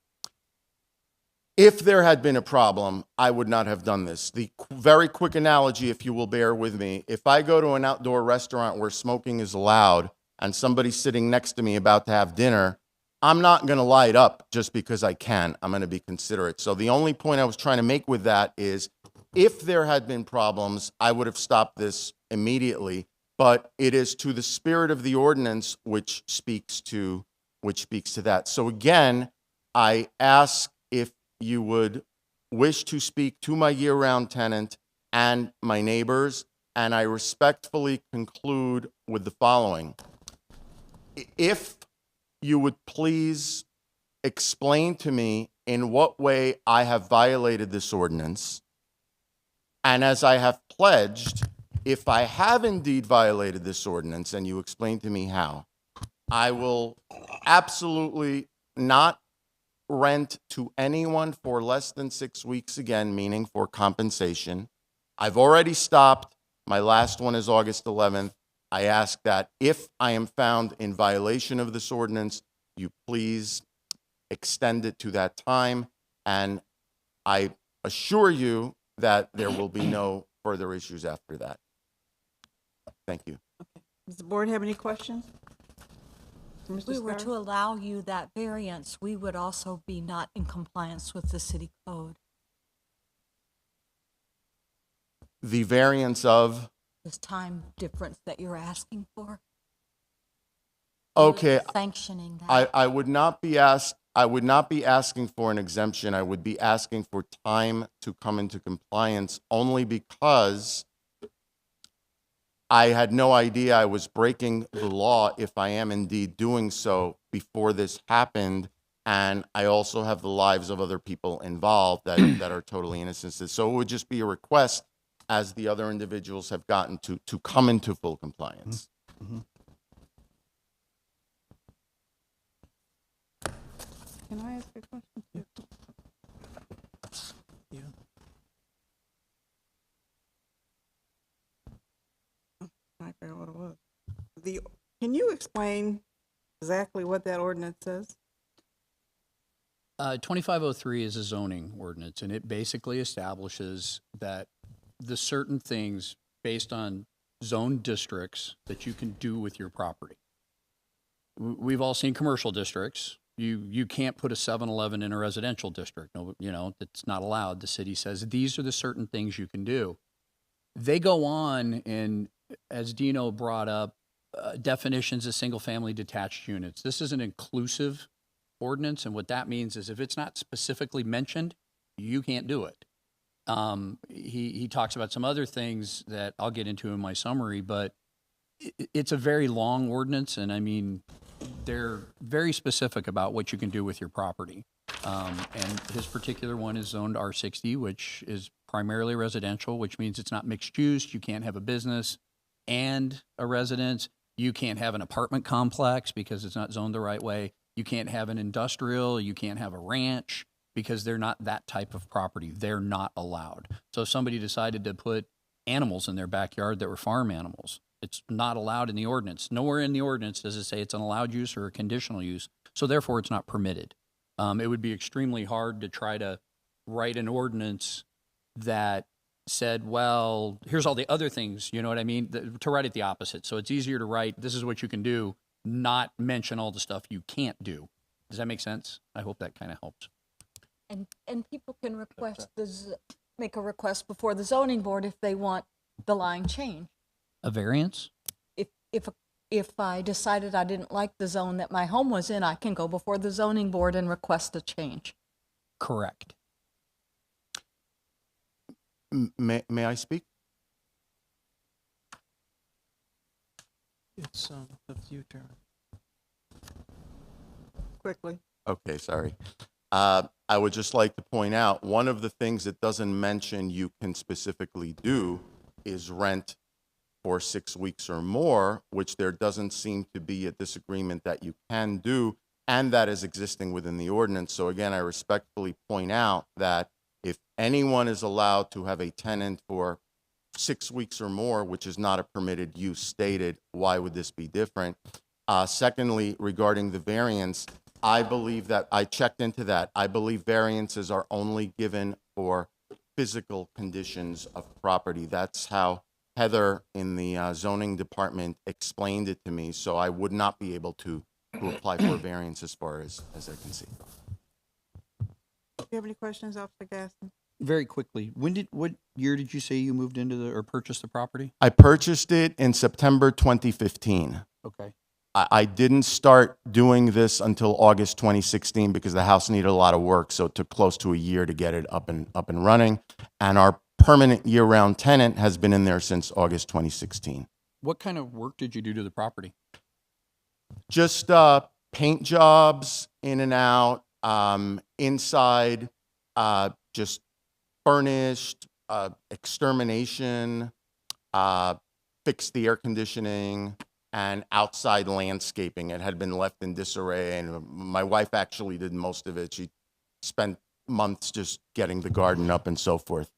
If there had been a problem, I would not have done this. The very quick analogy, if you will bear with me, if I go to an outdoor restaurant where smoking is allowed and somebody's sitting next to me about to have dinner, I'm not going to light up just because I can. I'm going to be considerate. So the only point I was trying to make with that is, if there had been problems, I would have stopped this immediately. But it is to the spirit of the ordinance which speaks to that. So again, I ask if you would wish to speak to my year-round tenant and my neighbors, and I respectfully conclude with the following. If you would please explain to me in what way I have violated this ordinance, and as I have pledged, if I have indeed violated this ordinance and you explain to me how, I will absolutely not rent to anyone for less than 6 weeks again, meaning for compensation. I've already stopped. My last one is August 11th. I ask that if I am found in violation of this ordinance, you please extend it to that time. And I assure you that there will be no further issues after that. Thank you. Does the board have any questions? If we were to allow you that variance, we would also be not in compliance with the city code. The variance of? This time difference that you're asking for. Okay. Sanctioning that. I would not be asking for an exemption. I would be asking for time to come into compliance, only because I had no idea I was breaking the law if I am indeed doing so before this happened. And I also have the lives of other people involved that are totally innocent. So it would just be a request, as the other individuals have gotten, to come into full compliance. Can I ask a question too? Yeah. I forgot what it was. Can you explain exactly what that ordinance says? 2503 is a zoning ordinance, and it basically establishes that the certain things based on zone districts that you can do with your property. We've all seen commercial districts. You can't put a 7-Eleven in a residential district. No, it's not allowed. The city says these are the certain things you can do. They go on, and as Dino brought up, definitions of single-family detached units. This is an inclusive ordinance, and what that means is if it's not specifically mentioned, you can't do it. He talks about some other things that I'll get into in my summary, but it's a very long ordinance, and I mean, they're very specific about what you can do with your property. And his particular one is zoned R60, which is primarily residential, which means it's not mixed use. You can't have a business and a residence. You can't have an apartment complex because it's not zoned the right way. You can't have an industrial. You can't have a ranch because they're not that type of property. They're not allowed. So if somebody decided to put animals in their backyard that were farm animals, it's not allowed in the ordinance. Nowhere in the ordinance does it say it's an allowed use or a conditional use, so therefore it's not permitted. It would be extremely hard to try to write an ordinance that said, well, here's all the other things, you know what I mean, to write it the opposite. So it's easier to write, this is what you can do, not mention all the stuff you can't do. Does that make sense? I hope that kind of helps. And people can make a request before the zoning board if they want the line changed. A variance? If I decided I didn't like the zone that my home was in, I can go before the zoning board and request a change. Correct. May I speak? It's the future. Quickly. Okay, sorry. I would just like to point out, one of the things it doesn't mention you can specifically do is rent for 6 weeks or more, which there doesn't seem to be a disagreement that you can do, and that is existing within the ordinance. So again, I respectfully point out that if anyone is allowed to have a tenant for 6 weeks or more, which is not a permitted use stated, why would this be different? Secondly, regarding the variance, I believe that, I checked into that. I believe variances are only given for physical conditions of property. That's how Heather in the zoning department explained it to me, so I would not be able to apply for a variance as far as I can see. Do you have any questions, Officer Gaston? Very quickly, what year did you say you moved into or purchased the property? I purchased it in September 2015. Okay. I didn't start doing this until August 2016 because the house needed a lot of work, so it took close to a year to get it up and running. And our permanent year-round tenant has been in there since August 2016. What kind of work did you do to the property? Just paint jobs in and out, inside, just furnished, extermination, fixed the air conditioning, and outside landscaping. It had been left in disarray, and my wife actually did most of it. She spent months just getting the garden up and so forth.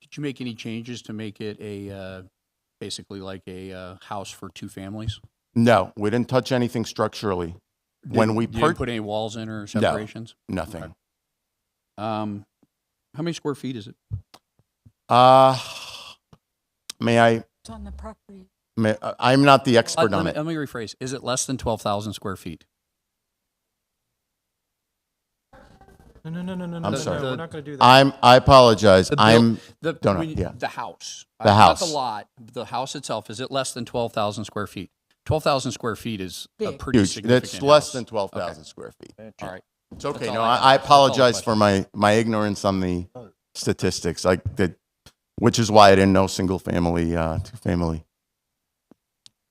Did you make any changes to make it a basically like a house for two families? No, we didn't touch anything structurally. When we You didn't put any walls in or separations? No, nothing. Okay. How many square feet is it? May I? It's on the property. I'm not the expert on it. Let me rephrase. Is it less than 12,000 square feet? No. I'm sorry. We're not going to do that. I apologize. The house. The house. Not the lot. The house itself. Is it less than 12,000 square feet? 12,000 square feet is a pretty Huge. significant It's less house. than 12,000 square feet. All right. It's okay. That's No, all I have. I That's all the apologize for my ignorance on the statistics. Which is why I didn't know single family, two family.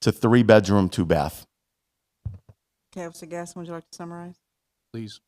It's a 3-bedroom, 2-bath. Okay, Officer Gaston, would you like to summarize? Please.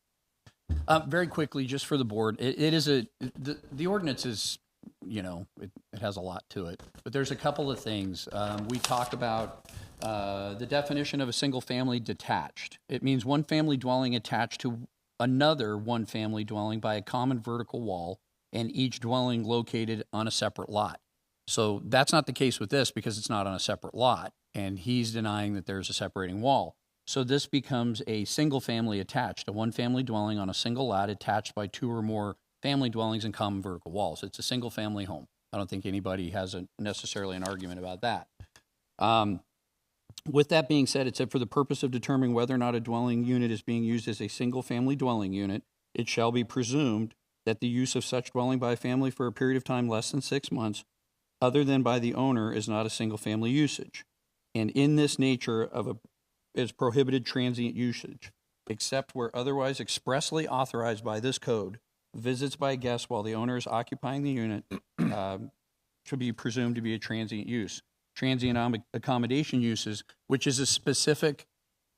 Very quickly, just for the board, it is the ordinance is, it has a lot to it, but there's a couple of things. We talk about the definition of a single family detached. It means one family dwelling attached to another one family dwelling by a common vertical wall, and each dwelling located on a separate lot. So that's not the case with this because it's not on a separate lot, and he's denying that there's a separating wall. So this becomes a single family attached, a one family dwelling on a single lot attached by two or more family dwellings and common vertical walls. It's a single family home. I don't think anybody has necessarily an argument about that. With that being said, it said for the purpose of determining whether or not a dwelling unit is being used as a single family dwelling unit, it shall be presumed that the use of such dwelling by a family for a period of time less than 6 months, other than by the owner, is not a single family usage. And in this nature is prohibited transient usage, except where otherwise expressly authorized by this code. Visits by guests while the owner is occupying the unit should be presumed to be a transient use. Transient accommodation uses, which is a specific,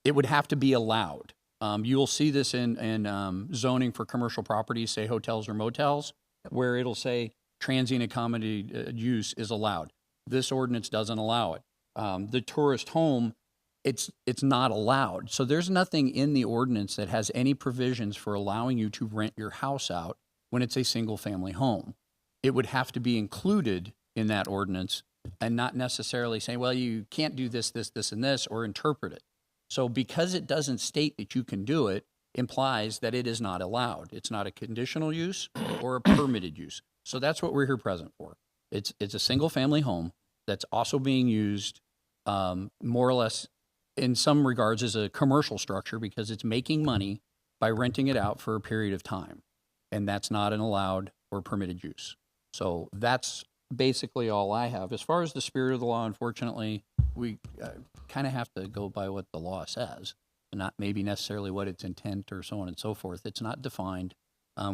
it would have to be allowed. You will see this in zoning for commercial properties, say hotels or motels, where it'll say transient accommodated use is allowed. This ordinance doesn't allow it. The tourist home, it's not allowed. So there's nothing in the ordinance that has any provisions for allowing you to rent your house out when it's a single family home. It would have to be included in that ordinance and not necessarily say, well, you can't do this, this, this, and this, or interpret it. So because it doesn't state that you can do it, implies that it is not allowed. It's not a conditional use or a permitted use. So that's what we're here present for. It's a single family home that's also being used more or less in some regards as a commercial structure because it's making money by renting it out for a period of time. And that's not an allowed or permitted use. So that's basically all I have. As far as the spirit of the law, unfortunately, we kind of have to go by what the law says, not maybe necessarily what its intent or so on and so forth. It's not defined.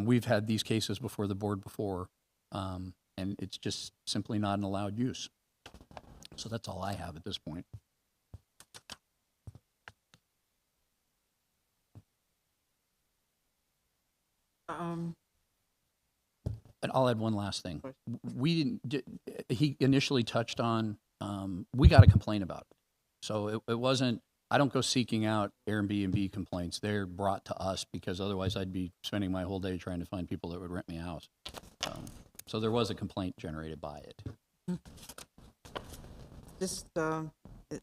We've had these cases before the board before, and it's just simply not an allowed use. So that's all I have at this point. And I'll add one last thing. He initially touched on, we got a complaint about it. So it wasn't, I don't go seeking out Airbnb complaints. They're brought to us because otherwise I'd be spending my whole day trying to find people that would rent me a house. So there was a complaint generated by it. Just,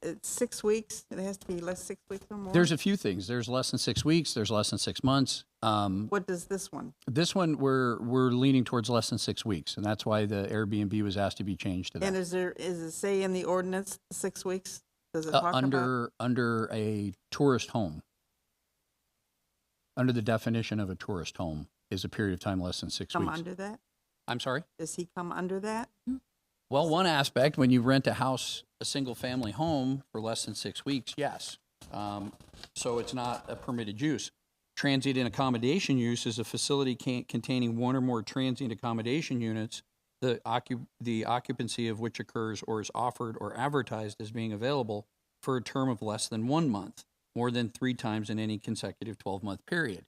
it's 6 weeks. It has to be less 6 weeks or more. There's a few things. There's less than 6 weeks. There's less than 6 months. What does this one? This one, we're leaning towards less than 6 weeks, and that's why the Airbnb was asked to be changed to that. And is it say in the ordinance 6 weeks? Does it talk about? Under a tourist home, under the definition of a tourist home, is a period of time less than 6 Come weeks. under that? I'm sorry? Does he come under that? Well, one aspect, when you rent a house, a single-family home for less than 6 weeks, yes. So it's not a permitted use. Transient and accommodation use is a facility containing one or more transient accommodation units, the occupancy of which occurs or is offered or advertised as being available for a term of less than 1 month, more than 3 times in any consecutive 12-month period.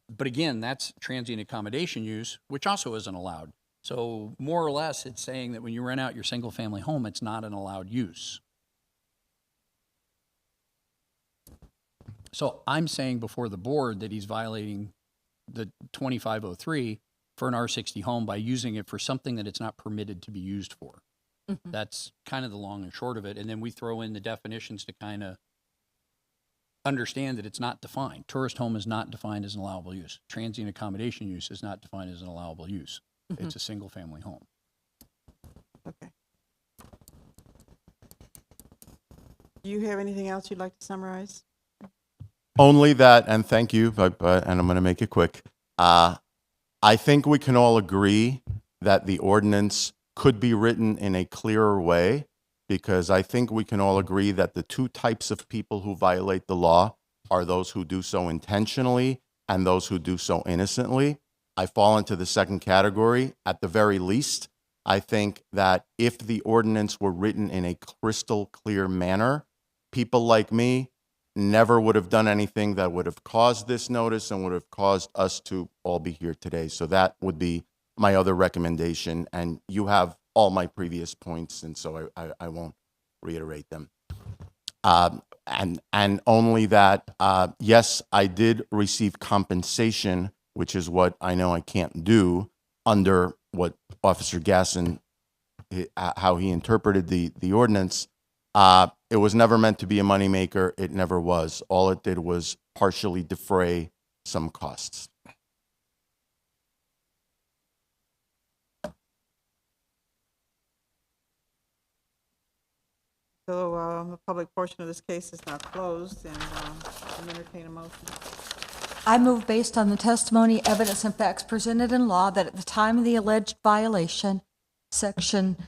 But again, that's transient accommodation use, which also isn't allowed. So more or less, it's saying that when you rent out your single-family home, it's not an allowed use. So I'm saying before the board that he's violating the 2503 for an R60 home by using it for something that it's not permitted to be used for. Mm-hmm. That's kind of the long and short of it. And then we throw in the definitions to kind of understand that it's not defined. Tourist home is not defined as an allowable use. Transient accommodation use is not defined as an allowable use. Mm-hmm. It's a single-family home. Okay. Do you have anything else you'd like to summarize? Only that, and thank you, but and I'm going to make it quick. I think we can all agree that the ordinance could be written in a clearer way, because I think we can all agree that the two types of people who violate the law are those who do so intentionally and those who do so innocently. I fall into the second category. At the very least, I think that if the ordinance were written in a crystal clear manner, people like me never would have done anything that would have caused this notice and would have caused us to all be here today. So that would be my other recommendation. And you have all my previous points, and so I won't reiterate them. And only that, yes, I did receive compensation, which is what I know I can't do under what Officer Gasson, how he interpreted the ordinance. It was never meant to be a moneymaker. It never was. All it did was partially defray some costs. So the public portion of this case is now closed, and I'm entertain a motion. I move based on the testimony, evidence, and facts presented in law that at the time of the alleged violation, Section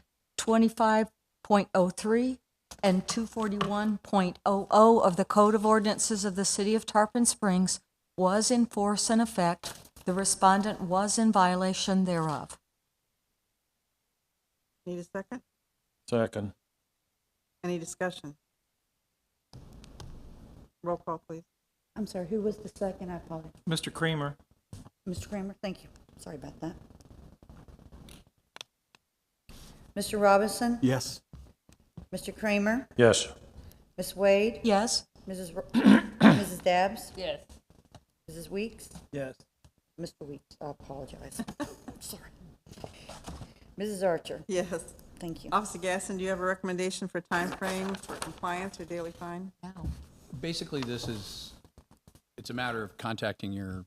25.03 and 241.00 of the Code of Ordinances of the City of Tarpon Springs was in force and effect. The respondent was in violation thereof. Need a second? Second. Any discussion? Roll call, please. I'm sorry, who was the second? I apologize. Mr. Kramer? Mr. Kramer, thank you. Sorry about that. Mr. Robinson? Yes. Mr. Kramer? Yes. Ms. Wade? Yes? Mrs. Dabbs? Yes. Mrs. Weeks? Yes. Mr. Weeks, I apologize. Sorry. Mrs. Archer? Yes. Thank you. Officer Gasson, do you have a recommendation for time frame for compliance or daily fine? Basically, it's a matter of contacting your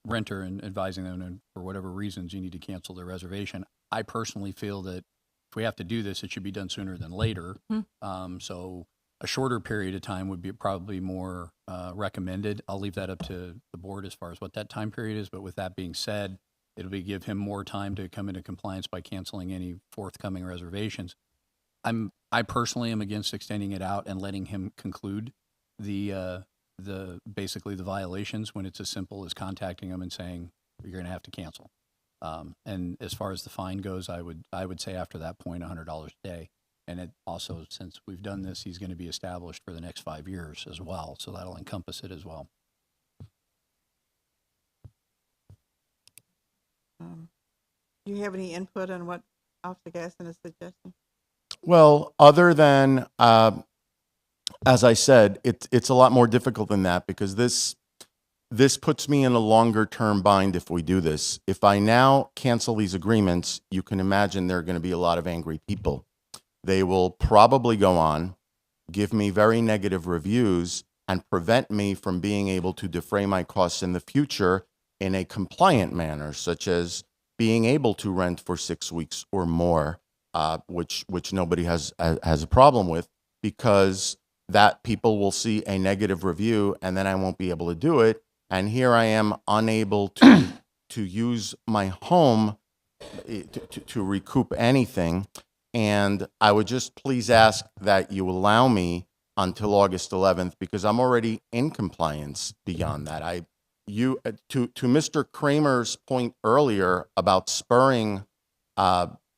renter and advising them, and for whatever reasons you need to cancel their reservation. I personally feel that if we have to do this, it should be done sooner than later. So a shorter period of time would be probably more recommended. I'll leave that up to the board as far as what that time period is. But with that being said, it'll give him more time to come into compliance by canceling any forthcoming reservations. I personally am against extending it out and letting him conclude basically the violations when it's as simple as contacting him and saying you're going to have to cancel. And as far as the fine goes, I would say after that point, $100 a day. And it also, since we've done this, he's going to be established for the next 5 years as well. So that'll encompass it as well. Do you have any input on what Officer Gaston is suggesting? Well, other than, as I said, it's a lot more difficult than that because this puts me in a longer term bind if we do this. If I now cancel these agreements, you can imagine there are going to be a lot of angry people. They will probably go on, give me very negative reviews, and prevent me from being able to defray my costs in the future in a compliant manner, such as being able to rent for 6 weeks or more, which nobody has a problem with, because that people will see a negative review and then I won't be able to do it. And here I am unable to use my home to recoup anything. And I would just please ask that you allow me until August 11th because I'm already in compliance beyond that. To Mr. Kramer's point earlier about spurring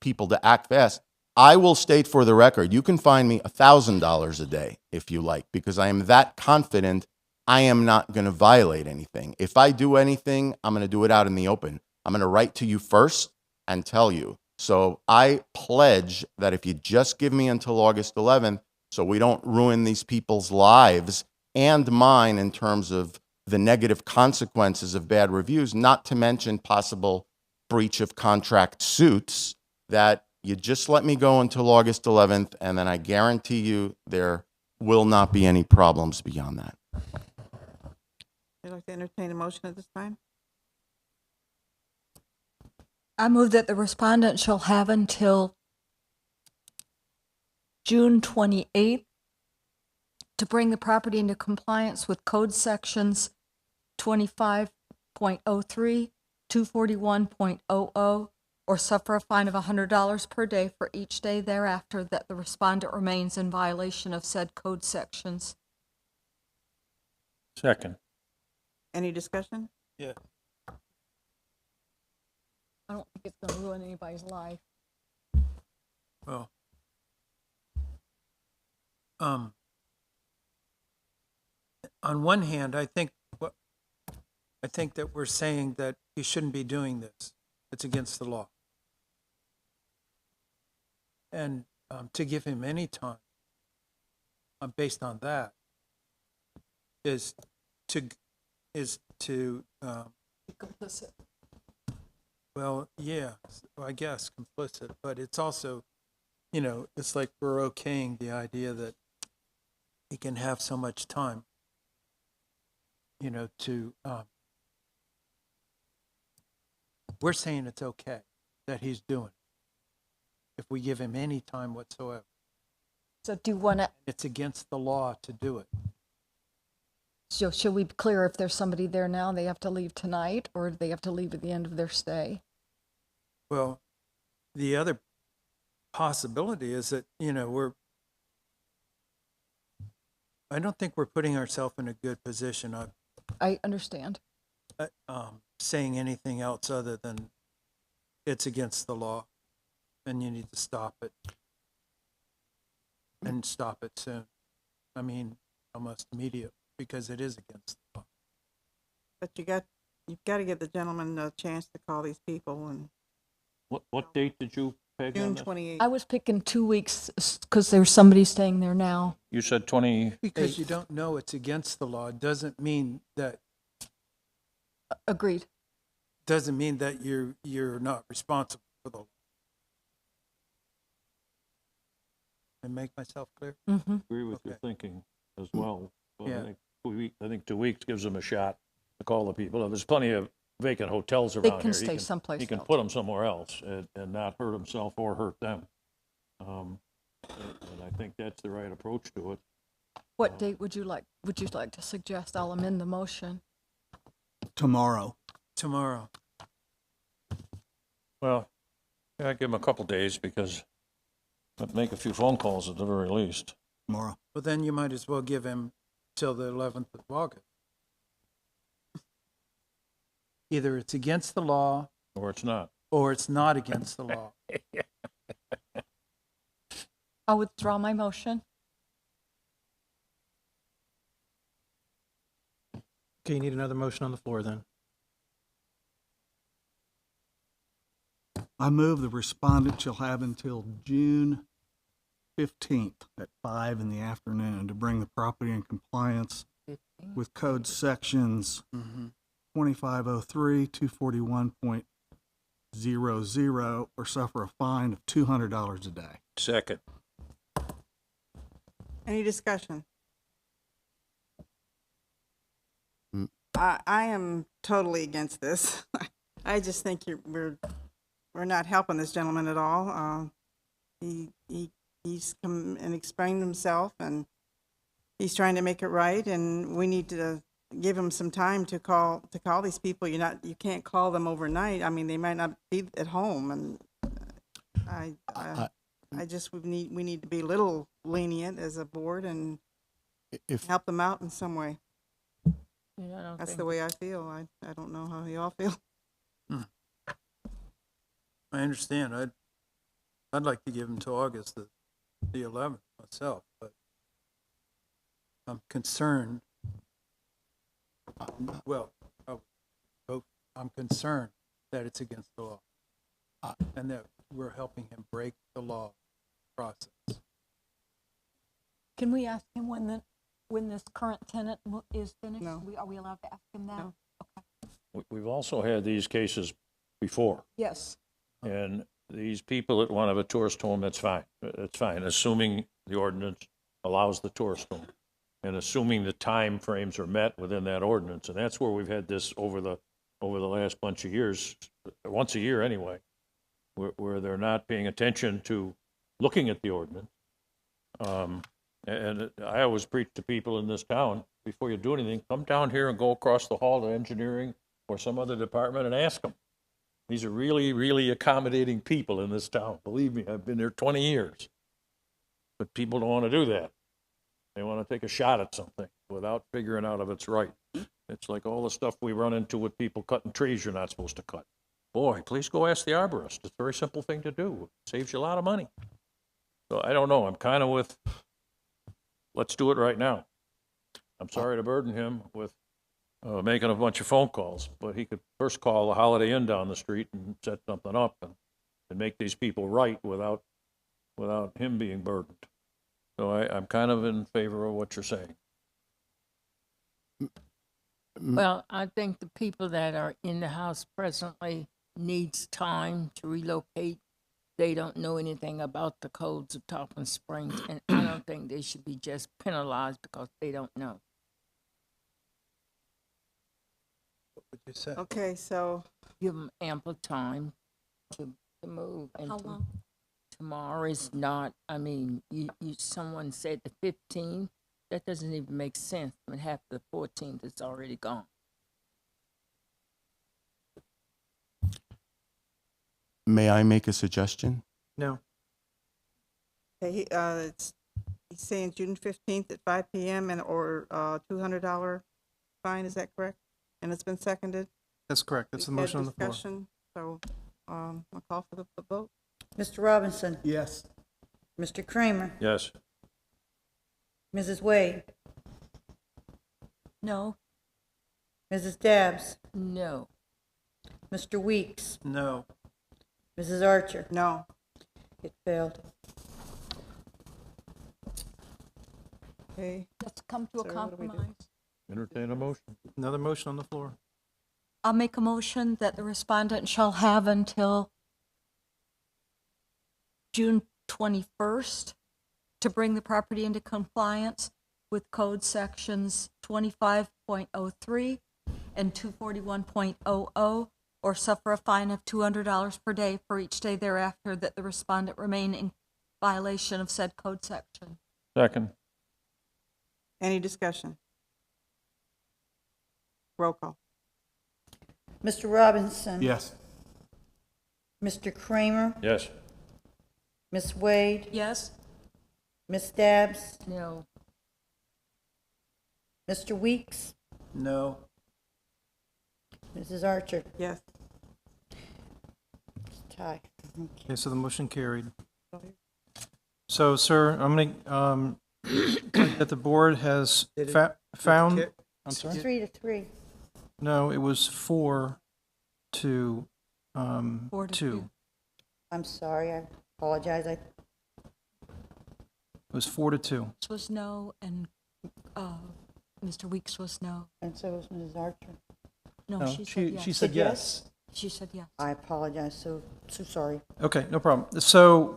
people to act fast, I will state for the record, you can find me $1,000 a day if you like, because I am that confident I am not going to violate anything. If I do anything, I'm going to do it out in the open. I'm going to write to you first and tell you. So I pledge that if you just give me until August 11th, so we don't ruin these people's lives and mine in terms of the negative consequences of bad reviews, not to mention possible breach of contract suits, that you just let me go until August 11th, and then I guarantee you there will not be any problems beyond that. Would you like to entertain a motion at this time? I move that the respondent shall have until June 28th to bring the property into compliance with code sections 25.03, 241.00, or suffer a fine of $100 per day for each day thereafter that the respondent remains in violation of said code sections. Second. Any discussion? Yeah. I don't think it's going to ruin anybody's life. Well, on one hand, I think that we're saying that he shouldn't be doing this. It's against the law. And to give him any time based on that is to Complicit. well, yeah, I guess complicit, but it's also, it's like we're okaying the idea that he can have so much time, to, we're saying it's okay that he's doing it if we give him any time whatsoever. So do you want to, It's against the law to do it. so should we be clear if there's somebody there now, they have to leave tonight, or do they have to leave at the end of their stay? Well, the other possibility is that, I don't think we're putting ourselves in a good position of I understand. saying anything else other than it's against the law and you need to stop it and stop it soon. I mean, almost immediately, because it is against the law. But you've got to give the gentleman a chance to call these people, and What date did you peg on June this? 28th. I was picking 2 weeks because there's somebody staying there now. You said 20. Because you don't know it's against the law doesn't mean that Agreed. you're not responsible for the law. I make myself clear? Mm-hmm. Agree with your Okay. thinking as well. But Yeah. I think 2 weeks gives them a shot to call the people. There's plenty of vacant hotels around They here. can He stay someplace He can else. put them somewhere else and not hurt himself or hurt them. And I think that's the right approach to it. What date would you like to suggest? I'll amend the motion. Tomorrow. Tomorrow. Well, yeah, I'd give them a couple days because I'd make a few phone calls at the very least. Tomorrow. Well, then you might as well give him till the 11th of August. Either it's against the law Or it's not. or it's not against the law. I'll withdraw my motion. Okay, you need another motion on the floor then. I move the respondent shall have until June 15th at 5 in the afternoon to bring the property in compliance with code sections 2503, 241.00, or suffer a fine of $200 a day. Second. Any discussion? Mm. I am totally against this. I just think we're not helping this gentleman at all. He's come and explained himself, and he's trying to make it right, and we need to give him some time to call these people. You can't call them overnight. I mean, they might not be at home, and we need to be a little lenient as a board and help them out in some way. Yeah, That's the way I feel. I don't know how y'all feel. I understand. I'd like to give him to August the 11th myself, but I'm concerned. Well, I'm concerned that it's against the law, and that we're helping him break the law process. Can we ask him when this current tenant is finished? No. Are we allowed to ask him that? No. We've also had these cases before, Yes. and these people that want to have a tourist home, that's fine. That's fine, assuming the ordinance allows the tourist home, and assuming the time frames are met within that ordinance. And that's where we've had this over the last bunch of years, once a year anyway, where they're not paying attention to looking at the ordinance. And I always preach to people in this town, before you do anything, come down here and go across the hall to engineering or some other department and ask them. These are really, really accommodating people in this town. Believe me, I've been there 20 years. But people don't want to do that. They want to take a shot at something without figuring out if it's right. It's like all the stuff we run into with people cutting trees you're not supposed to cut. Boy, please go ask the arborist. It's a very simple thing to do. It saves you a lot of money. So I don't know. I'm kind of with, let's do it right now. I'm sorry to burden him with making a bunch of phone calls, but he could first call the Holiday Inn down the street and set something up and make these people right without him being burdened. So I'm kind of in favor of what you're saying. Well, I think the people that are in the house presently needs time to relocate. They don't know anything about the codes of Tarpon Springs, and I don't think they should be just penalized because they don't know. What would you say? Okay, so Give them ample time to move. And How long? Tomorrow is not, I mean, someone said the 15th. That doesn't even make sense. I mean, half the 14th is already gone. May I make a suggestion? No. okay, he's saying June 15th at 5 p.m. or $200 fine. Is that correct? And it's been seconded. That's correct. That's the We've had motion on the floor. discussion, so I'll call for the vote. Mr. Robinson, Yes. Mr. Kramer, Yes. Mrs. Wade, No. Mrs. Dabbs, No. Mr. Weeks, No. Mrs. Archer. No. It failed. Okay. Let's come to a So what do we do? compromise. Entertain a motion. Another motion on the floor. I'll make a motion that the respondent shall have until June 21st to bring the property into compliance with code sections 25.03 and 241.00, or suffer a fine of $200 per day for each day thereafter that the respondent remain in violation of said code section. Second. Any discussion? Roll call. Mr. Robinson. Yes. Mr. Kramer, Yes. Miss Wade, Yes? Miss Dabbs, No. Mr. Weeks, No. Mrs. Archer. Yes. Tie. Okay, so the motion carried. So, sir, I'm going to, that the board has found, I'm sorry? 3-3. No, it was 4 to 4 to 2. I'm sorry, I apologize. It was 4-2. This was no, and Mr. Weeks was no. And so was Mrs. Archer. No, No, she said yes. she said yes. She said yes. I apologize, so sorry. Okay, no problem. So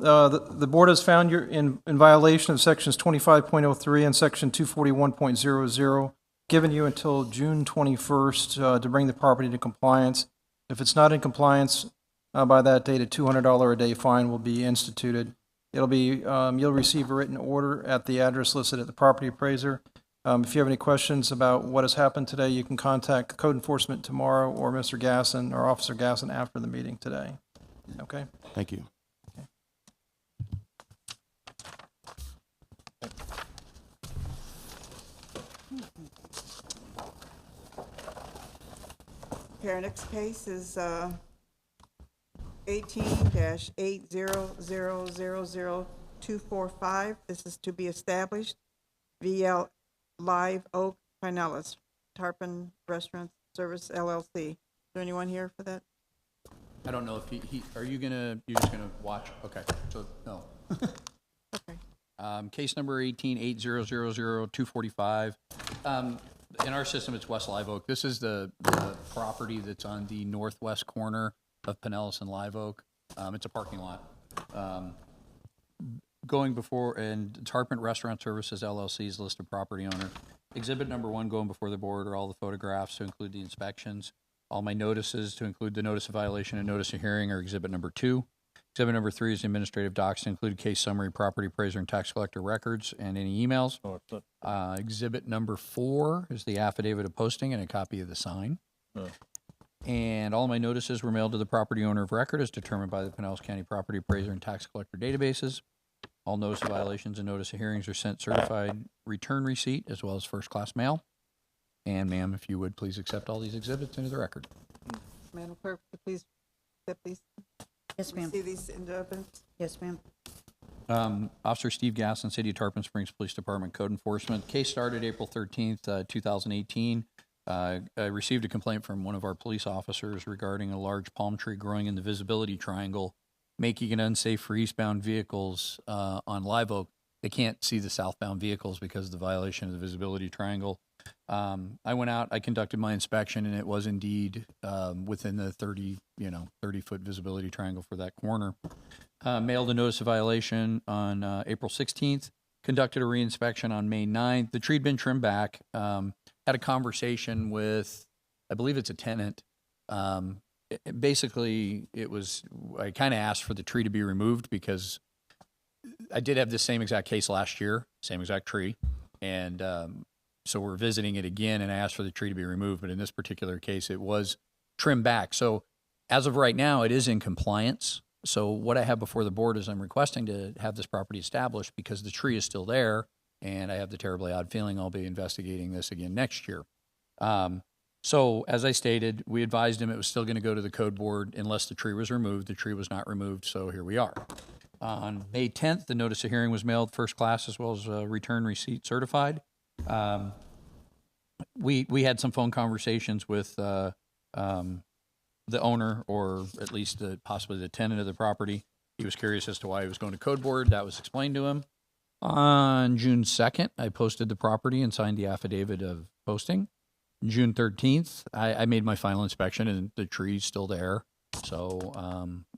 the board has found you're in violation of sections 25.03 and section 241.00, given you until June 21st to bring the property to compliance. If it's not in compliance by that date, a $200 a day fine will be instituted. It'll be, you'll receive a written order at the address listed at the property appraiser. If you have any questions about what has happened today, you can contact code enforcement tomorrow or Mr. Gasson or Officer Gasson after the meeting today. Okay? Thank you. Okay, our next case is 18-80000245. This is to be established. VL Live Oak Pinellas, Tarpon Restaurant Service LLC. Is there anyone here for that? I don't know if you're just gonna watch? Okay, so, no. Okay. Case number 18-80000245. In our system, it's West Live Oak. This is the property that's on the northwest corner of Pinellas and Live Oak. It's a parking lot. Going before, and Tarpon Restaurant Services LLC is listed property owner. Exhibit number 1 going before the board are all the photographs to include the inspections. All my notices to include the notice of violation and notice of hearing are exhibit number 2. Exhibit number 3 is the administrative docs to include case summary, property appraiser, and tax collector records, and any emails. Exhibit number 4 is the affidavit of posting and a copy of the sign. And all my notices were mailed to the property owner of record as determined by the Pinellas County Property Appraiser and Tax Collector databases. All notice of violations and notice of hearings are sent certified return receipt as well as first-class mail. And ma'am, if you would please accept all these exhibits into the record. Madam Clerk, could you please accept these? Yes, ma'am. See these into evidence? Yes, ma'am. Officer Steve Gasson, City of Tarpon Springs Police Department Code Enforcement. Case started April 13th, 2018. I received a complaint from one of our police officers regarding a large palm tree growing in the visibility triangle, making it unsafe for eastbound vehicles on Live Oak. They can't see the southbound vehicles because of the violation of the visibility triangle. I went out, I conducted my inspection, and it was indeed within the 30-foot visibility triangle for that corner. Mailed a notice of violation on April 16th, conducted a reinspection on May 9th. The tree had been trimmed back. Had a conversation with, I believe it's a tenant. Basically, I kind of asked for the tree to be removed because I did have the same exact case last year, same exact tree. And so we're visiting it again, and I asked for the tree to be removed. But in this particular case, it was trimmed back. So as of right now, it is in compliance. So what I have before the board is I'm requesting to have this property established because the tree is still there, and I have the terribly odd feeling I'll be investigating this again next year. So as I stated, we advised him it was still going to go to the code board unless the tree was removed. The tree was not removed, so here we are. On May 10th, the notice of hearing was mailed first class as well as return receipt certified. We had some phone conversations with the owner, or at least possibly the tenant of the property. He was curious as to why he was going to code board. That was explained to him. On June 2nd, I posted the property and signed the affidavit of posting. June 13th, I made my final inspection, and the tree's still there. So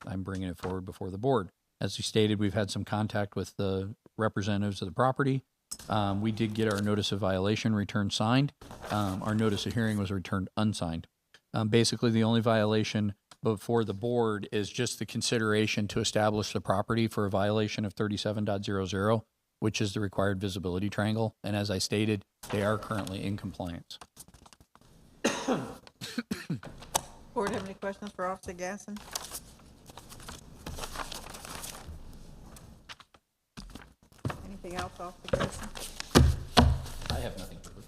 I'm bringing it forward before the board. As you stated, we've had some contact with the representatives of the property. We did get our notice of violation returned signed. Our notice of hearing was returned unsigned. Basically, the only violation before the board is just the consideration to establish the property for a violation of 37.00, which is the required visibility triangle. And as I stated, they are currently in compliance. Board have any questions for Officer Gasson? Anything else, Officer Gasson? I have nothing further.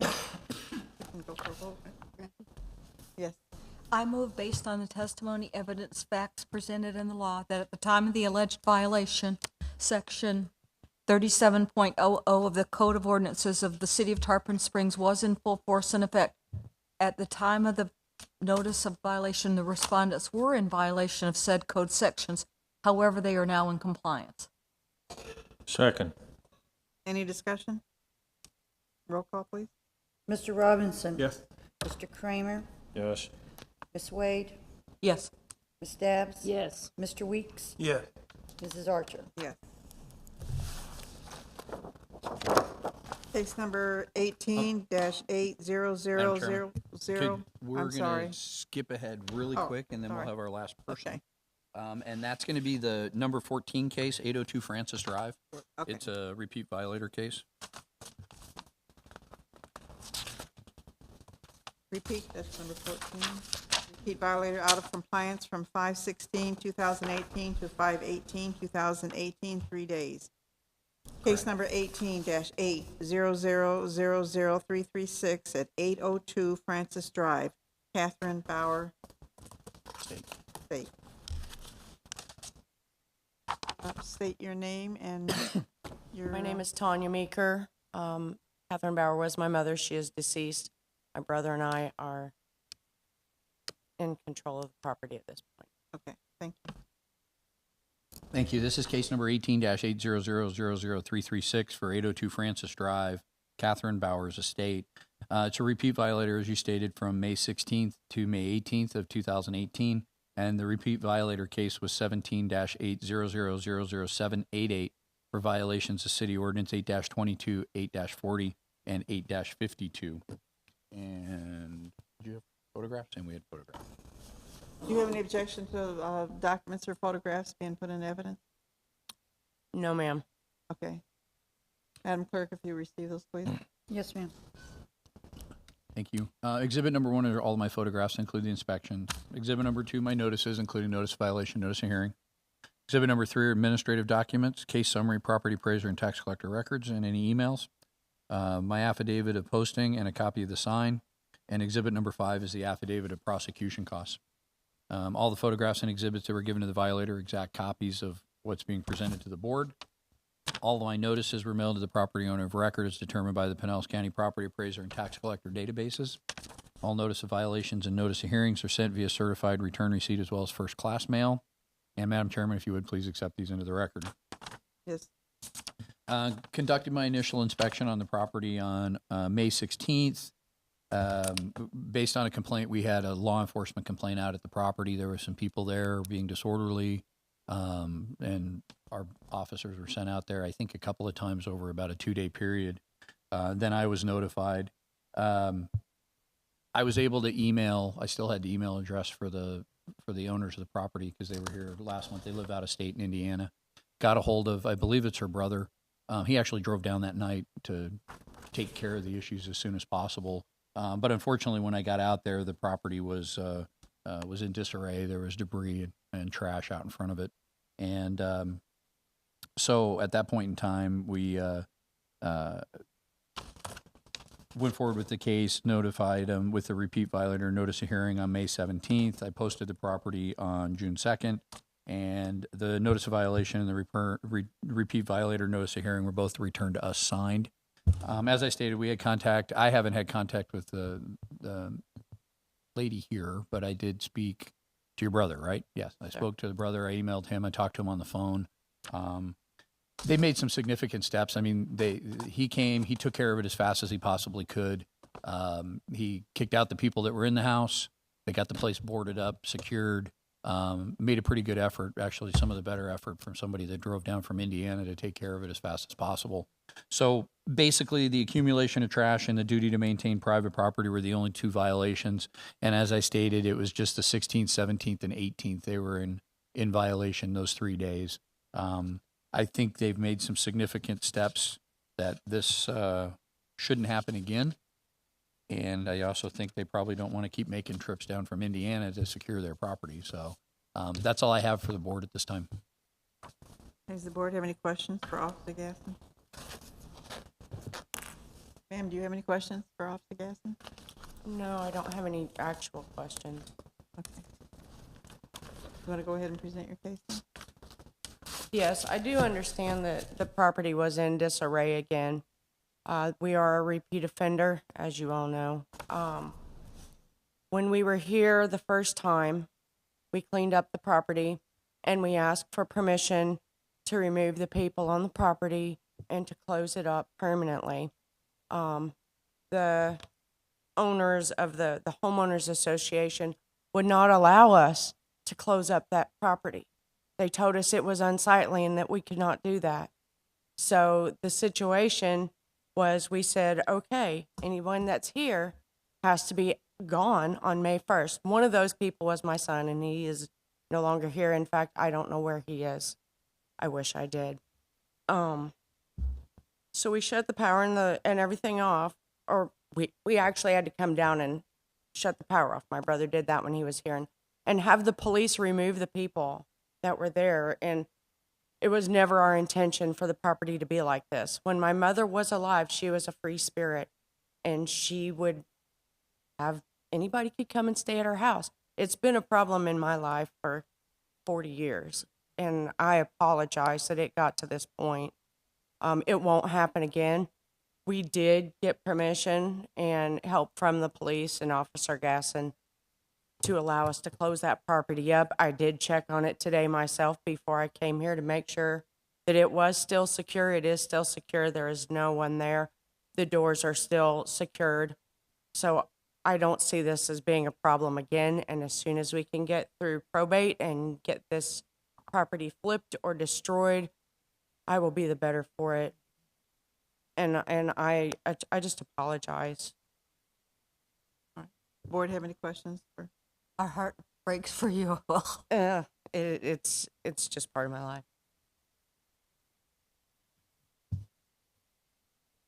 We can go for a vote. Okay. Yes. I move based on the testimony, evidence, facts presented in the law that at the time of the alleged violation, Section 37.00 of the Code of Ordinances of the City of Tarpon Springs was in full force and effect. At the time of the notice of violation, the respondents were in violation of said code sections. However, they are now in compliance. Second. Any discussion? Roll call, please. Mr. Robinson? Yes. Mr. Kramer? Yes. Ms. Wade? Yes. Ms. Dabbs? Yes. Mr. Weeks? Yes. Mrs. Archer? Yes. Case number 18-80000. We're I'm sorry. gonna skip ahead really Oh, quick, and then sorry. we'll have our last person. Okay. And that's gonna be the number 14 case, 802 Francis Drive. Okay. It's a repeat violator case. Repeat, that's number 14. Repeat violator out of compliance from 5/16/2018 to 5/18/2018, 3 days. Case number 18-800000336 at 802 Francis Drive, Catherine Bauer. State. State your name and your. My name is Tanya Meeker. Catherine Bauer was my mother. She is deceased. My brother and I are in control of the property at this point. Okay, thank you. Thank you. This is case number 18-800000336 for 802 Francis Drive, Catherine Bowers Estate. It's a repeat violator, as you stated, from May 16th to May 18th of 2018, and the repeat violator case was 17-800000788 for violations of City Ordinance 8-22, 8-40, and 8-52. And did you have photographs? And we had photographs. Do you have any objection to documents or photographs being put in evidence? No, ma'am. Okay. Madam Clerk, if you receive those, please. Yes, ma'am. Thank you. Exhibit number 1 are all of my photographs, including inspections. Exhibit number 2, my notices, including notice of violation, notice of hearing. Exhibit number 3 are administrative documents, case summary, property appraiser, and tax collector records, and any emails. My affidavit of posting and a copy of the sign. And exhibit number 5 is the affidavit of prosecution costs. All the photographs and exhibits that were given to the violator are exact copies of what's being presented to the board. All of my notices were mailed to the property owner of record as determined by the Pinellas County Property Appraiser and Tax Collector databases. All notice of violations and notice of hearings are sent via certified return receipt as well as first-class mail. And Madam Chairman, if you would please accept these into the record. Yes. Conducted my initial inspection on the property on May 16th. Based on a complaint, we had a law enforcement complaint out at the property. There were some people there being disorderly, and our officers were sent out there, I think, a couple of times over about a 2-day period. Then I was notified. I was able to email, I still had the email address for the owners of the property because they were here last month. They live out of state in Indiana. Got a hold of, I believe it's her brother. He actually drove down that night to take care of the issues as soon as possible. But unfortunately, when I got out there, the property was in disarray. There was debris and trash out in front of it. And so at that point in time, we went forward with the case, notified them with the repeat violator notice of hearing on May 17th. I posted the property on June 2nd. And the notice of violation and the repeat violator notice of hearing were both returned to us signed. As I stated, we had contact. I haven't had contact with the lady here, but I did speak to your brother, right? Yes, I spoke to the brother. I emailed him. I talked to him on the phone. They made some significant steps. I mean, he came. He took care of it as fast as he possibly could. He kicked out the people that were in the house. They got the place boarded up, secured. Made a pretty good effort, actually some of the better effort from somebody that drove down from Indiana to take care of it as fast as possible. So basically the accumulation of trash and the duty to maintain private property were the only 2 violations. And as I stated, it was just the 16th, 17th, and 18th. They were in violation those 3 days. I think they've made some significant steps that this shouldn't happen again. And I also think they probably don't want to keep making trips down from Indiana to secure their property. So that's all I have for the board at this time. Does the board have any questions for Officer Gasson? Ma'am, do you have any questions for Officer Gasson? No, I don't have any actual questions. Okay. You want to go ahead and present your case then? Yes, I do understand that the property was in disarray again. We are a repeat offender, as you all know. When we were here the first time, we cleaned up the property and we asked for permission to remove the people on the property and to close it up permanently. The owners of the homeowners association would not allow us to close up that property. They told us it was unsightly and that we could not do that. So the situation was, we said, okay, anyone that's here has to be gone on May 1st. One of those people was my son, and he is no longer here. In fact, I don't know where he is. I wish I did. So we shut the power and everything off, or we actually had to come down and shut the power off. My brother did that when he was here, and have the police remove the people that were there. And it was never our intention for the property to be like this. When my mother was alive, she was a free spirit, and she would have anybody could come and stay at her house. It's been a problem in my life for 40 years, and I apologize that it got to this point. It won't happen again. We did get permission and help from the police and Officer Gasson to allow us to close that property up. I did check on it today myself before I came here to make sure that it was still secure. It is still secure. There is no one there. The doors are still secured. So I don't see this as being a problem again. And as soon as we can get through probate and get this property flipped or destroyed, I will be the better for it. And I just apologize. Board have any questions? Our heart breaks for you. It's just part of my life.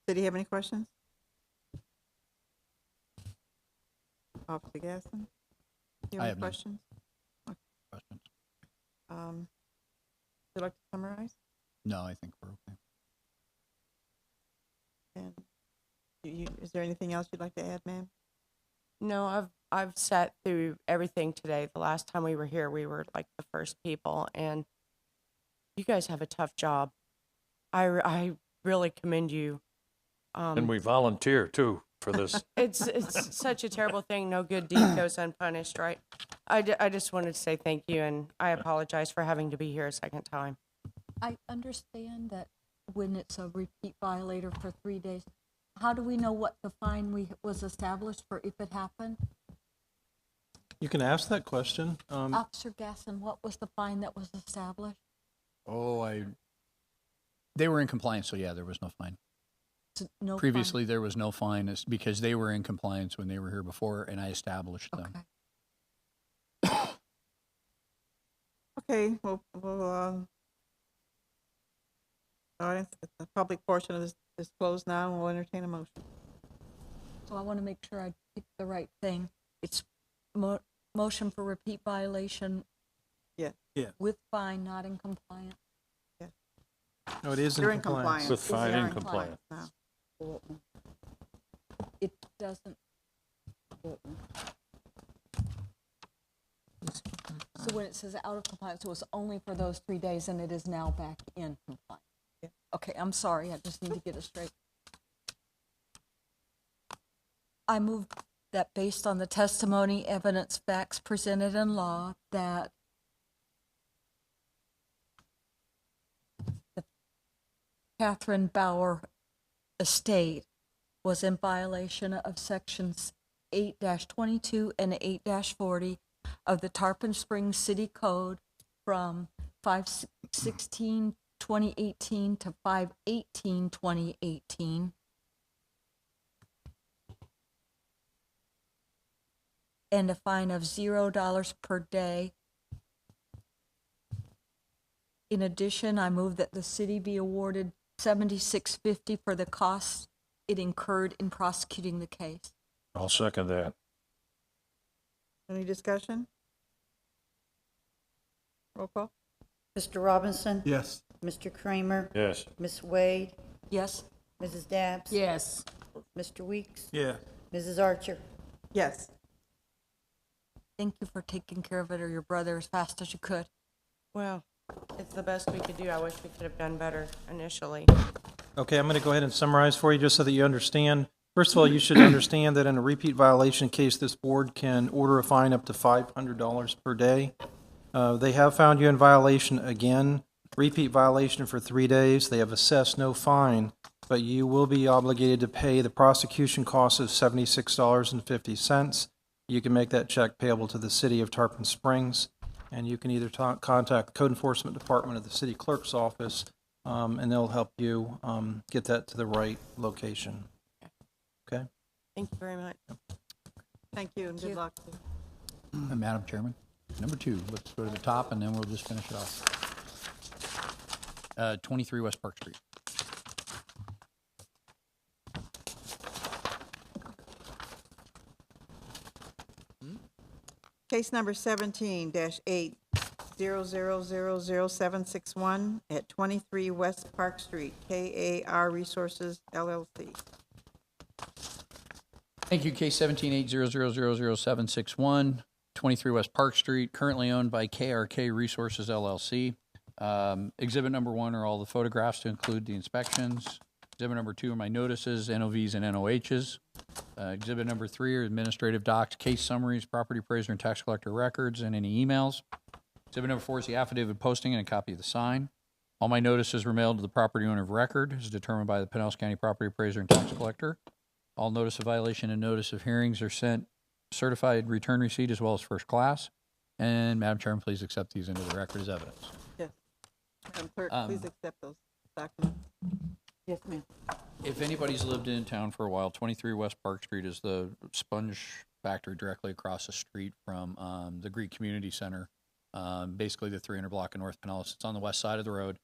City have any questions? Officer Gasson? You I have have any none. questions? Questions? Would you like to summarize? No, I think we're okay. And is there anything else you'd like to add, ma'am? No, I've sat through everything today. The last time we were here, we were like the first people, and you guys have a tough job. I really commend you. And we volunteer too for this. It's such a terrible thing. No good deed goes unpunished, right? I just wanted to say thank you, and I apologize for having to be here a second time. I understand that when it's a repeat violator for 3 days, how do we know what the fine was established for if it happened? You can ask that question. Officer Gasson, what was the fine that was established? They were in compliance, so yeah, there was no fine. No Previously, there was no fine because they were in compliance when they were here before, and I established them. Okay, well, audience, the public portion of this is closed now, and we'll entertain a motion. So I want to make sure I pick the right thing. It's motion for repeat violation. Yeah. Yeah. With fine, not in compliance. Yeah. No, it is You're in compliance. With fine You're in in compliance. now. It doesn't. So when it says out of compliance, it was only for those 3 days, and it is now back in compliance. Yeah. Okay, I'm sorry. I just need to get it straight. I move that based on the testimony, evidence, facts presented in law, that the Catherine Bauer estate was in violation of sections 8-22 and 8-40 of the Tarpon Springs City Code from 5/16/2018 to 5/18/2018. And a fine of $0 per day. In addition, I move that the city be awarded $76.50 for the costs it incurred in prosecuting the case. I'll second that. Any discussion? Roll call? Mr. Robinson? Yes. Mr. Kramer? Yes. Ms. Wade? Yes. Mrs. Dabbs? Yes. Mr. Weeks? Yeah. Mrs. Archer? Yes. Thank you for taking care of it, or your brother, as fast as you could. Well, it's the best we could do. I wish we could have done better initially. Okay, I'm going to go ahead and summarize for you just so that you understand. First of all, you should understand that in a repeat violation case, this board can order a fine up to $500 per day. They have found you in violation again, repeat violation for 3 days. They have assessed no fine, but you will be obligated to pay the prosecution cost of $76.50. You can make that check payable to the city of Tarpon Springs, and you can either contact the Code Enforcement Department or the city clerk's office, and they'll help you get that to the right location. Okay? Thank you very much. Thank you and good luck. Madam Chairman, number 2, let's go to the top and then we'll just finish it off. 23 West Park Street. Case number 17-800000761 at 23 West Park Street, KAR Resources LLC. Thank you. Case 17-800000761, 23 West Park Street, currently owned by KRK Resources LLC. Exhibit number 1 are all the photographs to include the inspections. Exhibit number 2 are my notices, NOVs, and NOHs. Exhibit number 3 are administrative docs, case summaries, property appraiser and tax collector records, and any emails. Exhibit number 4 is the affidavit posting and a copy of the sign. All my notices were mailed to the property owner of record, as determined by the Pinellas County property appraiser and tax collector. All notice of violation and notice of hearings are sent certified return receipt as well as first class. And Madam Chairman, please accept these into the record as evidence. Yes. Madam Clerk, please accept those documents. Yes, ma'am. If anybody's lived in town for a while, 23 West Park Street is the sponge factory directly across the street from the Greek Community Center, basically the 300 block of North Pinellas. It's on the west side of the road.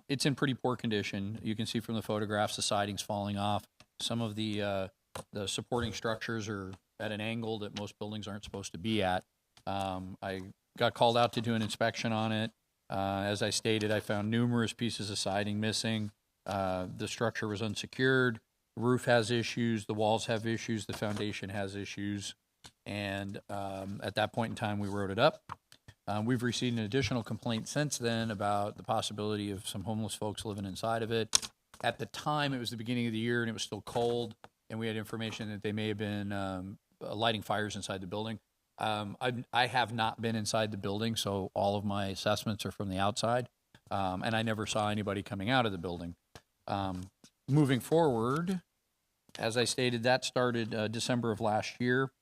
It's in pretty poor condition. You can see from the photographs the siding's falling off. Some of the supporting structures are at an angle that most buildings aren't supposed to be at. I got called out to do an inspection on it. As I stated, I found numerous pieces of siding missing. The structure was unsecured. The roof has issues. The walls have issues. The foundation has issues. And at that point in time, we wrote it up. We've received an additional complaint since then about the possibility of some homeless folks living inside of it. At the time, it was the beginning of the year and it was still cold, and we had information that they may have been lighting fires inside the building. I have not been inside the building, so all of my assessments are from the outside, and I never saw anybody coming out of the building. Moving forward, as I stated, that started December of last year.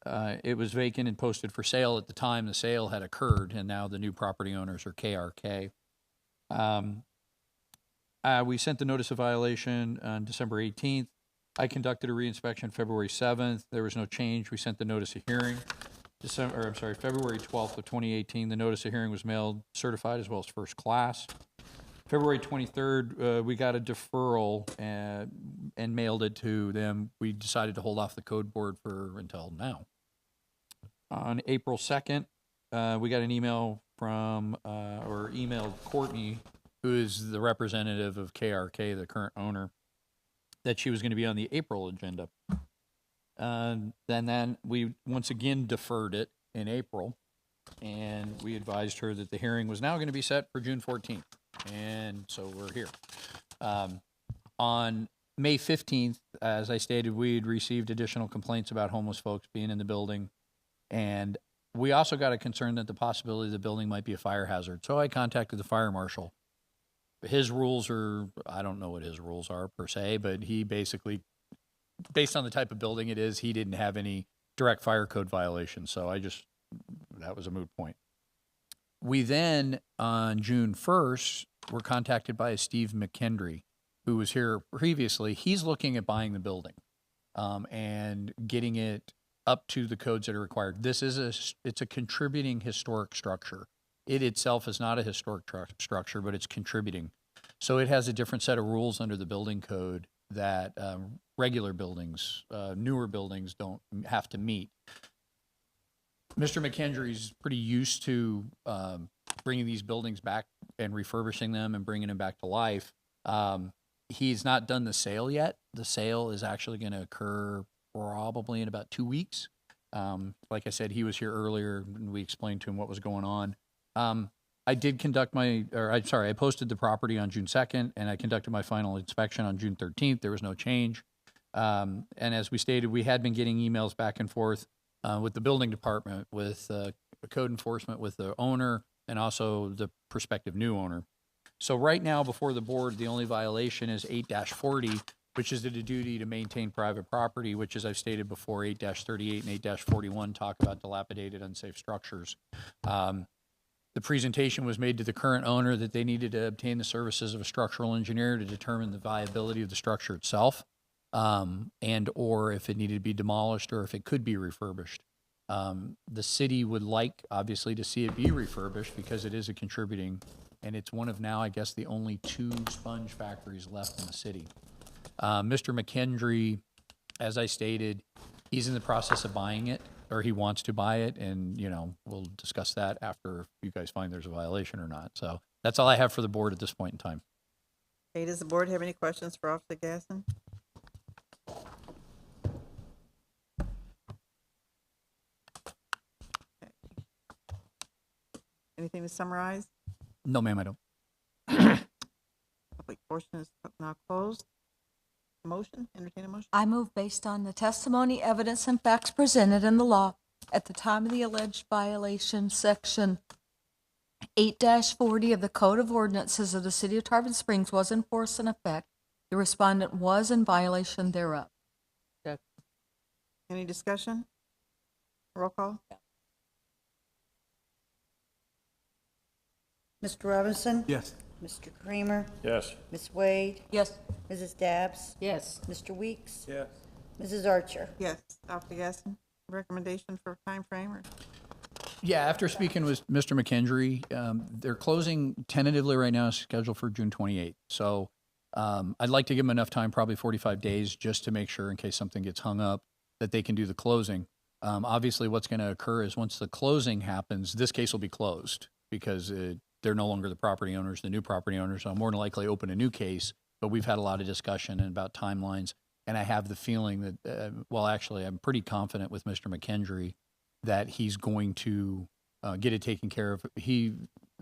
It was vacant and posted for sale at the time the sale had occurred, and now the new property owners are KRK. We sent the notice of violation on December 18th. I conducted a reinspection February 7th. There was no change. We sent the notice of hearing. February 12th of 2018, the notice of hearing was mailed certified as well as first class. February 23rd, we got a deferral and mailed it to them. We decided to hold off the code board until now. On April 2nd, we got an email emailed Courtney, who is the representative of KRK, the current owner, that she was going to be on the April agenda. Then we once again deferred it in April, and we advised her that the hearing was now going to be set for June 14th. And so we're here. On May 15th, as I stated, we had received additional complaints about homeless folks being in the building. And we also got a concern that the possibility the building might be a fire hazard. So I contacted the fire marshal. His rules are, I don't know what his rules are per se, but he basically, based on the type of building it is, he didn't have any direct fire code violations. So that was a moot point. We then, on June 1st, were contacted by a Steve McKendry, who was here previously. He's looking at buying the building and getting it up to the codes that are required. It's a contributing historic structure. It itself is not a historic structure, but it's contributing. So it has a different set of rules under the building code that regular buildings, newer buildings, don't have to meet. Mr. McKendry's pretty used to bringing these buildings back and refurbishing them and bringing them back to life. He's not done the sale yet. The sale is actually going to occur probably in about 2 weeks. Like I said, he was here earlier and we explained to him what was going on. I posted the property on June 2nd and I conducted my final inspection on June 13th. There was no change. And as we stated, we had been getting emails back and forth with the building department, with code enforcement, with the owner, and also the prospective new owner. So right now, before the board, the only violation is 8-40, which is the duty to maintain private property, which, as I've stated before, 8-38 and 8-41 talk about dilapidated, unsafe structures. The presentation was made to the current owner that they needed to obtain the services of a structural engineer to determine the viability of the structure itself, and or if it needed to be demolished or if it could be refurbished. The city would like, obviously, to see it be refurbished because it is a contributing, and it's one of now, I guess, the only 2 sponge factories left in the city. Mr. McKendry, as I stated, he's in the process of buying it, or he wants to buy it, and, you know, we'll discuss that after if you guys find there's a violation or not. So that's all I have for the board at this point in time. Okay, does the board have any questions for Officer Gasson? Okay. Anything to summarize? No, ma'am, I don't. Public portion is now closed. Motion, entertain a motion. I move based on the testimony, evidence, and facts presented in the law at the time of the alleged violation, section 8-40 of the Code of Ordinances of the City of Tarpon Springs was in force and effect. The respondent was in violation thereof. Any discussion? Roll call. Mr. Robinson? Yes. Mr. Kramer? Yes. Ms. Wade? Yes. Mrs. Dabbs? Yes. Mr. Weeks? Yes. Mrs. Archer? Yes. Officer Gasson, recommendation for time frame or? Yeah, after speaking with Mr. McKendry, they're closing tentatively right now, scheduled for June 28th. So I'd like to give them enough time, probably 45 days, just to make sure in case something gets hung up, that they can do the closing. Obviously, what's going to occur is once the closing happens, this case will be closed because they're no longer the property owners, the new property owners. So I'll more than likely open a new case, but we've had a lot of discussion about timelines. And I have the feeling that, well, actually, I'm pretty confident with Mr. McKendry that he's going to get it taken care of. It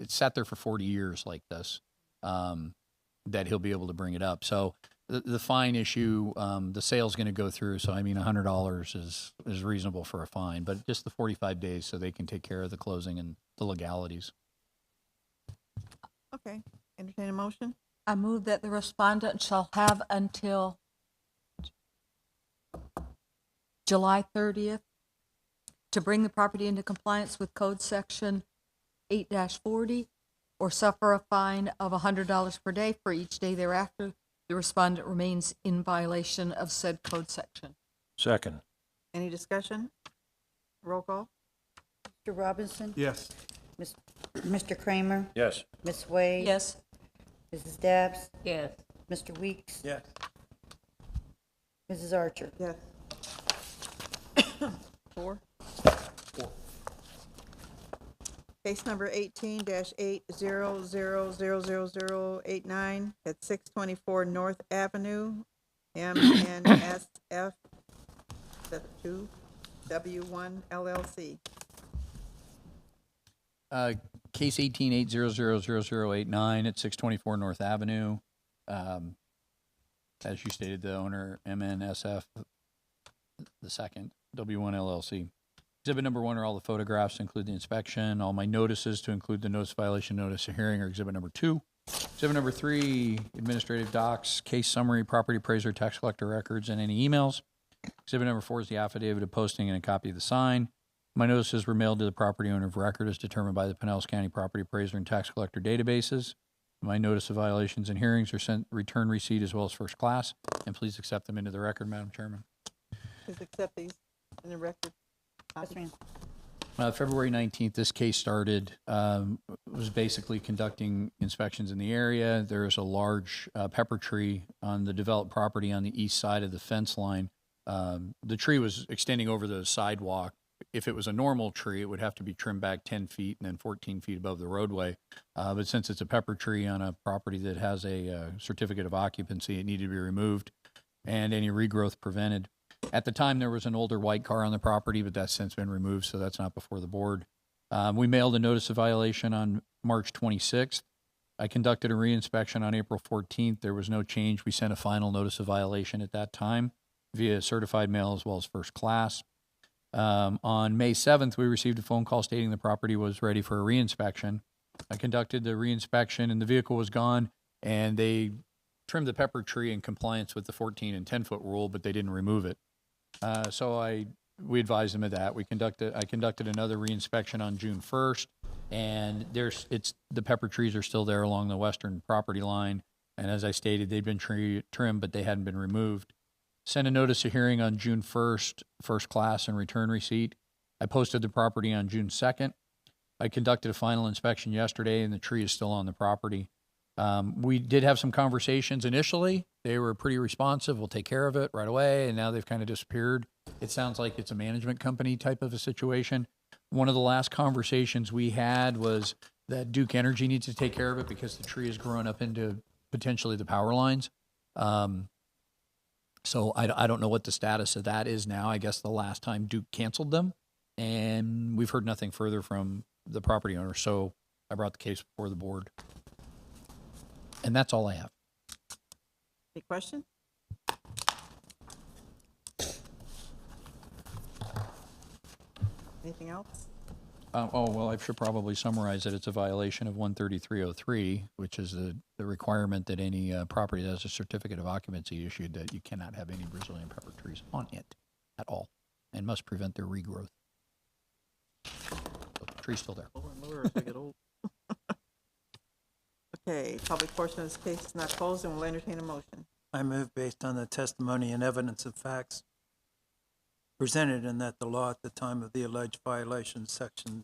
sat there for 40 years like this, that he'll be able to bring it up. So the fine issue, the sale's going to go through. So, I mean, $100 is reasonable for a fine, but just the 45 days so they can take care of the closing and the legalities. Okay, entertain a motion. I move that the respondent shall have until July 30th to bring the property into compliance with Code Section 8-40 or suffer a fine of $100 per day for each day thereafter the respondent remains in violation of said code section. Second. Any discussion? Roll call. Mr. Robinson? Yes. Mr. Kramer? Yes. Ms. Wade? Yes. Mrs. Dabbs? Yes. Mr. Weeks? Yes. Mrs. Archer? Yes. 4. Case number 18-80000089 at 624 North Avenue, MNSF 2 W1 LLC. Case 18-80000089 at 624 North Avenue. As you stated, the owner, MNSF the second, W1 LLC. Exhibit number 1 are all the photographs, include the inspection. All my notices, to include the notice of violation, notice of hearing, are exhibit number 2. Exhibit number 3, administrative docs, case summary, property appraiser, tax collector records, and any emails. Exhibit number 4 is the affidavit of posting and a copy of the sign. My notices were mailed to the property owner of record as determined by the Pinellas County Property Appraiser and Tax Collector databases. My notice of violations and hearings are sent return receipt as well as first class. And please accept them into the record, Madam Chairman. Please accept these in the record. Yes, ma'am. February 19th, this case started, was basically conducting inspections in the area. There is a large pepper tree on the developed property on the east side of the fence line. The tree was extending over the sidewalk. If it was a normal tree, it would have to be trimmed back 10 feet and then 14 feet above the roadway. But since it's a pepper tree on a property that has a certificate of occupancy, it needed to be removed and any regrowth prevented. At the time, there was an older white car on the property, but that's since been removed, so that's not before the board. We mailed a notice of violation on March 26th. I conducted a reinspection on April 14th. There was no change. We sent a final notice of violation at that time. via certified mail as well as first class. On May 7th, we received a phone call stating the property was ready for a reinspection. I conducted the reinspection and the vehicle was gone, and they trimmed the pepper tree in compliance with the 14 and 10-foot rule, but they didn't remove it. We advised them of that. I conducted another reinspection on June 1st, and the pepper trees are still there along the western property line. And as I stated, they'd been trimmed, but they hadn't been removed. Sent a notice of hearing on June 1st, first class and return receipt. I posted the property on June 2nd. I conducted a final inspection yesterday, and the tree is still on the property. We did have some conversations initially. They were pretty responsive. We'll take care of it right away. And now they've kind of disappeared. It sounds like it's a management company type of a situation. One of the last conversations we had was that Duke Energy needs to take care of it because the tree is growing up into potentially the power lines. So I don't know what the status of that is now. I guess the last time Duke canceled them, and we've heard nothing further from the property owner. So I brought the case before the board. And that's all I have. Any questions? Anything else? Well, I should probably summarize that it's a violation of 13303, which is the requirement that any property that has a certificate of occupancy issued that you cannot have any Brazilian pepper trees on it at all and must prevent their regrowth. So the tree's still there. Okay, public portion of this case is not closed and will entertain a motion. I move based on the testimony and evidence of facts presented and that the law at the time of the alleged violation, section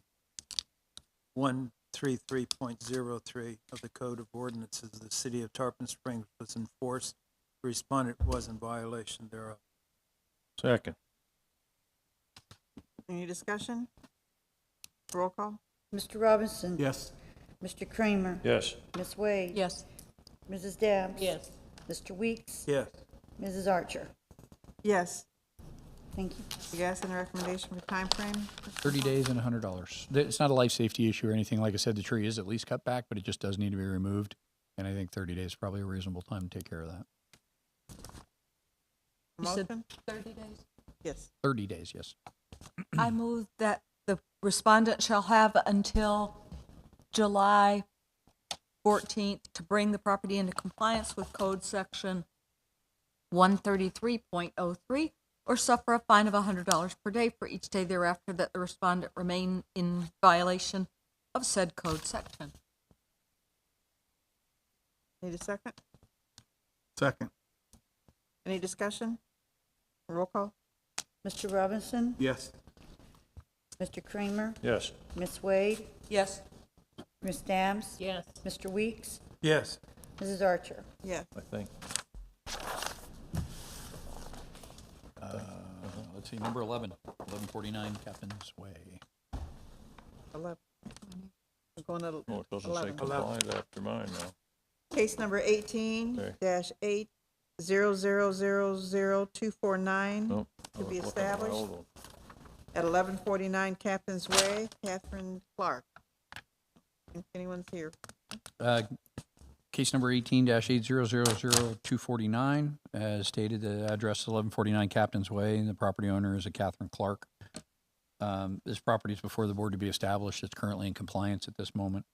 133.03 of the Code of Ordinances of the City of Tarpon Springs was enforced. The respondent was in violation thereof. Second. Any discussion? Roll call? Mr. Robinson? Yes. Mr. Kramer? Yes. Ms. Wade? Yes. Mrs. Dabbs? Yes. Mr. Weeks? Yes. Mrs. Archer? Yes. Thank you. You guys have a recommendation for time frame? 30 days and $100. It's not a life safety issue or anything. Like I said, the tree is at least cut back, but it just does need to be removed. And I think 30 days is probably a reasonable time to take care of that. You said Motion? 30 days? Yes. 30 days, yes. I move that the respondent shall have until July 14th to bring the property into compliance with code section 133.03 or suffer a fine of $100 per day for each day thereafter that the respondent remain in violation of said code section. Need a second? Second. Any discussion? Roll call? Mr. Robinson? Yes. Mr. Kramer? Yes. Ms. Wade? Yes. Ms. Dabbs? Yes. Mr. Weeks? Yes. Mrs. Archer? Yes. I think. Let's see, number 11, 1149 Captain's Way. 11. We're going to Oh, it doesn't say 11. compliant after mine now. Case number 18-8000249 Nope. to be I was looking at my established old one. at 1149 Captain's Way, Catherine Clark. If anyone's here. Case number 18-8000249, as stated, the address is 1149 Captain's Way, and the property owner is a Catherine Clark. This property is before the board to be established. It's currently in compliance at this moment.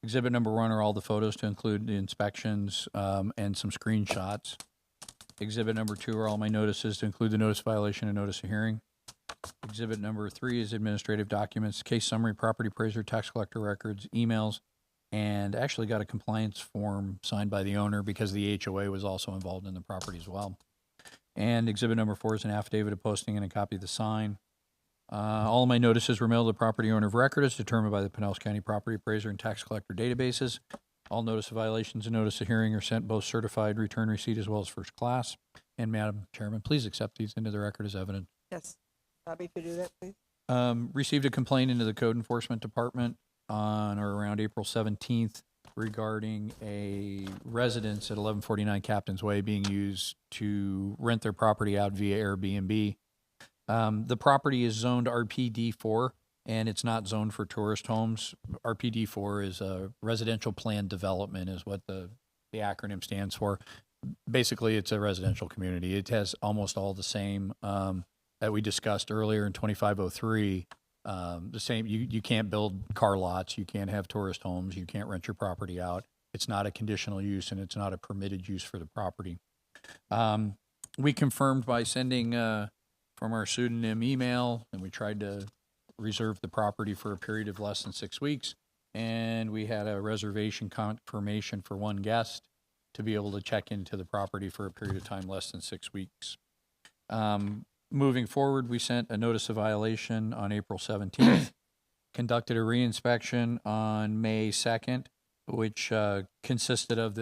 Exhibit number 1 are all the photos to include the inspections and some screenshots. Exhibit number 2 are all my notices to include the notice of violation and notice of hearing. Exhibit number 3 is administrative documents, case summary, property appraiser, tax collector records, emails, and actually got a compliance form signed by the owner because the HOA was also involved in the property as well. And exhibit number 4 is an affidavit of posting and a copy of the sign. All of my notices were mailed to the property owner of record as determined by the Pinellas County Property Appraiser and Tax Collector databases. All notice of violations and notice of hearing are sent both certified return receipt as well as first class. And Madam Chairman, please accept these into the record as evidence. Yes. Bobby, could you do that, please? Received a complaint into the Code Enforcement Department on or around April 17th regarding a residence at 1149 Captain's Way being used to rent their property out via Airbnb. The property is zoned RPD4, and it's not zoned for tourist homes. RPD4 is a residential planned development is what the acronym stands for. basically, it's a residential community. It has almost all the same that we discussed earlier in 2503. The same, you can't build car lots, you can't have tourist homes, you can't rent your property out. It's not a conditional use, and it's not a permitted use for the property. We confirmed by sending from our pseudonym email, and we tried to reserve the property for a period of less than 6 weeks. And we had a reservation confirmation for one guest to be able to check into the property for a period of time less than 6 weeks. Moving forward, we sent a notice of violation on April 17th, conducted a reinspection on May 2nd, which consisted of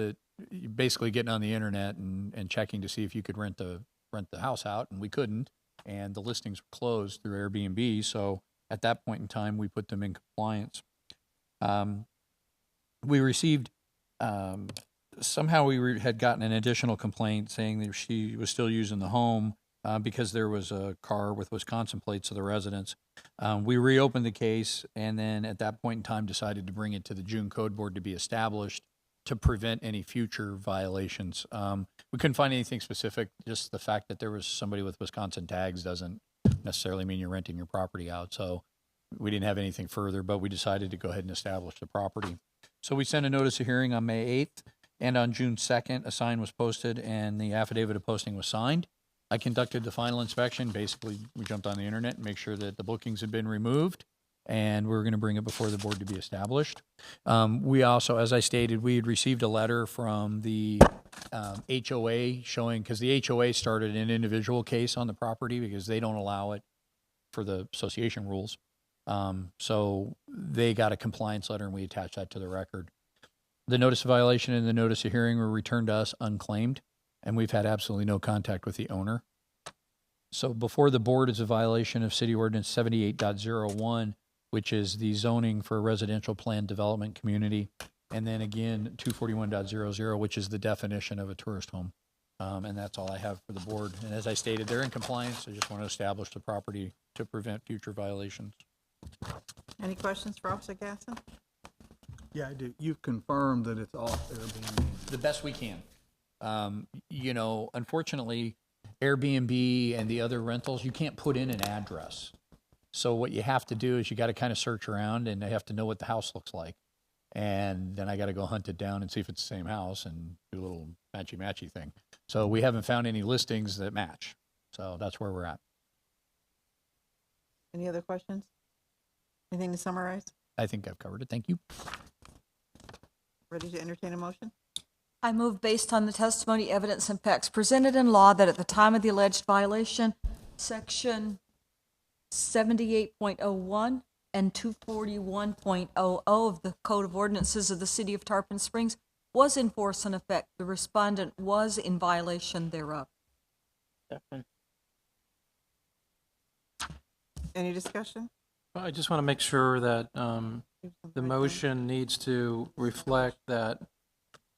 basically getting on the internet and checking to see if you could rent the house out, and we couldn't, and the listings were closed through Airbnb. So at that point in time, we put them in compliance. We received somehow we had gotten an additional complaint saying that she was still using the home because there was a car with Wisconsin plates of the residents. We reopened the case, and then at that point in time decided to bring it to the June Code Board to be established to prevent any future violations. We couldn't find anything specific. Just the fact that there was somebody with Wisconsin tags doesn't necessarily mean you're renting your property out. So we didn't have anything further, but we decided to go ahead and establish the property. So we sent a notice of hearing on May 8th, and on June 2nd, a sign was posted and the affidavit of posting was signed. I conducted the final inspection. Basically, we jumped on the internet and make sure that the bookings had been removed, and we're going to bring it before the board to be established. We also, as I stated, we had received a letter from the HOA showing, because the HOA started an individual case on the property because they don't allow it for the association rules. So they got a compliance letter, and we attached that to the record. The notice of violation and the notice of hearing were returned to us unclaimed, and we've had absolutely no contact with the owner. So before the board is a violation of City Ordinance 78.01, which is the zoning for a residential planned development community, and then again 241.00, which is the definition of a tourist home. And that's all I have for the board. And as I stated, they're in compliance. I just want to establish the property to prevent future violations. Any questions for Officer Gasson? Yeah, I do. You've confirmed that it's off Airbnb. The best we can. You know, unfortunately, Airbnb and the other rentals, you can't put in an address. So what you have to do is you got to kind of search around, and I have to know what the house looks like. And then I got to go hunt it down and see if it's the same house and do a little matchy-matchy thing. So we haven't found any listings that match. So that's where we're at. Any other questions? Anything to summarize? I think I've covered it. Thank you. Ready to entertain a motion? I move based on the testimony, evidence, and facts presented in law that at the time of the alleged violation, Section 78.01 and 241.00 of the Code of Ordinances of the City of Tarpon Springs was in force and effect. The respondent was in violation thereof. Any discussion? I just want to make sure that the motion needs to reflect that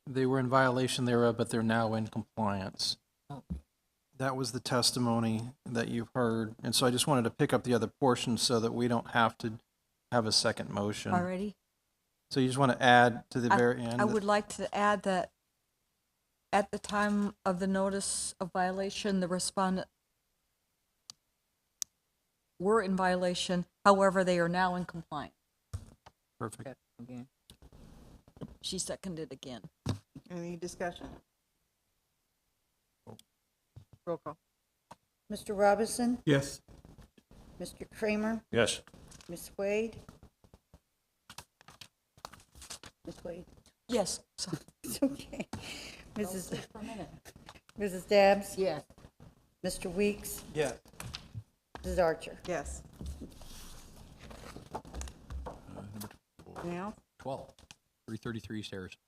they were in violation thereof, but they're now in compliance. That was the testimony that you've heard, and so I just wanted to pick up the other portion so that we don't have to have a second motion. Already? So you just want to add to the very end? I would like to add that at the time of the notice of violation, the respondent were in violation. However, they are now in compliance. Perfect. Again. She seconded again. Any discussion? Roll call. Mr. Robinson? Yes. Mr. Kramer? Yes. Ms. Wade? Ms. Wade? Yes, sorry. It's okay. Mrs. Dabbs? Yes. Mr. Weeks? Yes. Mrs. Archer? Yes. Anything else? 12. 333 East Harrison.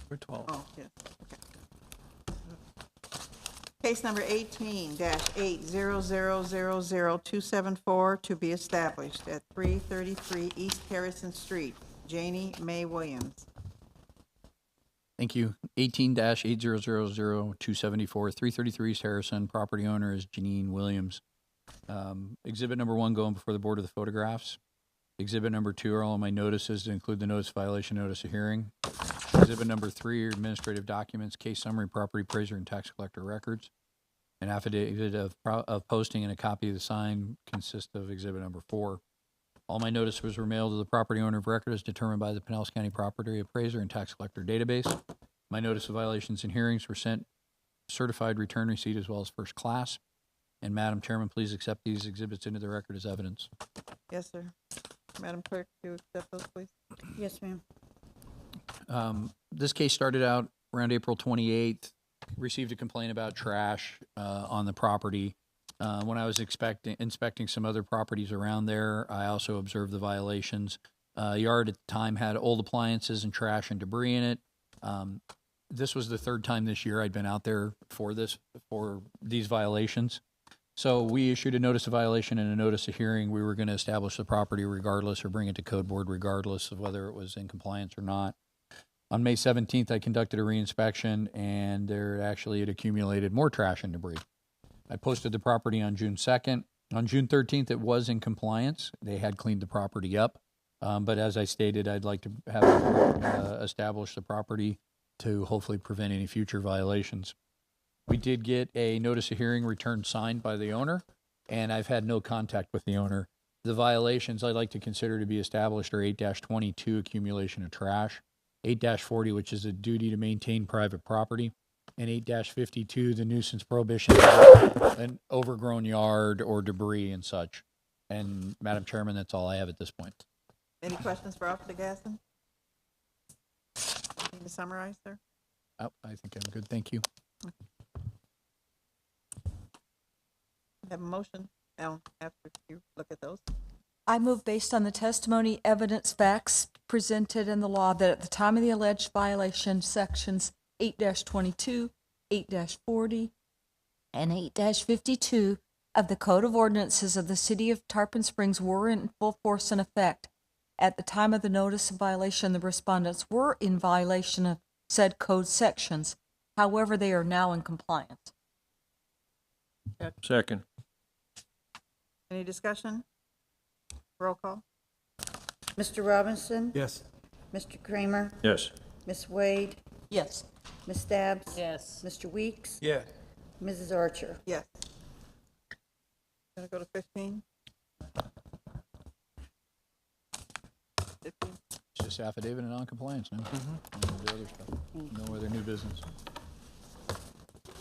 We're 12. Oh, yes. Okay. Case number 18-800000274 to be established at 333 East Harrison Street. Janie Mae Williams. Thank you. 18-8000274, 333 East Harrison. Property owner is Janine Williams. Exhibit number 1 going before the board of the photographs Exhibit number 2 are all of my notices to include the notice of violation, notice of hearing. Exhibit number 3 are administrative documents, case summary, property appraiser, and tax collector records. An affidavit of posting and a copy of the sign consist of exhibit number 4. All my notices were mailed to the property owner of record as determined by the Pinellas County Property Appraiser and Tax Collector database. My notice of violations and hearings were sent certified return receipt as well as first class. And Madam Chairman, please accept these exhibits into the record as evidence. Yes, sir. Madam Clerk, do you accept those, please? Yes, ma'am. This case started out around April 28th. Received a complaint about trash on the property. When I was inspecting some other properties around there, I also observed the violations. Yard at the time had old appliances and trash and debris in it. This was the third time this year I'd been out there for these violations. So we issued a notice of violation and a notice of hearing. We were going to establish the property regardless or bring it to code board regardless of whether it was in compliance or not. On May 17th, I conducted a reinspection, and there actually had accumulated more trash and debris. I posted the property on June 2nd. On June 13th, it was in compliance. They had cleaned the property up. But as I stated, I'd like to have the board establish the property to hopefully prevent any future violations. We did get a notice of hearing returned signed by the owner, and I've had no contact with the owner. The violations I'd like to consider to be established are 8-22, accumulation of trash, 8-40, which is a duty to maintain private property, and 8-52, the nuisance prohibition of an overgrown yard or debris and such. And Madam Chairman, that's all I have at this point. Any questions for Officer Gasson? Need to summarize, sir? Oh, I think I'm good. Thank you. Have a motion, Alan, after you look at those. I move based on the testimony, evidence, facts presented in the law that at the time of the alleged violation, sections 8-22, 8-40, and 8-52 of the Code of Ordinances of the City of Tarpon Springs were in full force and effect. At the time of the notice of violation, the respondents were in violation of said code sections. However, they are now in compliance. Second. Any discussion? Roll call. Mr. Robinson? Yes. Mr. Kramer? Yes. Ms. Wade? Yes. Ms. Dabbs? Yes. Mr. Weeks? Yeah. Mrs. Archer? Yes. Gonna go to 15? 15. It's just affidavit and non-compliance now. And the other stuff. No other new business.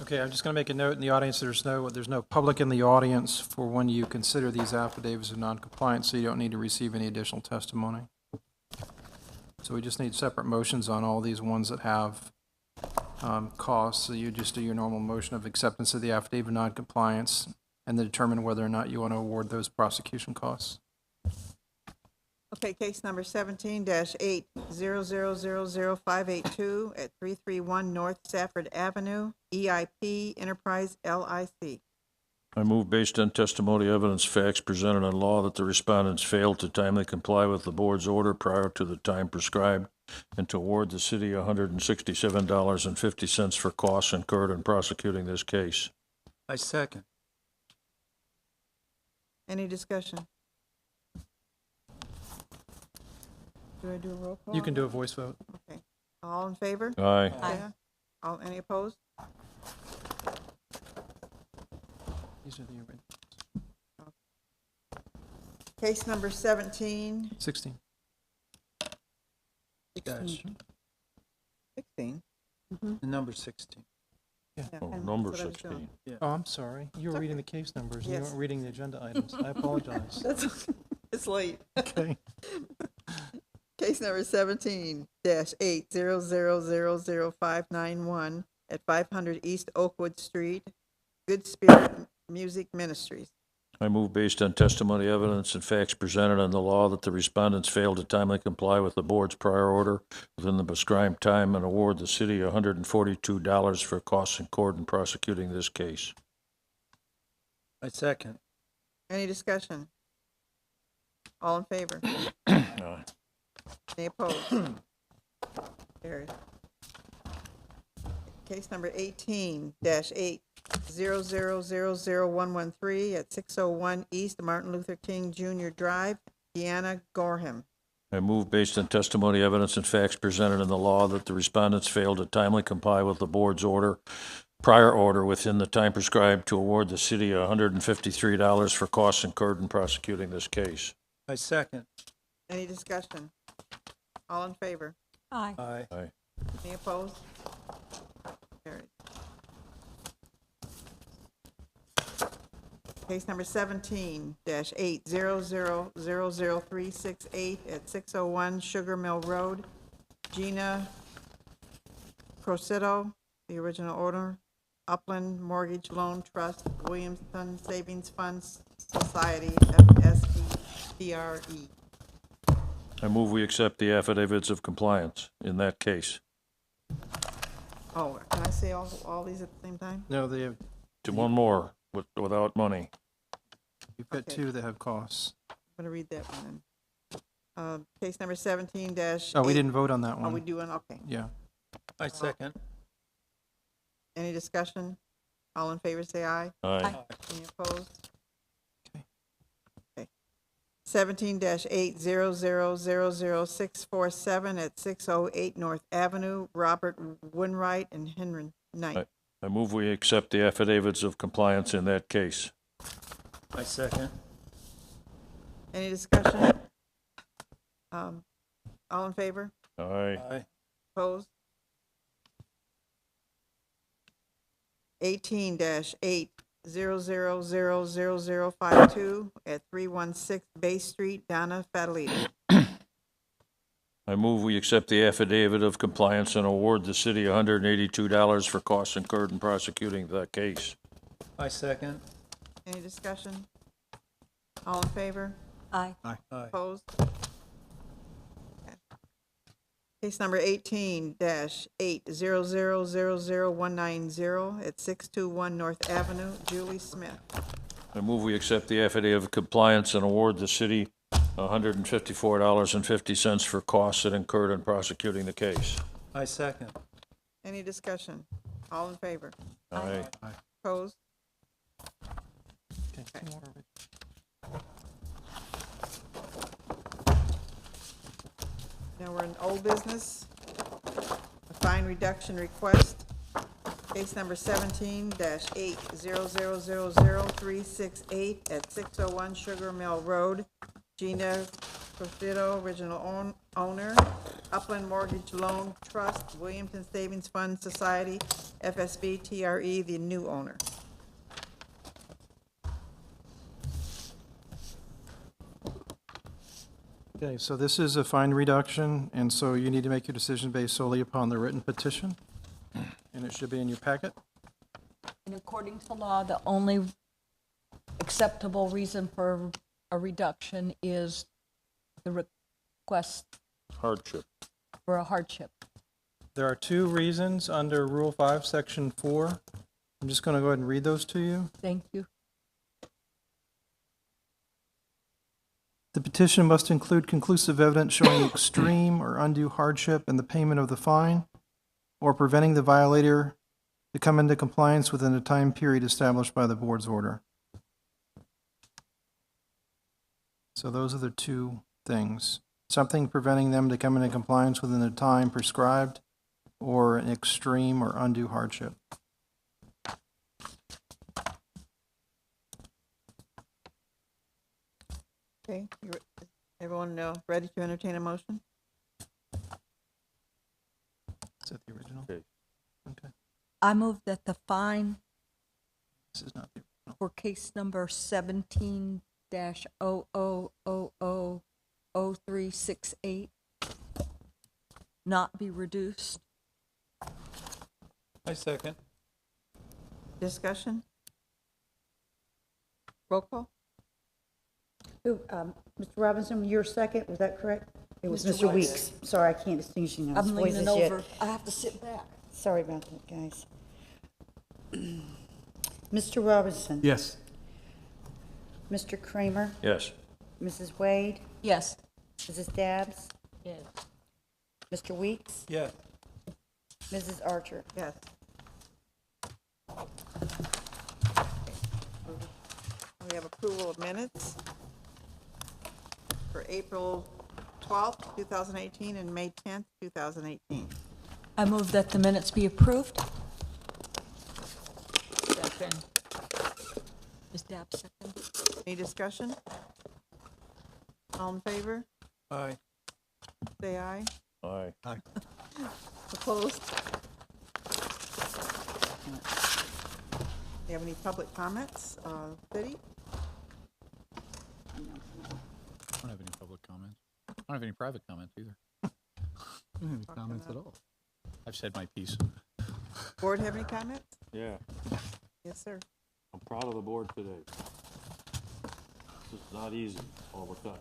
Okay, I'm just going to make a note in the audience, there's no public in the audience for when you consider these affidavits of noncompliance, so you don't need to receive any additional testimony. So we just need separate motions on all these ones that have costs. So you just do your normal motion of acceptance of the affidavit of noncompliance and then determine whether or not you want to award those prosecution costs. Okay, case number 17-800000582 at 331 North Safford Avenue, EIP Enterprise LIC. I move based on testimony, evidence, facts presented on law that the respondents failed to timely comply with the board's order prior to the time prescribed and to award the city $167.50 for costs incurred in prosecuting this case. I second. Any discussion? Do I do a roll call? You can do a voice vote. Okay. All in favor? Aye. Yeah. All, any opposed? These are the original. Case number 17. 16. 16. The number 16. Yeah. Oh, and number that's what I was doing. 16. Yeah. Oh, I'm sorry. You were reading the case numbers, and you Yes. weren't reading the agenda items. I apologize. It's late. Okay. Case number 17-800000591 at 500 East Oakwood Street, Good Spirit Music Ministries. I move based on testimony, evidence, and facts presented on the law that the respondents failed to timely comply with the board's prior order within the prescribed time and award the city $142 for costs incurred in prosecuting this case. I second. Any discussion? All in favor? Aye. Any opposed? Carried. Case number 18-800000113 at 601 East Martin Luther King Jr. Drive, Deanna Gorham. I move based on testimony, evidence, and facts presented in the law that the respondents failed to timely comply with the board's prior order within the time prescribed to award the city $153 for costs incurred in prosecuting this case. I second. Any discussion? All in favor? Aye. Aye. Aye. Any opposed? Carried. Case number 17-8000368 at 601 Sugar Mill Road. Gina Crocitto, the original owner, Upland Mortgage Loan Trust, Williamson Savings Funds Society, FSBTRE. I move we accept the affidavits of compliance in that case. Oh, can I say all these at the same time? No, they have, To one more without money. you've got Okay. two that have costs. I'm gonna read that one then. Case number 17 dash. Oh, we didn't vote on that Are one. we doing, okay. Yeah. I second. Any discussion? All in favor, say aye. Aye. Any opposed? Okay. 17-800000647 at 608 North Avenue, Robert Winwright and Henry Knight. I move we accept the affidavits of compliance in that case. I second. Any discussion? All in favor? Aye. Aye. Opposed? 18-8000052 at 316 Bay Street, Donna Fatalita. I move we accept the affidavit of compliance and award the city $182 for costs incurred in prosecuting the case. I second. Any discussion? All in favor? Aye. Aye. Opposed? Case number 18-800000190 at 621 North Avenue, Julie Smith. I move we accept the affidavit of compliance and award the city $154.50 for costs that incurred in prosecuting the case. I second. Any discussion? All in favor? Aye. Opposed? Okay, two more. Now we're in old business. A fine reduction request. Case number 17-800000368 at 601 Sugar Mill Road. Gina Crocitto, original owner. Upland Mortgage Loan Trust, Williamson Savings Fund Society, FSB TRE, the new owner. Okay, so this is a fine reduction, and so you need to make your decision based solely upon the written petition, and it should be in your packet. And according to law, the only acceptable reason for a reduction is the request Hardship. for a hardship. There are two reasons under Rule 5, Section 4. I'm just going to go ahead and read those to you. Thank you. The petition must include conclusive evidence showing extreme or undue hardship in the payment of the fine, or preventing the violator to come into compliance within a time period established by the board's order. So those are the two things. Something preventing them to come into compliance within the time prescribed, or an extreme or undue hardship. Okay, everyone ready to entertain a motion? Is that the original? Okay. Okay. I move that the fine This is not the original. for case number 17-00000368 not be reduced. I second. Discussion? Roll call? Who, Mr. Robinson, your second, was that correct? It was Mr. Mr. Weeks. Weeks. Sorry, I can't distinguish his I'm voices leaning yet. over. I have to sit back. Sorry about that, guys. Mr. Robinson? Yes. Mr. Kramer? Yes. Mrs. Wade? Yes. Mrs. Dabbs? Yes. Mr. Weeks? Yes. Mrs. Archer? Yes. We have approval of minutes for April 12th, 2018, and May 10th, 2018. I move that the minutes be approved. Second. Ms. Dabb, second. Any discussion? All in favor? Aye. Say aye. Aye. Opposed? Do you have any public comments, City? I don't have any public comments. I don't have any private comments either. I don't have any comments at all. I've said my piece. Board have any comments? Yeah, Yes, sir. I'm proud of the board today. This is not easy all the time.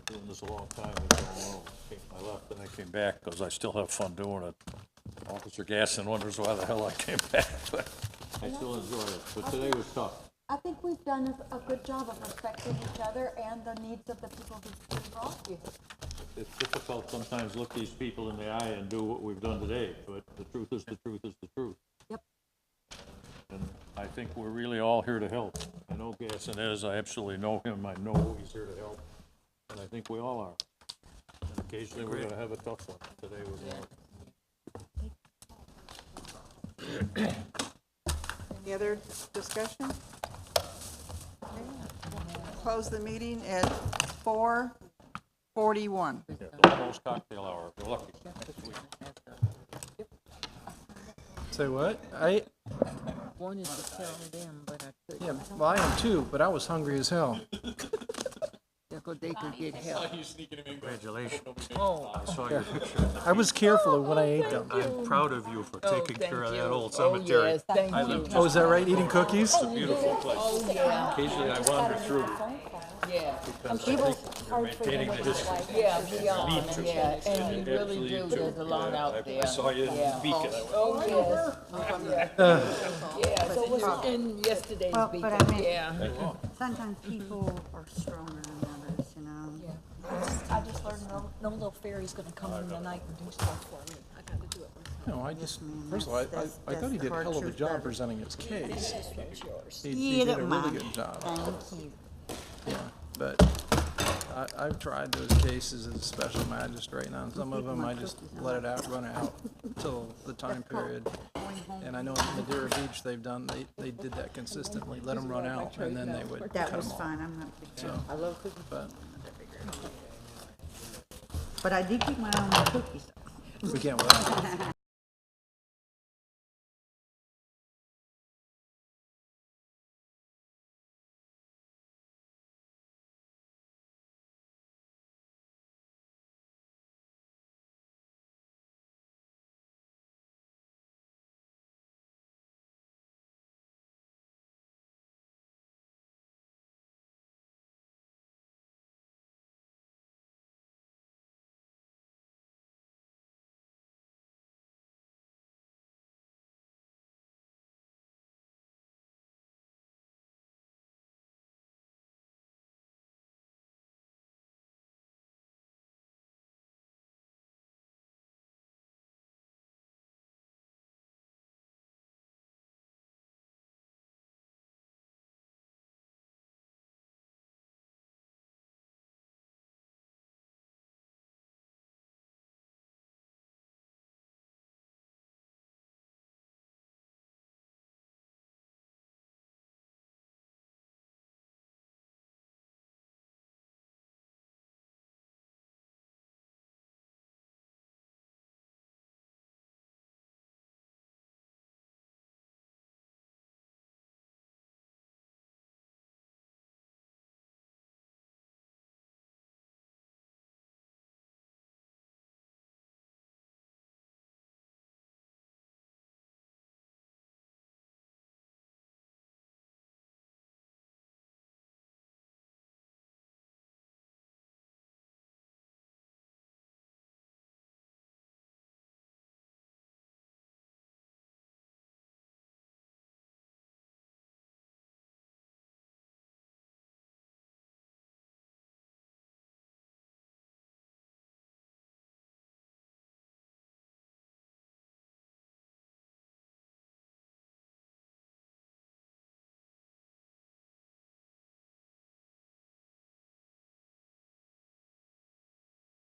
Doing this a long time, I left and I came back because I still have fun doing it. Officer Gasson wonders why the hell I came back, but I still enjoy it. But today was tough. I think we've done a good job of respecting each other and the needs of the people who brought you. It's difficult sometimes to look these people in the eye and do what we've done today, but the truth is the truth is the truth. Yep. And I think we're really all here to help. I know Gasson is, I absolutely know him, I know he's here to help, and I think we all are. And occasionally we're gonna have a tough one. Today was one. Any other discussion? Okay. Close the meeting at 4:41. Yeah, almost cocktail hour, we're lucky. Say what? Wanted to tell them, but I couldn't. Yeah, well, I am too, but I was hungry as hell. Yeah, 'cause they could get help. Congratulations. Oh. I saw your picture. I was careful when I ate them. I'm proud of you for taking thank care of you. that old Oh, cemetery. yes, thank I you. live Oh, is that right? Eating cookies? It's a beautiful place. Oh, yeah. Occasionally I wander through Yeah. because I think you're maintaining the history. Yeah, beyond, Beach or yeah, something. and you really Absolutely do, there's a lot Yeah, out I there. saw you in Yeah. Beacon. I went, Oh, yes. Yeah, so it was in yesterday's Well, Beacon, but I mean- yeah. Sometimes people are stronger than others, you know? I just learned no little fairy's gonna come in the night and do stuff for me. I gotta do it. No, I just, first of all, I thought he did a hell of a job presenting his case. He did a really good job. Thank you. Yeah, but I've tried those cases as a special magistrate, and on some of them, I just let it run out till the time period. And I know in Madeira Beach, they did that consistently, let them run out, and then they would That cut was them off. fine, I'm not. So, I love cookies. but But I did keep my own cookies. we can't,